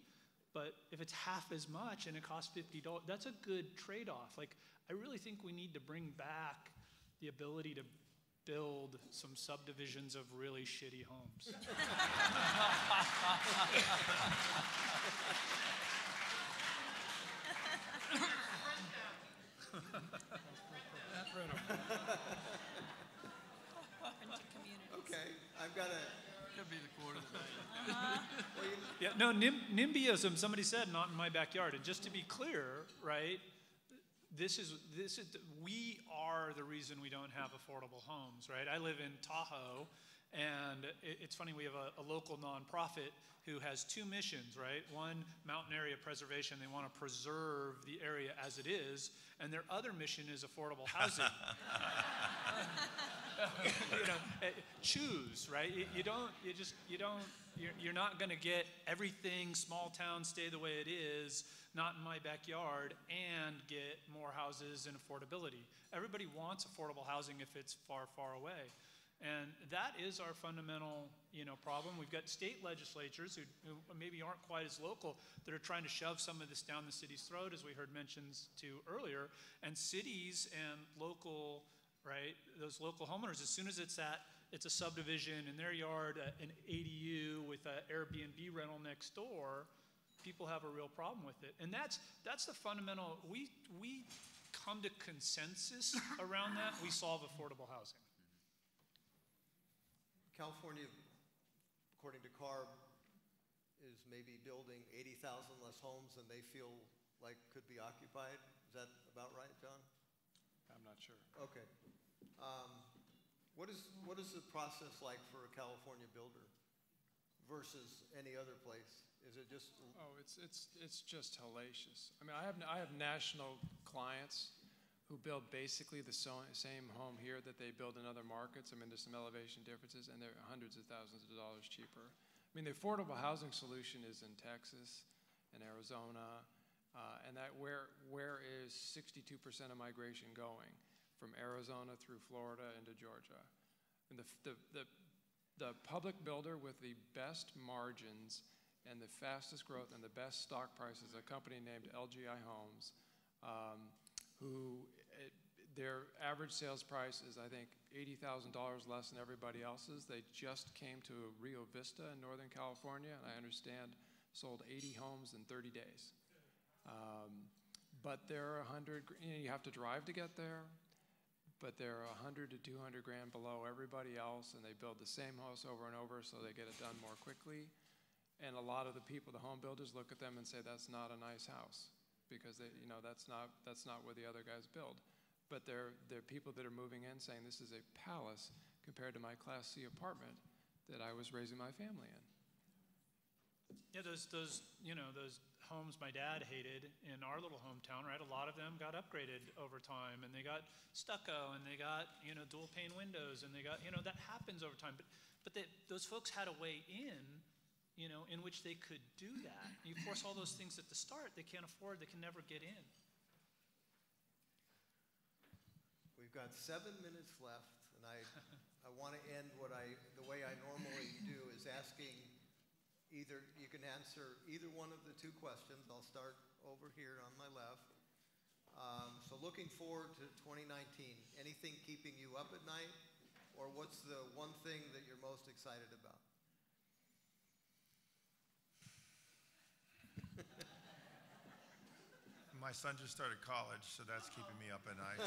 but if it's half as much and it costs $50, that's a good trade-off. Like, I really think we need to bring back the ability to build some subdivisions of really shitty homes. Okay, I've got a... Could be the quarter of the day. Yeah, no, NIMBYism, somebody said, not in my backyard. And just to be clear, right, we are the reason we don't have affordable homes, right? I live in Tahoe, and it's funny, we have a local nonprofit who has two missions, right? One, mountain area preservation. They want to preserve the area as it is, and their other mission is affordable housing. Choose, right? You're not going to get everything, small town, stay the way it is, not in my backyard, and get more houses and affordability. Everybody wants affordable housing if it's far, far away. And that is our fundamental, problem. We've got state legislatures who maybe aren't quite as local that are trying to shove some of this down the city's throat, as we heard mentions to earlier. And cities and local, right, those local homeowners, as soon as it's at it's a subdivision in their yard, an ADU with an Airbnb rental next door, people have a real problem with it. And that's the fundamental, we come to consensus around that, we solve affordable housing. California, according to CARB, is maybe building 80,000 less homes than they feel like could be occupied. Is that about right, John? I'm not sure. Okay. What is the process like for a California builder versus any other place? Is it just? Oh, it's just hellacious. I mean, I have national clients who build basically the same home here that they build in other markets. I mean, there's some elevation differences, and they're hundreds of thousands of dollars cheaper. I mean, the affordable housing solution is in Texas and Arizona, and that where is 62% of migration going? From Arizona through Florida into Georgia. And the public builder with the best margins and the fastest growth and the best stock prices, a company named LGI Homes, their average sales price is, I think, $80,000 less than everybody else's. They just came to Rio Vista in Northern California, and I understand sold 80 homes in 30 days. But they're you have to drive to get there, but they're 100 to 200 grand below everybody else, and they build the same house over and over so they get it done more quickly. And a lot of the people, the home builders, look at them and say, that's not a nice house, because that's not where the other guys build. But they're people that are moving in saying, this is a palace compared to my Class C apartment that I was raising my family in. Yeah, those homes my dad hated in our little hometown, right? A lot of them got upgraded over time, and they got stucco, and they got dual pane windows, and they got that happens over time. But those folks had a way in which they could do that. You force all those things at the start, they can't afford, they can never get in. We've got 7 minutes left, and I want to end the way I normally do is asking. Either you can answer either one of the two questions. I'll start over here on my left. So looking forward to 2019, anything keeping you up at night, or what's the one thing that you're most excited about? My son just started college, so that's keeping me up at night.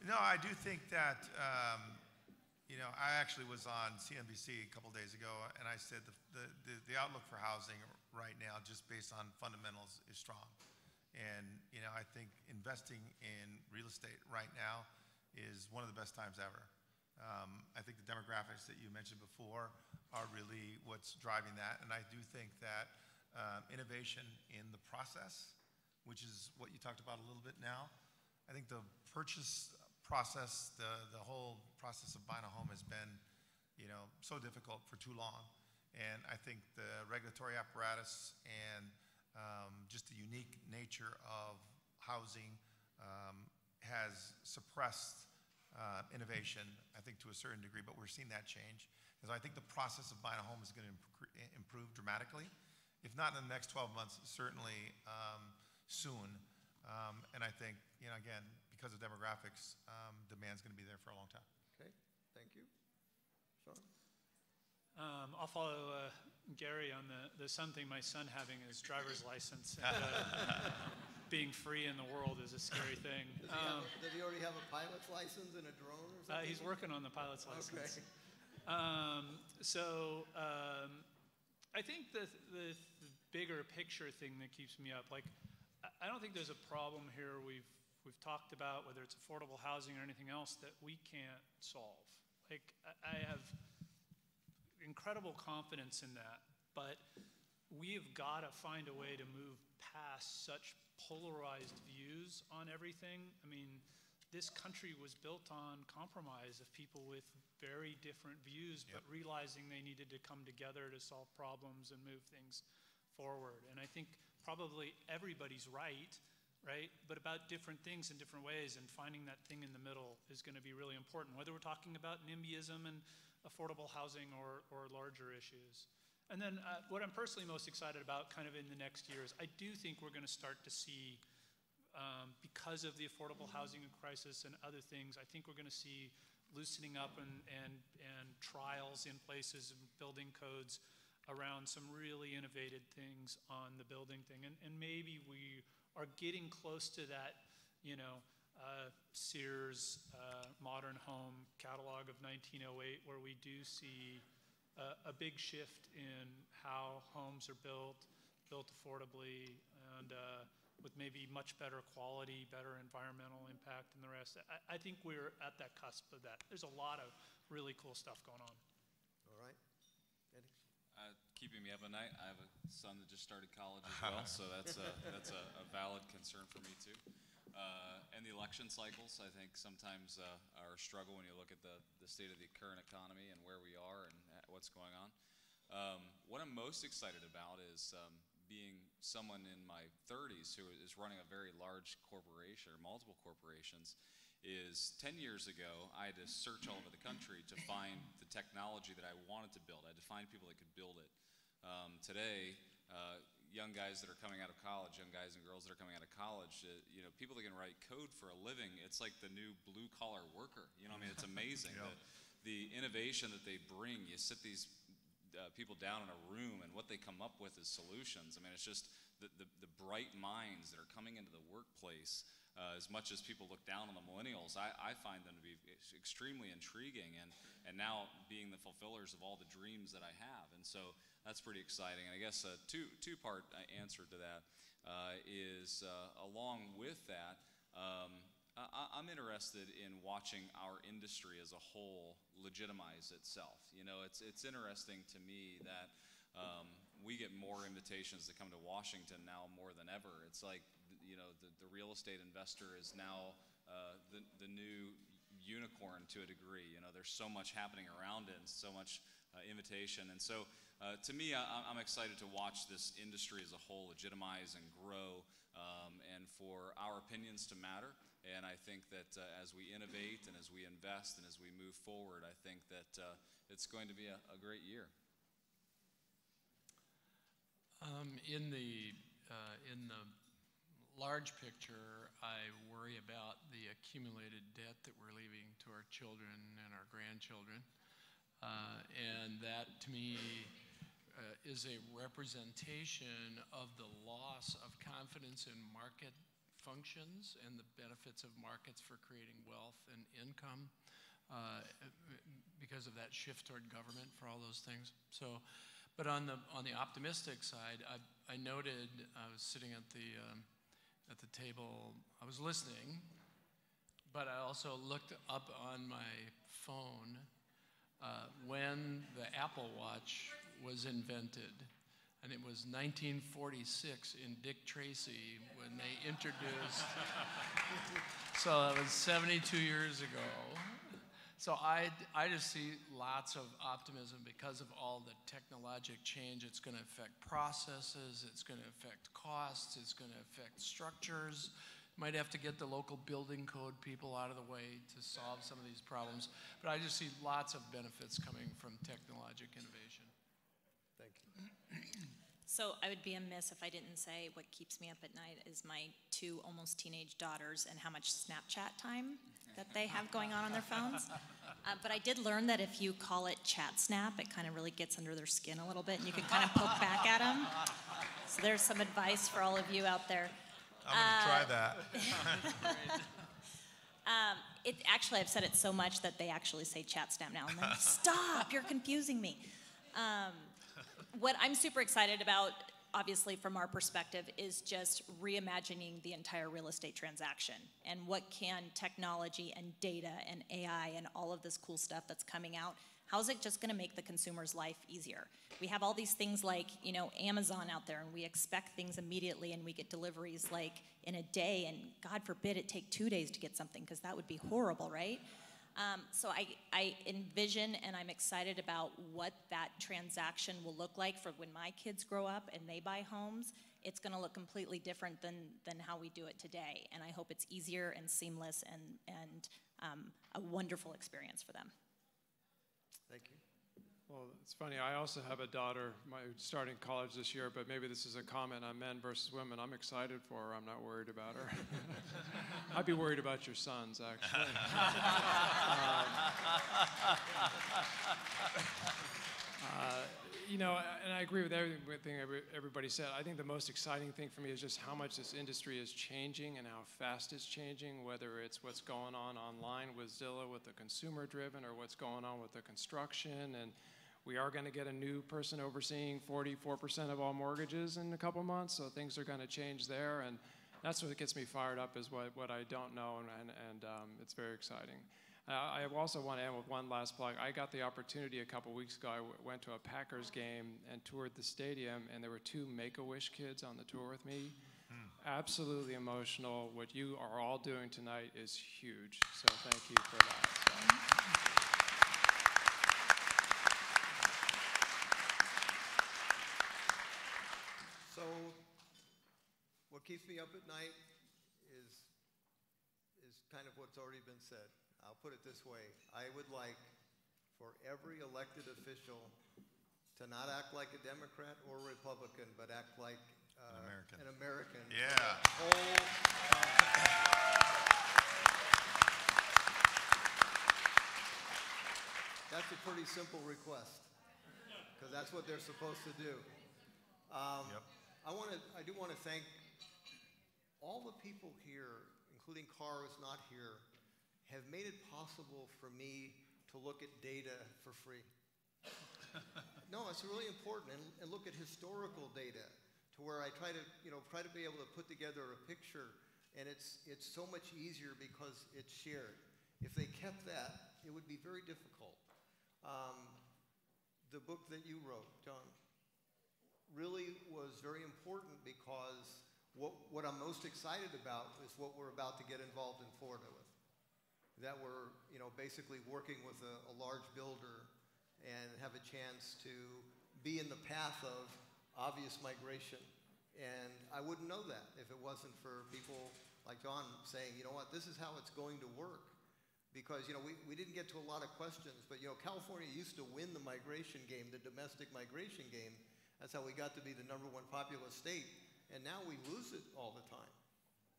No, I do think that I actually was on CNBC a couple days ago, and I said the outlook for housing right now, just based on fundamentals, is strong. And I think investing in real estate right now is one of the best times ever. I think the demographics that you mentioned before are really what's driving that, and I do think that innovation in the process, which is what you talked about a little bit now, I think the purchase process, the whole process of buying a home has been, so difficult for too long. And I think the regulatory apparatus and just the unique nature of housing has suppressed innovation, I think, to a certain degree, but we're seeing that change. And so I think the process of buying a home is going to improve dramatically. If not in the next 12 months, certainly soon. And I think, again, because of demographics, demand's going to be there for a long time. Okay, thank you. Sean? I'll follow Gary on the son thing. My son having his driver's license and being free in the world is a scary thing. Does he already have a pilot's license and a drone or something? He's working on the pilot's license. Okay. I think the bigger picture thing that keeps me up, I don't think there's a problem here we've talked about, whether it's affordable housing or anything else, that we can't solve. I have incredible confidence in that, but we've got to find a way to move past such polarized views on everything. I mean, this country was built on compromise of people with very different views, but realizing they needed to come together to solve problems and move things forward. And I think probably everybody's right? But about different things in different ways, and finding that thing in the middle is going to be really important, whether we're talking about NIMBYism and affordable housing or larger issues. And then what I'm personally most excited about kind of in the next year is I do think we're going to start to see because of the affordable housing crisis and other things, I think we're going to see loosening up and trials in places and building codes around some really innovative things on the building thing. And maybe we are getting close to that, you know, Sears modern home catalog of 1908, where we do see a big shift in how homes are built affordably, and with maybe much better quality, better environmental impact than the rest. I think we're at that cusp of that. There's a lot of really cool stuff going on. All right. Eddie? Keeping me up at night. I have a son that just started college as well, so that's a valid concern for me too. And the election cycles, I think, sometimes are a struggle when you look at the state of the current economy and where we are and what's going on. What I'm most excited about is being someone in my 30s who is running a very large corporation, or multiple corporations, is 10 years ago, I had to search all over the country to find the technology that I wanted to build. I had to find people that could build it. Today, young guys that are coming out of college, young guys and girls that are coming out of college, you know, people that can write code for a living, it's like the new blue-collar worker. You know what I mean? It's amazing. Yeah. The innovation that they bring, you sit these people down in a room, and what they come up with is solutions. I mean, it's just the bright minds that are coming into the workplace. As much as people look down on the millennials, I find them to be extremely intriguing, and now being the fulfillers of all the dreams that I have. And so that's pretty exciting. And I guess a two-part answer to that is along with that, I'm interested in watching our industry as a whole legitimize itself. You know, it's interesting to me that we get more invitations to come to Washington now more than ever. It's like, you know, the real estate investor is now the new unicorn to a degree. You know, there's so much happening around it and so much invitation. And so to me, I'm excited to watch this industry as a whole legitimize and grow, and for our opinions to matter. And I think that as we innovate and as we invest and as we move forward, I think that it's going to be a great year. In the large picture, I worry about the accumulated debt that we're leaving to our children and our grandchildren. And that, to me, is a representation of the loss of confidence in market functions and the benefits of markets for creating wealth and income because of that shift toward government for all those things. So, but on the optimistic side, I noted, I was sitting at the table, I was listening, but I also looked up on my phone when the Apple Watch was invented. And it was 1946 in Dick Tracy when they introduced, so that was 72 years ago. So I just see lots of optimism because of all the technologic change. It's going to affect processes, it's going to affect costs, it's going to affect structures. Might have to get the local building code people out of the way to solve some of these problems. But I just see lots of benefits coming from technologic innovation. Thank you. So I would be amiss if I didn't say what keeps me up at night is my 2 almost teenage daughters and how much Snapchat time that they have going on their phones. But I did learn that if you call it chat snap, it kind of really gets under their skin a little bit, and you can kind of poke back at them. So there's some advice for all of you out there. I'm going to try that. Actually, I've said it so much that they actually say chat snap now. I'm like, stop, you're confusing me. What I'm super excited about, obviously from our perspective, is just reimagining the entire real estate transaction and what can technology and data and AI and all of this cool stuff that's coming out, how's it just going to make the consumer's life easier? We have all these things like, you know, Amazon out there, and we expect things immediately, and we get deliveries like in a day, and God forbid it take 2 days to get something, because that would be horrible, right? So I envision and I'm excited about what that transaction will look like for when my kids grow up and they buy homes. It's going to look completely different than how we do it today. And I hope it's easier and seamless and a wonderful experience for them. Thank you. Well, it's funny. I also have a daughter starting college this year, but maybe this is a comment on men versus women. I'm excited for her. I'm not worried about her. I'd be worried about your sons, actually. You know, and I agree with everything everybody said. I think the most exciting thing for me is just how much this industry is changing and how fast it's changing, whether it's what's going on online with Zillow, with the consumer-driven, or what's going on with the construction. And we are going to get a new person overseeing 44% of all mortgages in a couple months, so things are going to change there. And that's what gets me fired up is what I don't know, and it's very exciting. I also want to end with one last plug. I got the opportunity a couple weeks ago. I went to a Packers game and toured the stadium, and there were 2 Make-A-Wish kids on the tour with me. Absolutely emotional. What you are all doing tonight is huge, so thank you for that. So what keeps me up at night is kind of what's already been said. I'll put it this way. I would like for every elected official to not act like a Democrat or Republican, but act like an American. Yeah. That's a pretty simple request, because that's what they're supposed to do. I do want to thank all the people here, including Carr, who's not here, have made it possible for me to look at data for free. No, it's really important, and look at historical data, to where I try to be able to put together a picture, and it's so much easier because it's shared. If they kept that, it would be very difficult. The book that you wrote, John, really was very important, because what I'm most excited about is what we're about to get involved in Florida with. That we're basically working with a large builder and have a chance to be in the path of obvious migration. And I wouldn't know that if it wasn't for people like John saying, you know what, this is how it's going to work. Because we didn't get to a lot of questions, but California used to win the migration game, the domestic migration game. That's how we got to be the #1 populous state. And now we lose it all the time.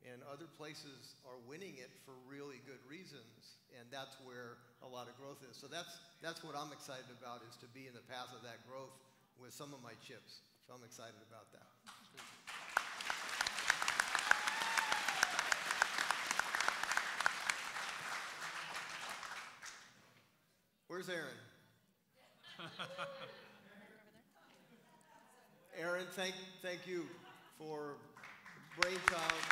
And other places are winning it for really good reasons, and that's where a lot of growth is. So that's what I'm excited about, is to be in the path of that growth with some of my chips. So I'm excited about that. Where's Aaron? Aaron, thank you for brainchild.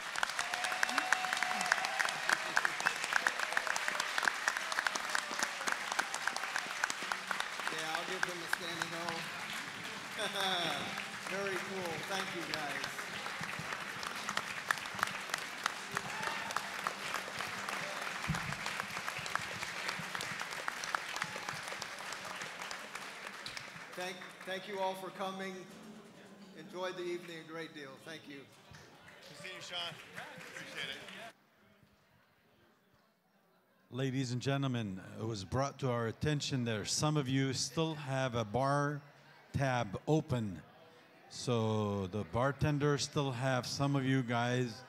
Yeah, I'll give him a standing O. Very cool. Thank you, guys. Thank you all for coming. Enjoyed the evening a great deal. Thank you. Good seeing you, Sean. Appreciate it. Ladies and gentlemen, it was brought to our attention that some of you still have a bar tab open. So the bartenders still have some of you guys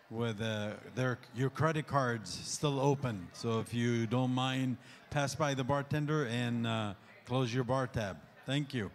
with your credit cards still open. So if you don't mind, pass by the bartender and close your bar tab. Thank you.